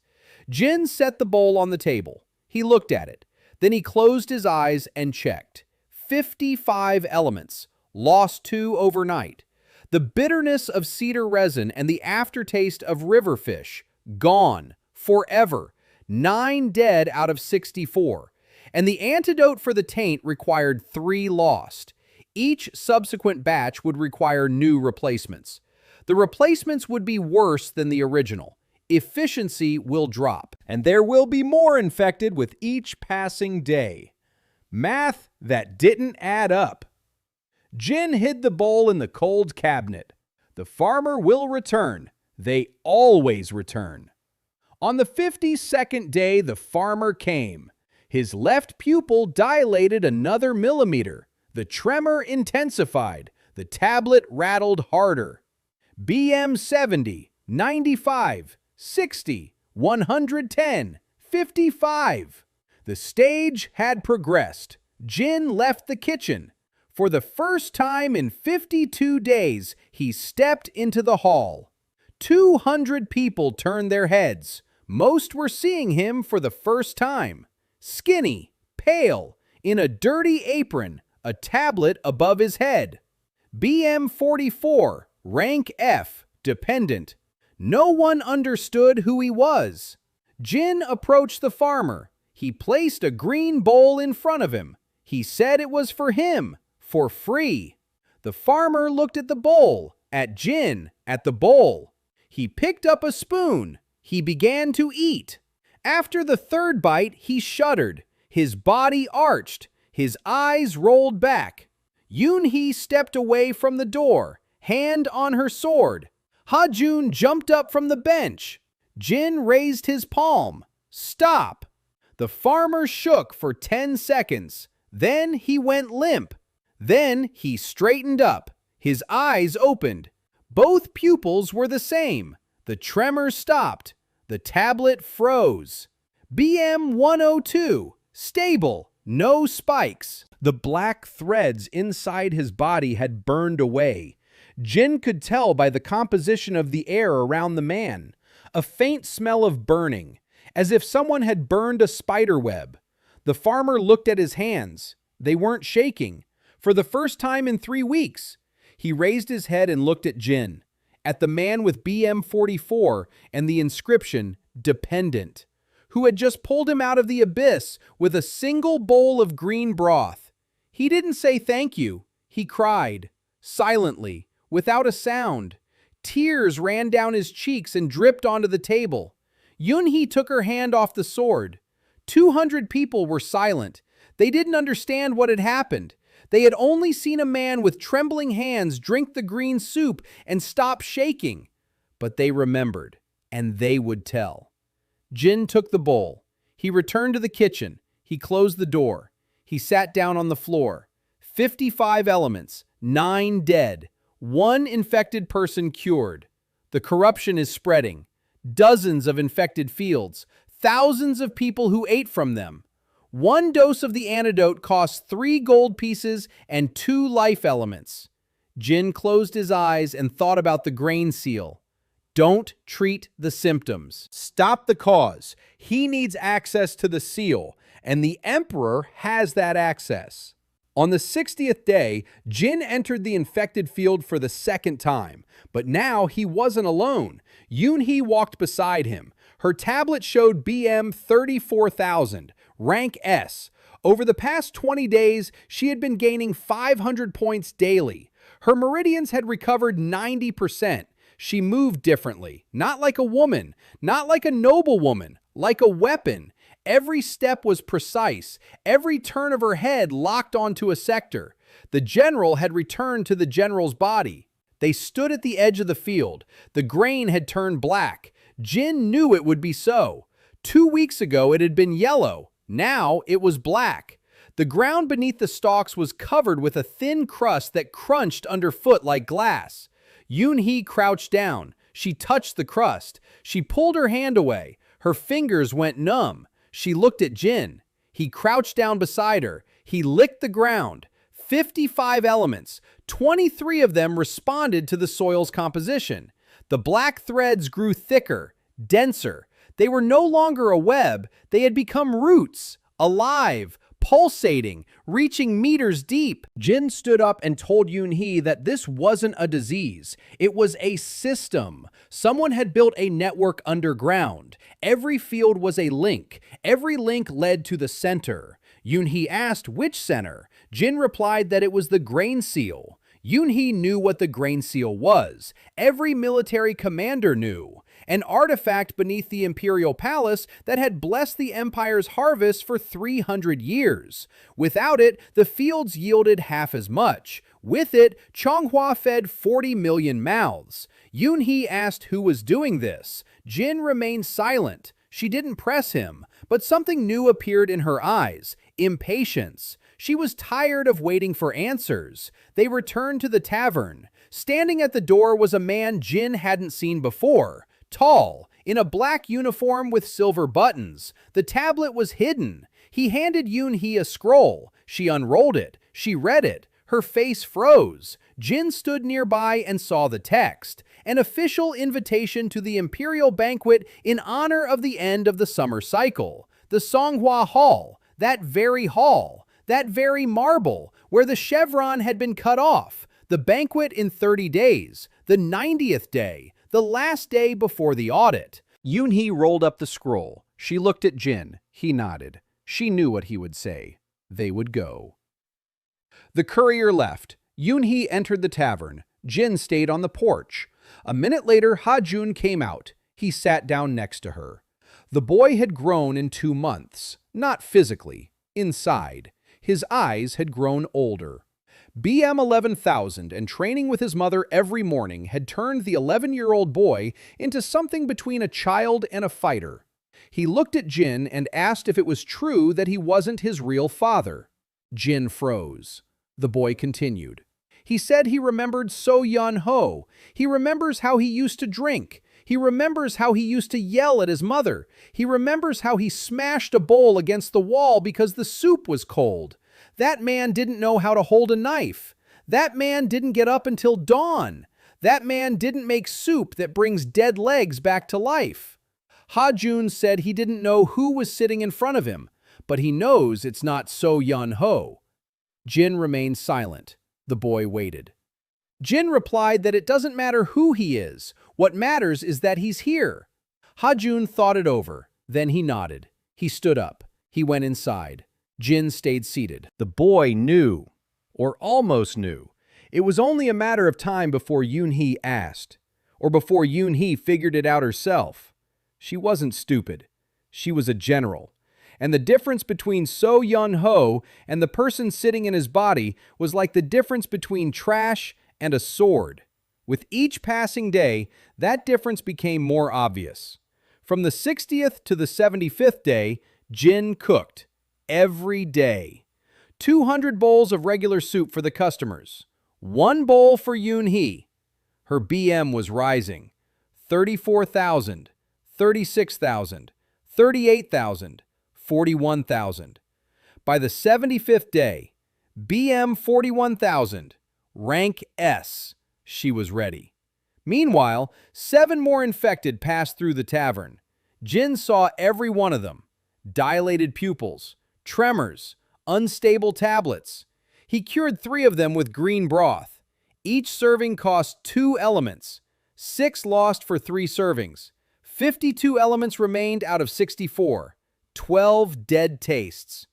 Jin set the bowl on the table. He looked at it. Then he closed his eyes and checked. 55 elements, lost 2 overnight. The bitterness of cedar resin and the aftertaste of river fish, gone, forever. 9 dead out of 64. And the antidote for the taint required 3 lost. Each subsequent batch would require new replacements. The replacements would be worse than the original. Efficiency will drop, and there will be more infected with each passing day. Math that didn't add up. Jin hid the bowl in the cold cabinet. The farmer will return. They always return. On the 52nd day, the farmer came. His left pupil dilated another millimeter. The tremor intensified. The tablet rattled harder. BM 70, 95, 60, 110, 55. The stage had progressed. Jin left the kitchen. For the first time in 52 days, he stepped into the hall. 200 people turned their heads. Most were seeing him for the first time. Skinny, pale, in a dirty apron, a tablet above his head. BM 44, rank F, dependent. No one understood who he was. Jin approached the farmer. He placed a green bowl in front of him. He said it was for him, for free. The farmer looked at the bowl, at Jin, at the bowl. He picked up a spoon. He began to eat. After the 3rd bite, he shuddered. His body arched. His eyes rolled back. Yunhee stepped away from the door, hand on her sword. Ha-jun jumped up from the bench. Jin raised his palm. Stop! The farmer shook for 10 seconds. Then he went limp. Then he straightened up. His eyes opened. Both pupils were the same. The tremor stopped. The tablet froze. BM 102, stable, no spikes. The black threads inside his body had burned away. Jin could tell by the composition of the air around the man. A faint smell of burning, as if someone had burned a spider web. The farmer looked at his hands. They weren't shaking. For the first time in 3 weeks. He raised his head and looked at Jin, at the man with BM 44 and the inscription, dependent, who had just pulled him out of the abyss with a single bowl of green broth. He didn't say thank you. He cried, silently, without a sound. Tears ran down his cheeks and dripped onto the table. Yunhee took her hand off the sword. 200 people were silent. They didn't understand what had happened. They had only seen a man with trembling hands drink the green soup and stop shaking. But they remembered, and they would tell. Jin took the bowl. He returned to the kitchen. He closed the door. He sat down on the floor. 55 elements, 9 dead, 1 infected person cured. The corruption is spreading. Dozens of infected fields, thousands of people who ate from them. 1 dose of the antidote costs 3 gold pieces and 2 life elements. Jin closed his eyes and thought about the grain seal. Don't treat the symptoms. Stop the cause. He needs access to the seal, and the Emperor has that access. On the 60th day, Jin entered the infected field for the 2nd time, but now he wasn't alone. Yunhee walked beside him. Her tablet showed BM 34,000, rank S. Over the past 20 days, she had been gaining 500 points daily. Her meridians had recovered 90%. She moved differently, not like a woman, not like a noble woman, like a weapon. Every step was precise, every turn of her head locked onto a sector. The general had returned to the general's body. They stood at the edge of the field. The grain had turned black. Jin knew it would be so. 2 weeks ago it had been yellow. Now it was black. The ground beneath the stalks was covered with a thin crust that crunched underfoot like glass. Yunhee crouched down. She touched the crust. She pulled her hand away. Her fingers went numb. She looked at Jin. He crouched down beside her. He licked the ground. 55 elements. 23 of them responded to the soil's composition. The black threads grew thicker, denser. They were no longer a web. They had become roots, alive, pulsating, reaching meters deep. Jin stood up and told Yunhee that this wasn't a disease. It was a system. Someone had built a network underground. Every field was a link. Every link led to the center. Yunhee asked which center. Jin replied that it was the grain seal. Yunhee knew what the grain seal was. Every military commander knew. An artifact beneath the imperial palace that had blessed the empire's harvest for 300 years. Without it, the fields yielded half as much. With it, Chonghua fed 40 million mouths. Yunhee asked who was doing this. Jin remained silent. She didn't press him, but something new appeared in her eyes. Impatience. She was tired of waiting for answers. They returned to the tavern. Standing at the door was a man Jin hadn't seen before. Tall, in a black uniform with silver buttons. The tablet was hidden. He handed Yunhee a scroll. She unrolled it. She read it. Her face froze. Jin stood nearby and saw the text. An official invitation to the imperial banquet in honor of the end of the summer cycle. The Songhua Hall. That very hall. That very marble where the chevron had been cut off. The banquet in 30 days. The 90th day. The last day before the audit. Yunhee rolled up the scroll. She looked at Jin. He nodded. She knew what he would say. They would go. The courier left. Yunhee entered the tavern. Jin stayed on the porch. A minute later, Ha-jun came out. He sat down next to her. The boy had grown in 2 months. Not physically. Inside. His eyes had grown older. BM 11,000 and training with his mother every morning had turned the 11-year-old boy into something between a child and a fighter. He looked at Jin and asked if it was true that he wasn't his real father. Jin froze. The boy continued. He said he remembered Seo Yunhee. He remembers how he used to drink. He remembers how he used to yell at his mother. He remembers how he smashed a bowl against the wall because the soup was cold. That man didn't know how to hold a knife. That man didn't get up until dawn. That man didn't make soup that brings dead legs back to life. Ha-jun said he didn't know who was sitting in front of him, but he knows it's not Seo Yunhee. Jin remained silent. The boy waited. Jin replied that it doesn't matter who he is. What matters is that he's here. Ha-jun thought it over. Then he nodded. He stood up. He went inside. Jin stayed seated. The boy knew, or almost knew. It was only a matter of time before Yunhee asked, or before Yunhee figured it out herself. She wasn't stupid. She was a general. And the difference between Seo Yunhee and the person sitting in his body was like the difference between trash and a sword. With each passing day, that difference became more obvious. From the 60th to the 75th day, Jin cooked. Every day. 200 bowls of regular soup for the customers. 1 bowl for Yunhee. Her BM was rising. 34,000, 36,000, 38,000, 41,000. By the 75th day, BM 41,000, rank S. She was ready. Meanwhile, 7 more infected passed through the tavern. Jin saw every one of them. Dilated pupils. Tremors, unstable tablets. He cured 3 of them with green broth. Each serving cost 2 elements. 6 lost for 3 servings. 52 elements remained out of 64. 12 dead tastes.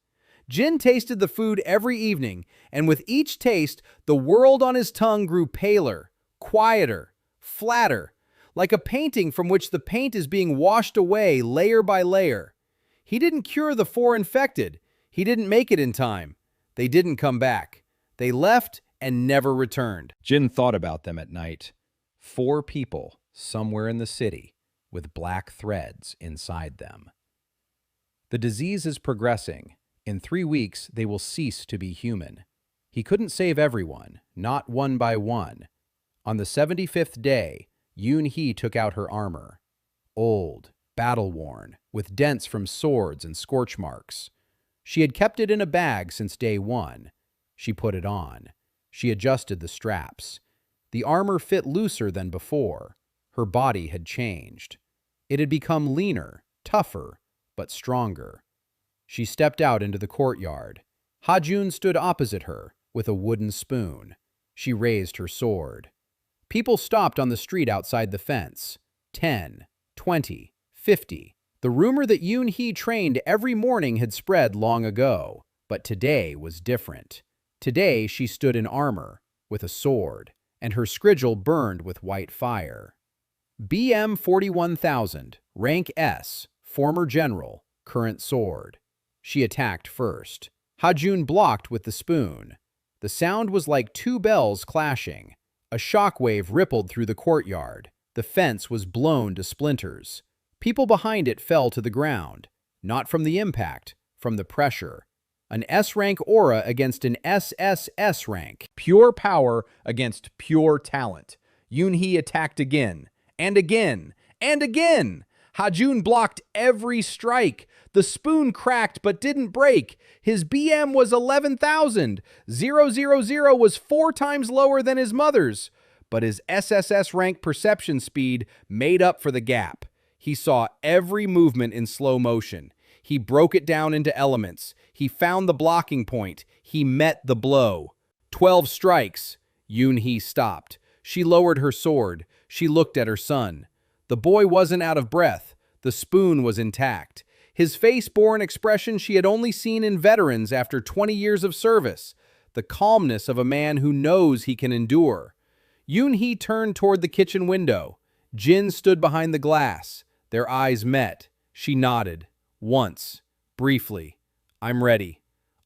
Jin tasted the food every evening, and with each taste, the world on his tongue grew paler, quieter, flatter, like a painting from which the paint is being washed away layer by layer. He didn't cure the 4 infected. He didn't make it in time. They didn't come back. They left and never returned. Jin thought about them at night. 4 people somewhere in the city with black threads inside them. The disease is progressing. In 3 weeks, they will cease to be human. He couldn't save everyone, not one by one. On the 75th day, Yunhee took out her armor. Old, battle-worn, with dents from swords and scorch marks. She had kept it in a bag since day 1. She put it on. She adjusted the straps. The armor fit looser than before. Her body had changed. It had become leaner, tougher, but stronger. She stepped out into the courtyard. Ha-jun stood opposite her with a wooden spoon. She raised her sword. People stopped on the street outside the fence. 10, 20, 50. The rumor that Yunhee trained every morning had spread long ago, but today was different. Today she stood in armor, with a sword, and her scrigil burned with white fire. BM 41,000, rank S, former general, current sword. She attacked first. Ha-jun blocked with the spoon. The sound was like 2 bells clashing. A shockwave rippled through the courtyard. The fence was blown to splinters. People behind it fell to the ground, not from the impact, from the pressure. An S-rank aura against an SSS rank. Pure power against pure talent. Yunhee attacked again, and again, and again. Ha-jun blocked every strike. The spoon cracked but didn't break. His BM was 11,000. 000 was 4 times lower than his mother's. But his SSS rank perception speed made up for the gap. He saw every movement in slow motion. He broke it down into elements. He found the blocking point. He met the blow. 12 strikes. Yunhee stopped. She lowered her sword. She looked at her son. The boy wasn't out of breath. The spoon was intact. His face bore an expression she had only seen in veterans after 20 years of service. The calmness of a man who knows he can endure. Yunhee turned toward the kitchen window. Jin stood behind the glass. Their eyes met. She nodded. Once. Briefly. I'm ready.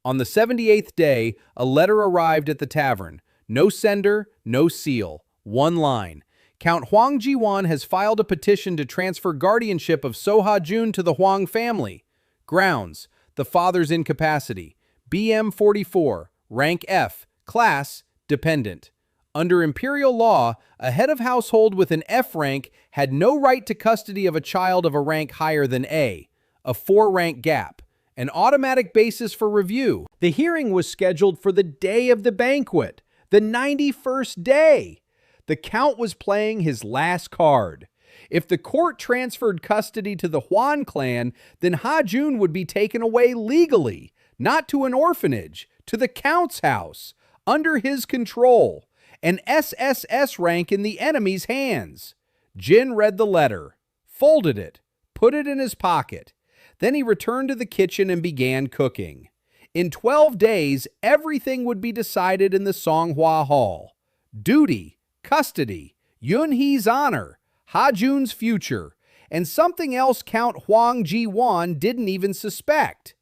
On the 78th day, a letter arrived at the tavern. No sender, no seal. 1 line. Count Hwang Ji-won has filed a petition to transfer guardianship of Seo Ha-jun to the Hwang family. Grounds: the father's incapacity. BM 44, rank F, class, dependent. Under imperial law, a head of household with an F rank had no right to custody of a child of a rank higher than A 4-rank gap, an automatic basis for review. The hearing was scheduled for the day of the banquet, the 91st day. The Count was playing his last card. If the court transferred custody to the Hwan clan, then Ha-jun would be taken away legally, not to an orphanage, to the Count's house, under his control, an SSS rank in the enemy's hands. Jin read the letter, folded it, put it in his pocket. Then he returned to the kitchen and began cooking. In 12 days, everything would be decided in the Songhua Hall. Duty, custody, Yunhee's honor, Ha-jun's future, and something else Count Hwang Ji-won didn't even suspect.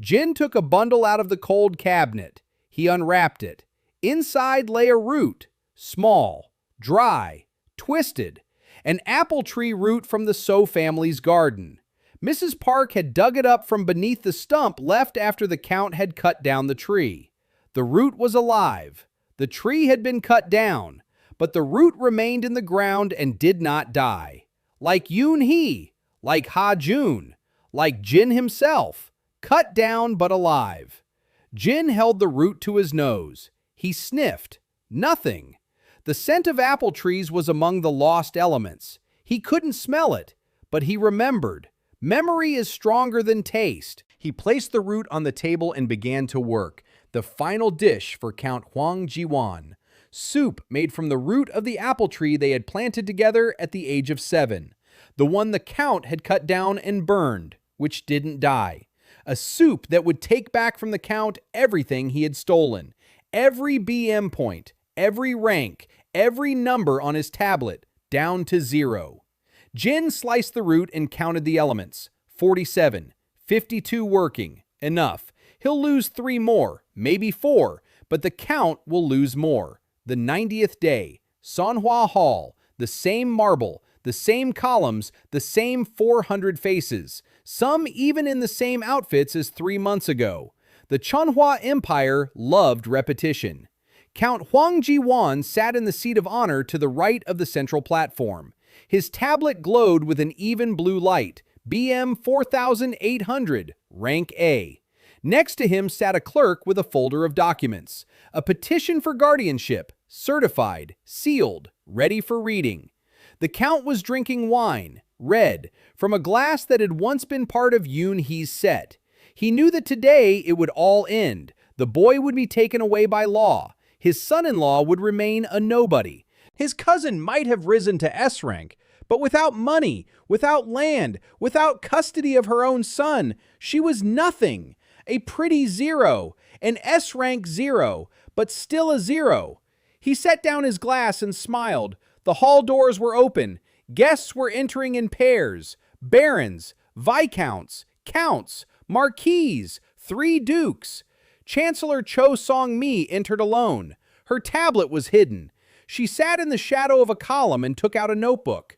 Jin took a bundle out of the cold cabinet. He unwrapped it. Inside lay a root, small, dry, twisted, an apple tree root from the Seo family's garden. Mrs. Park had dug it up from beneath the stump left after the Count had cut down the tree. The root was alive. The tree had been cut down, but the root remained in the ground and did not die. Like Yunhee, like Ha-jun, like Jin himself, cut down but alive. Jin held the root to his nose. He sniffed. Nothing. The scent of apple trees was among the lost elements. He couldn't smell it, but he remembered. Memory is stronger than taste. He placed the root on the table and began to work. The final dish for Count Hwang Ji-won. Soup made from the root of the apple tree they had planted together at the age of 7. The one the Count had cut down and burned, which didn't die. A soup that would take back from the Count everything he had stolen. Every BM point, every rank, every number on his tablet, down to 0. Jin sliced the root and counted the elements. 47, 52 working, enough. He'll lose 3 more, maybe 4, but the count will lose more. The 90th day, Sonhwa Hall, the same marble, the same columns, the same 400 faces, some even in the same outfits as 3 months ago. The Chunhwa Empire loved repetition. Count Huang Ji-won sat in the seat of honor to the right of the central platform. His tablet glowed with an even blue light, BM 4800, rank A. Next to him sat a clerk with a folder of documents. A petition for guardianship, certified, sealed, ready for reading. The Count was drinking wine, red, from a glass that had once been part of Yunhee's set. He knew that today it would all end. The boy would be taken away by law. His son-in-law would remain a nobody. His cousin might have risen to S rank, but without money, without land, without custody of her own son, she was nothing. A pretty 0, an S rank 0, but still a 0. He set down his glass and smiled. The hall doors were open. Guests were entering in pairs. Barons, viscounts, counts, marquises, 3 dukes. Chancellor Cho Song-mi entered alone. Her tablet was hidden. She sat in the shadow of a column and took out a notebook.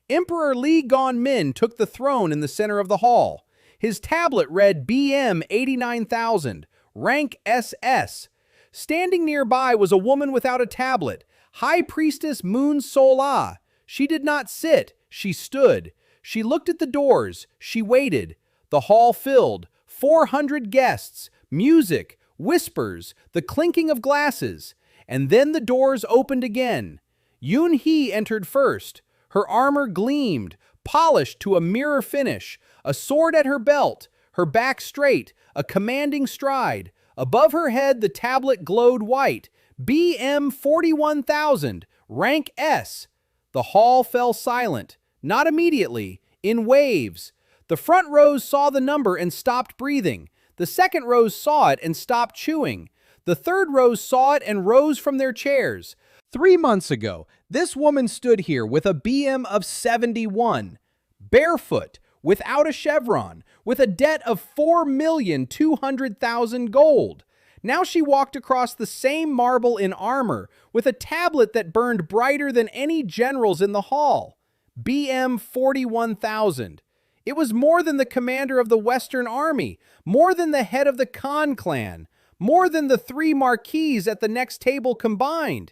Emperor Lee Gon-min took the throne in the center of the hall. His tablet read BM 89,000, rank SS. Standing nearby was a woman without a tablet, High Priestess Moon Sol-ah. She did not sit, she stood. She looked at the doors, she waited. The hall filled, 400 guests, music, whispers, the clinking of glasses. And then the doors opened again. Yunhee entered first. Her armor gleamed, polished to a mirror finish, a sword at her belt, her back straight, a commanding stride. Above her head the tablet glowed white, BM 41,000, rank S. The hall fell silent, not immediately, in waves. The front rows saw the number and stopped breathing. The second rows saw it and stopped chewing. The third rows saw it and rose from their chairs. 3 months ago, this woman stood here with a BM of 71, barefoot, without a chevron, with a debt of 4,200,000 gold. Now she walked across the same marble in armor, with a tablet that burned brighter than any generals in the hall. BM 41,000. It was more than the commander of the Western Army, more than the head of the Khan clan, more than the 3 marquises at the next table combined.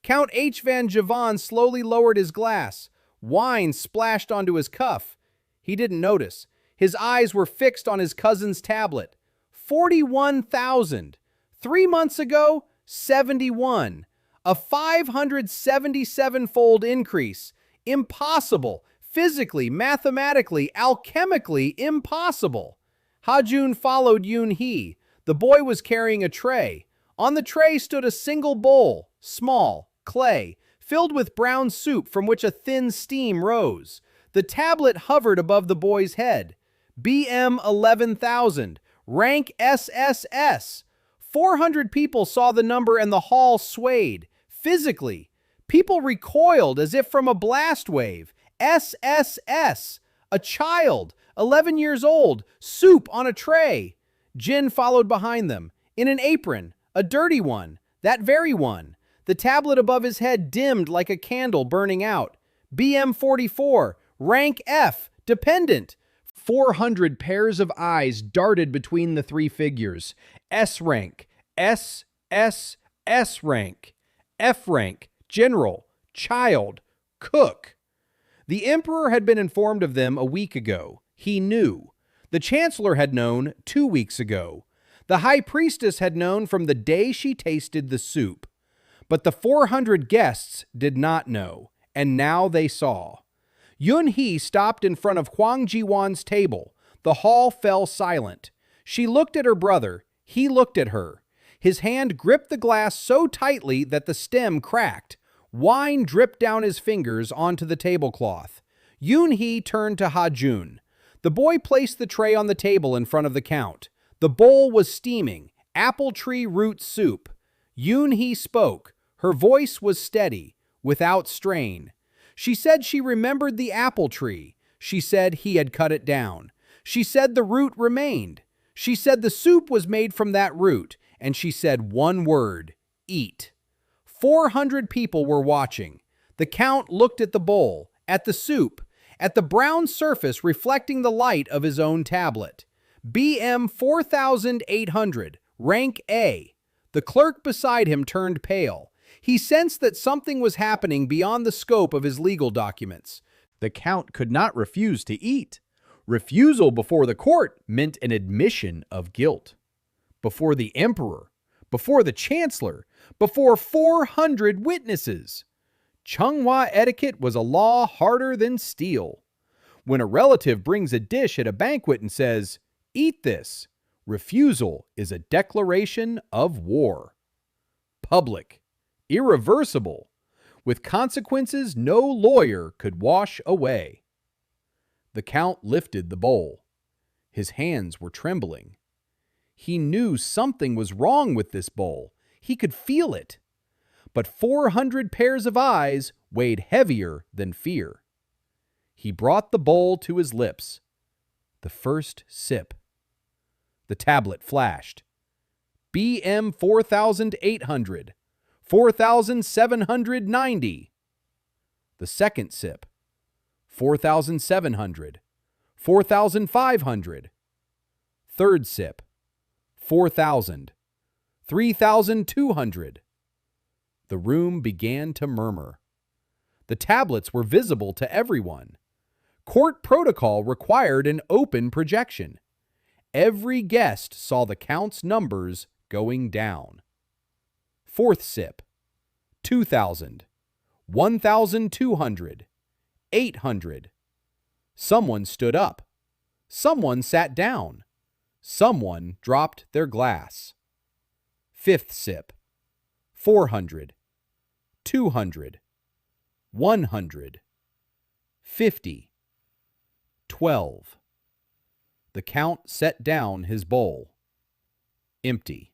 Count H. van Javan slowly lowered his glass. Wine splashed onto his cuff. He didn't notice. His eyes were fixed on his cousin's tablet. 41,000. 3 months ago, 71. A 577-fold increase. Impossible. Physically, mathematically, alchemically impossible. Ha-jun followed Yunhee. The boy was carrying a tray. On the tray stood a single bowl, small, clay, filled with brown soup from which a thin steam rose. The tablet hovered above the boy's head. BM 11,000, rank SSS. 400 people saw the number and the hall swayed. Physically, people recoiled as if from a blast wave. SSS. A child, 11 years old, soup on a tray. Jin followed behind them, in an apron, a dirty one, that very one. The tablet above his head dimmed like a candle burning out. BM 44, rank F, dependent. 400 pairs of eyes darted between the 3 figures. S rank, S, S, S rank, F rank, general, child, cook. The emperor had been informed of them a week ago. He knew. The chancellor had known 2 weeks ago. The high priestess had known from the day she tasted the soup. But the 400 guests did not know, and now they saw. Yunhee stopped in front of Huang Ji-won's table. The hall fell silent. She looked at her brother. He looked at her. His hand gripped the glass so tightly that the stem cracked. Wine dripped down his fingers onto the tablecloth. Yunhee turned to Ha-jun. The boy placed the tray on the table in front of the count. The bowl was steaming, apple tree root soup. Yunhee spoke. Her voice was steady, without strain. She said she remembered the apple tree. She said he had cut it down. She said the root remained. She said the soup was made from that root. And she said one word, eat. 400 people were watching. The Count looked at the bowl, at the soup, at the brown surface reflecting the light of his own tablet. BM 4800, rank A. The clerk beside him turned pale. He sensed that something was happening beyond the scope of his legal documents. The Count could not refuse to eat. Refusal before the court meant an admission of guilt. Before the emperor, before the chancellor, before 400 witnesses. Chunghwa etiquette was a law harder than steel. When a relative brings a dish at a banquet and says, "Eat this," refusal is a declaration of war. Public, irreversible, with consequences no lawyer could wash away. The Count lifted the bowl. His hands were trembling. He knew something was wrong with this bowl. He could feel it. But 400 pairs of eyes weighed heavier than fear. He brought the bowl to his lips. The first sip. The tablet flashed. BM 4800, 4790. The second sip. 4700, 4500. Third sip. 4,000, 3,200. The room began to murmur. The tablets were visible to everyone. Court protocol required an open projection. Every guest saw the Count's numbers going down. Fourth sip, 2,000, 1,200, 800. Someone stood up. Someone sat down. Someone dropped their glass. Fifth sip, 400, 200, 100, 50, 12. The Count set down his bowl. Empty.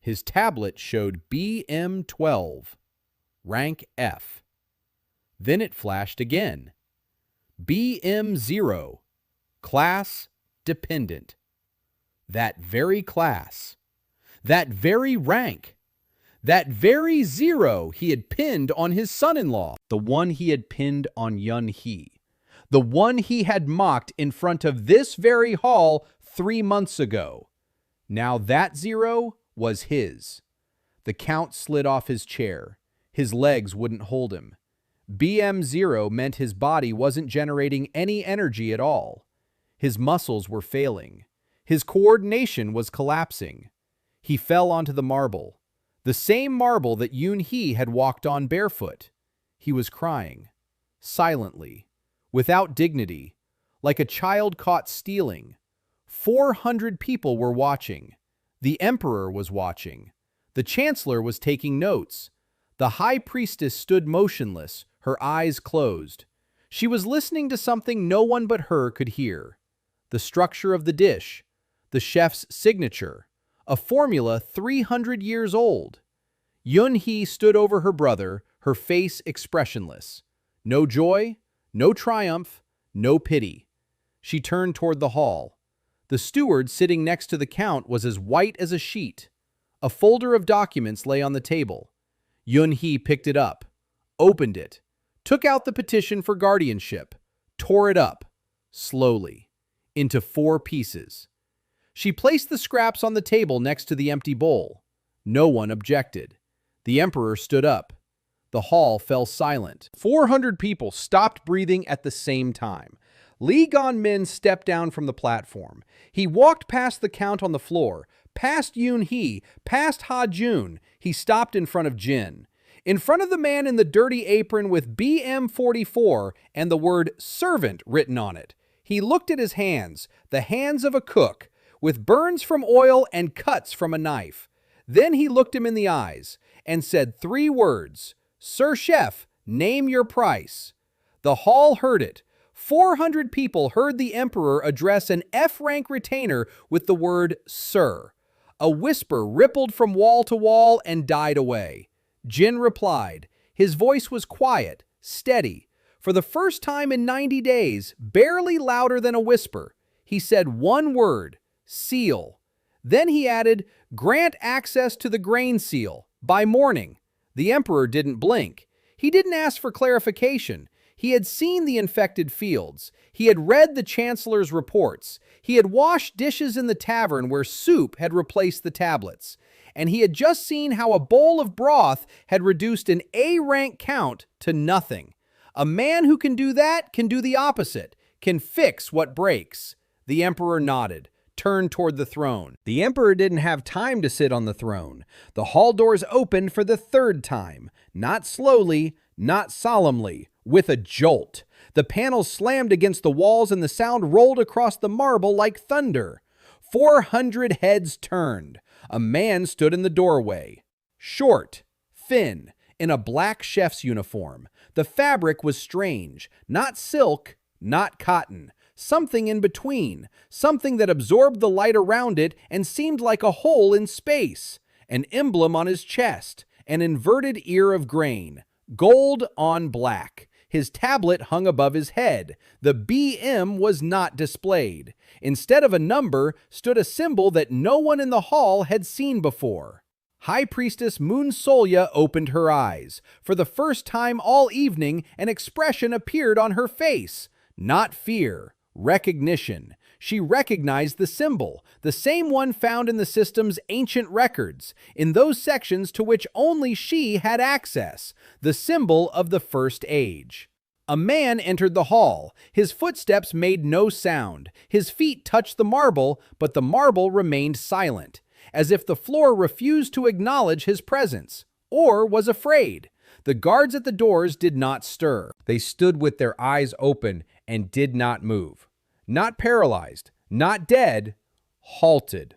His tablet showed BM 12, rank F. Then it flashed again. BM 0, class dependent. That very class, that very rank, that very 0 he had pinned on his son-in-law, the one he had pinned on Yunhee, the one he had mocked in front of this very hall 3 months ago. Now that 0 was his. The Count slid off his chair. His legs wouldn't hold him. BM 0 meant his body wasn't generating any energy at all. His muscles were failing. His coordination was collapsing. He fell onto the marble, the same marble that Yunhee had walked on barefoot. He was crying, silently, without dignity, like a child caught stealing. 400 people were watching. The emperor was watching. The chancellor was taking notes. The high priestess stood motionless, her eyes closed. She was listening to something no one but her could hear. The structure of the dish, the chef's signature, a formula 300 years old. Yunhee stood over her brother, her face expressionless. No joy, no triumph, no pity. She turned toward the hall. The steward sitting next to the Count was as white as a sheet. A folder of documents lay on the table. Yunhee picked it up, opened it, took out the petition for guardianship, tore it up, slowly, into 4 pieces. She placed the scraps on the table next to the empty bowl. No one objected. The emperor stood up. The hall fell silent. 400 people stopped breathing at the same time. Li Ganmin stepped down from the platform. He walked past the Count on the floor, past Yunhee, past Ha Jun. He stopped in front of Jin. In front of the man in the dirty apron with BM 44 and the word servant written on it. He looked at his hands, the hands of a cook, with burns from oil and cuts from a knife. Then he looked him in the eyes and said 3 words, "Sir Chef, name your price." The hall heard it. 400 people heard the emperor address an F-rank retainer with the word "Sir." A whisper rippled from wall to wall and died away. Jin replied. His voice was quiet, steady. For the first time in 90 days, barely louder than a whisper, he said one word, seal. Then he added, grant access to the grain seal, by morning. The emperor didn't blink. He didn't ask for clarification. He had seen the infected fields. He had read the chancellor's reports. He had washed dishes in the tavern where soup had replaced the tablets. And he had just seen how a bowl of broth had reduced an A-rank count to nothing. A man who can do that can do the opposite, can fix what breaks. The emperor nodded, turned toward the throne. The emperor didn't have time to sit on the throne. The hall doors opened for the third time, not slowly, not solemnly, with a jolt. The panels slammed against the walls and the sound rolled across the marble like thunder. 400 heads turned. A man stood in the doorway. Short, thin, in a black chef's uniform. The fabric was strange. Not silk, not cotton. Something in between. Something that absorbed the light around it and seemed like a hole in space. An emblem on his chest. An inverted ear of grain. Gold on black. His tablet hung above his head. The BM was not displayed. Instead of a number stood a symbol that no one in the hall had seen before. High Priestess Moon Solya opened her eyes. For the first time all evening, an expression appeared on her face. Not fear, recognition. She recognized the symbol, the same one found in the system's ancient records, in those sections to which only she had access, the symbol of the First Age. A man entered the hall. His footsteps made no sound. His feet touched the marble, but the marble remained silent, as if the floor refused to acknowledge his presence, or was afraid. The guards at the doors did not stir. They stood with their eyes open and did not move. Not paralyzed, not dead, halted.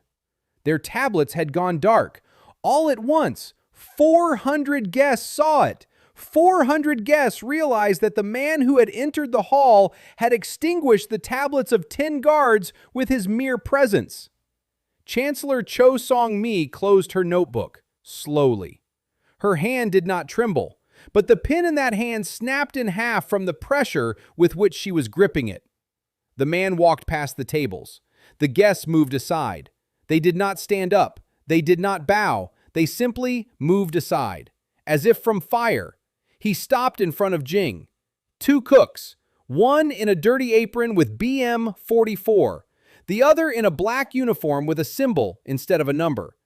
Their tablets had gone dark. All at once, 400 guests saw it. 400 guests realized that the man who had entered the hall had extinguished the tablets of 10 guards with his mere presence. Chancellor Cho Song-mi closed her notebook, slowly. Her hand did not tremble, but the pen in that hand snapped in half from the pressure with which she was gripping it. The man walked past the tables. The guests moved aside. They did not stand up. They did not bow. They simply moved aside, as if from fire. He stopped in front of Jing. 2 cooks, one in a dirty apron with BM 44, the other in a black uniform with a symbol instead of a number.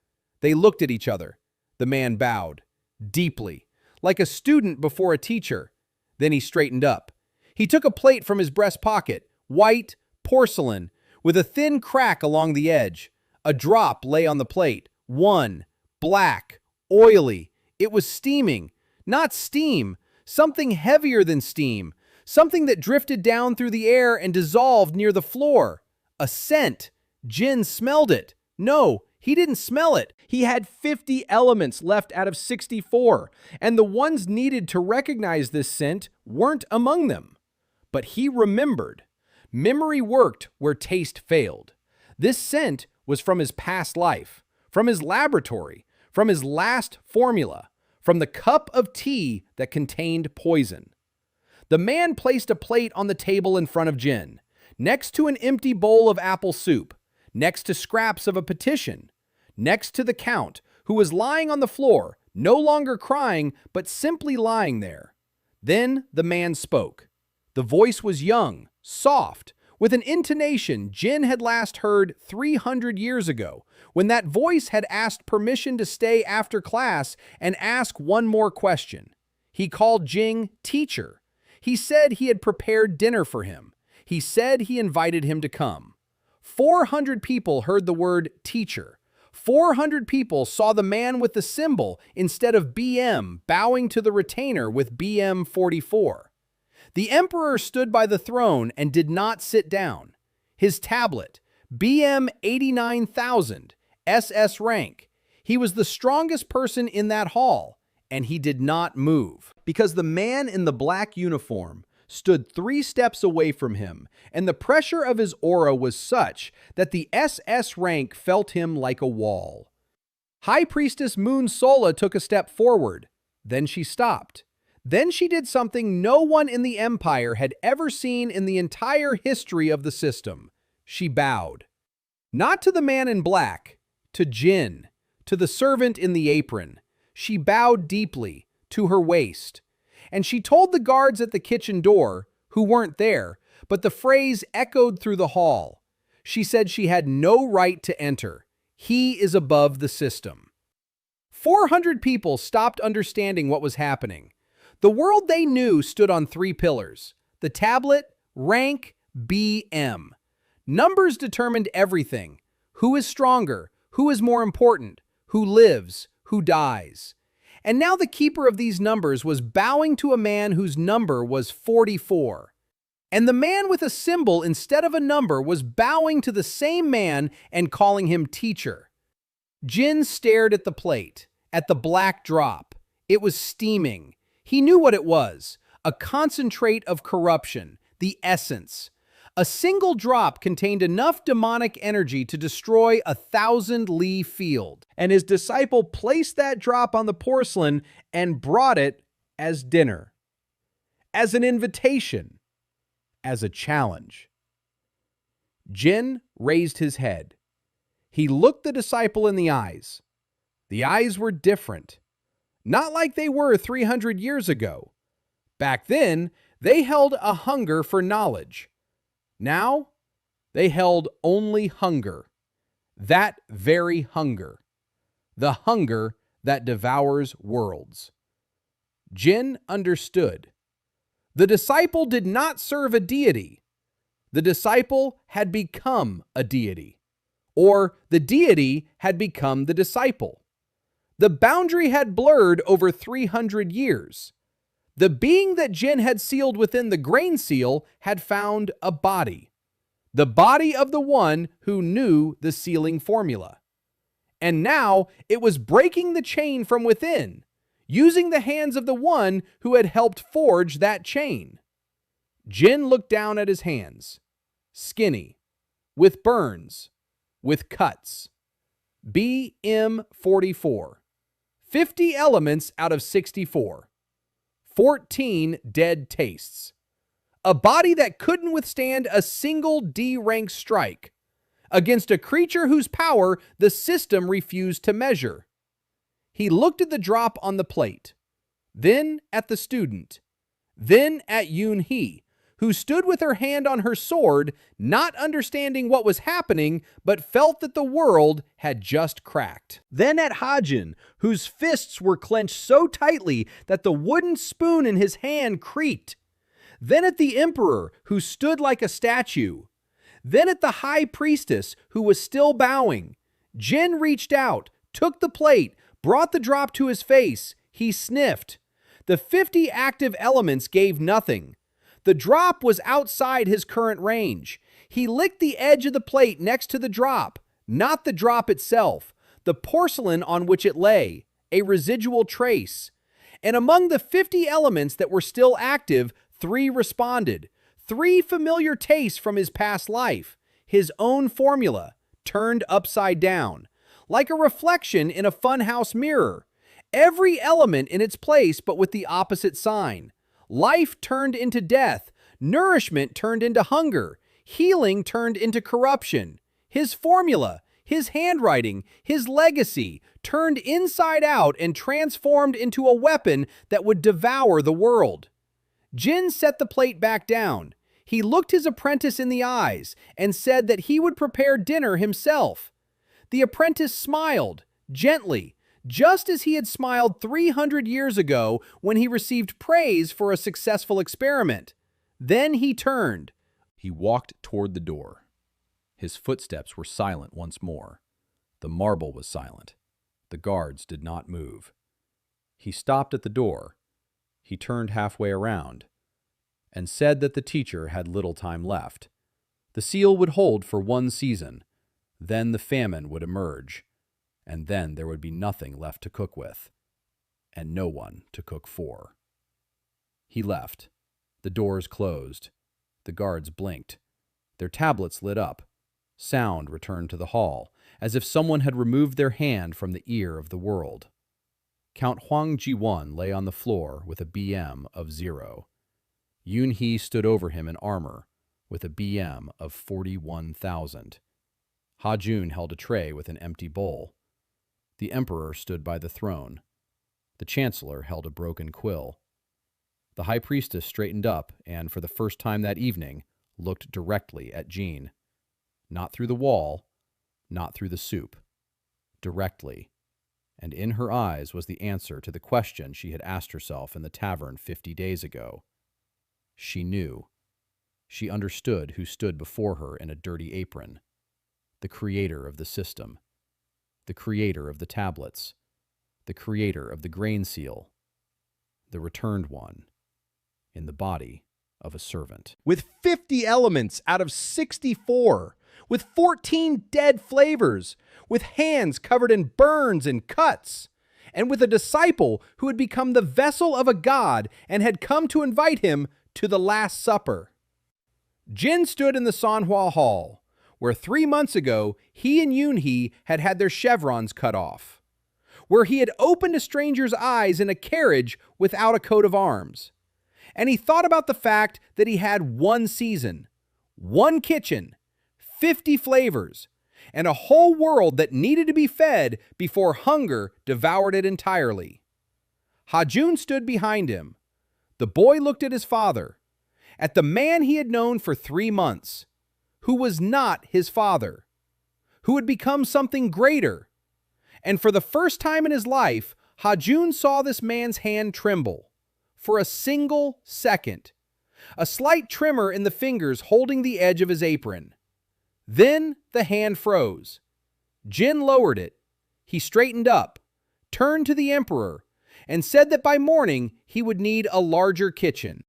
They looked at each other. The man bowed, deeply, like a student before a teacher. Then he straightened up. He took a plate from his breast pocket, white, porcelain, with a thin crack along the edge. A drop lay on the plate. One, black, oily. It was steaming. Not steam, something heavier than steam, something that drifted down through the air and dissolved near the floor. A scent. Jin smelled it. No, he didn't smell it. He had 50 elements left out of 64, and the ones needed to recognize this scent weren't among them. But he remembered. Memory worked where taste failed. This scent was from his past life, from his laboratory, from his last formula, from the cup of tea that contained poison. The man placed a plate on the table in front of Jin, next to an empty bowl of apple soup, next to scraps of a petition, next to the count, who was lying on the floor, no longer crying, but simply lying there. Then the man spoke. The voice was young, soft, with an intonation Jin had last heard 300 years ago, when that voice had asked permission to stay after class and ask one more question. He called Jing teacher. He said he had prepared dinner for him. He said he invited him to come. 400 people heard the word teacher. 400 people saw the man with the symbol instead of BM bowing to the retainer with BM 44. The emperor stood by the throne and did not sit down. His tablet, BM 89,000, SS rank. He was the strongest person in that hall, and he did not move. Because the man in the black uniform stood 3 steps away from him, and the pressure of his aura was such that the SS rank felt him like a wall. High Priestess Moon Solya took a step forward. Then she stopped. Then she did something no one in the empire had ever seen in the entire history of the system. She bowed. Not to the man in black, to Jin, to the servant in the apron. She bowed deeply, to her waist. And she told the guards at the kitchen door, who weren't there, but the phrase echoed through the hall. She said she had no right to enter. He is above the system. 400 people stopped understanding what was happening. The world they knew stood on 3 pillars: the tablet, rank, BM. Numbers determined everything. Who is stronger? Who is more important? Who lives? Who dies? And now the keeper of these numbers was bowing to a man whose number was 44. And the man with a symbol instead of a number was bowing to the same man and calling him teacher. Jin stared at the plate, at the black drop. It was steaming. He knew what it was: a concentrate of corruption, the essence. A single drop contained enough demonic energy to destroy a 1,000-li field. And his disciple placed that drop on the porcelain and brought it as dinner, as an invitation, as a challenge. Jin raised his head. He looked the disciple in the eyes. The eyes were different, not like they were 300 years ago. Back then, they held a hunger for knowledge. Now, they held only hunger. That very hunger. The hunger that devours worlds. Jin understood. The disciple did not serve a deity. The disciple had become a deity. Or the deity had become the disciple. The boundary had blurred over 300 years. The being that Jin had sealed within the grain seal had found a body. The body of the one who knew the sealing formula. And now it was breaking the chain from within, using the hands of the one who had helped forge that chain. Jin looked down at his hands. Skinny, with burns, with cuts. BM44. 50 elements out of 64. 14 dead tastes. A body that couldn't withstand a single D-rank strike against a creature whose power the system refused to measure. He looked at the drop on the plate, then at the student, then at Yunhee, who stood with her hand on her sword, not understanding what was happening, but felt that the world had just cracked. Then at Hajin, whose fists were clenched so tightly that the wooden spoon in his hand creaked. Then at the emperor, who stood like a statue. Then at the high priestess, who was still bowing. Jin reached out, took the plate, brought the drop to his face. He sniffed. The 50 active elements gave nothing. The drop was outside his current range. He licked the edge of the plate next to the drop, not the drop itself, the porcelain on which it lay, a residual trace. And among the 50 elements that were still active, 3 responded. 3 familiar tastes from his past life, his own formula, turned upside down, like a reflection in a funhouse mirror. Every element in its place, but with the opposite sign. Life turned into death, nourishment turned into hunger, healing turned into corruption. His formula, his handwriting, his legacy turned inside out and transformed into a weapon that would devour the world. Jin set the plate back down. He looked his apprentice in the eyes and said that he would prepare dinner himself. The apprentice smiled, gently, just as he had smiled 300 years ago when he received praise for a successful experiment. Then he turned. He walked toward the door. His footsteps were silent once more. The marble was silent. The guards did not move. He stopped at the door. He turned halfway around and said that the teacher had little time left. The seal would hold for 1 season. Then the famine would emerge. And then there would be nothing left to cook with, and no one to cook for. He left. The doors closed. The guards blinked. Their tablets lit up. Sound returned to the hall, as if someone had removed their hand from the ear of the world. Count Hwang Ji-won lay on the floor with a BM of 0. Yunhee stood over him in armor with a BM of 41,000. Ha-jun held a tray with an empty bowl. The emperor stood by the throne. The chancellor held a broken quill. The high priestess straightened up and, for the first time that evening, looked directly at Jin. Not through the wall, not through the soup. Directly. And in her eyes was the answer to the question she had asked herself in the tavern 50 days ago. She knew. She understood who stood before her in a dirty apron. The creator of the system. The creator of the tablets. The creator of the grain seal. The returned one. In the body of a servant. With 50 elements out of 64, with 14 dead flavors, with hands covered in burns and cuts, and with a disciple who had become the vessel of a god and had come to invite him to the Last Supper. Jin stood in the Sanhua Hall, where 3 months ago he and Yunhee had had their chevrons cut off, where he had opened a stranger's eyes in a carriage without a coat of arms. And he thought about the fact that he had one season, one kitchen, 50 flavors, and a whole world that needed to be fed before hunger devoured it entirely. Ha-jun stood behind him. The boy looked at his father, at the man he had known for 3 months, who was not his father, who had become something greater. And for the first time in his life, Ha-jun saw this man's hand tremble. For a single second, a slight tremor in the fingers holding the edge of his apron. Then the hand froze. Jin lowered it. He straightened up, turned to the emperor, and said that by morning he would need a larger kitchen.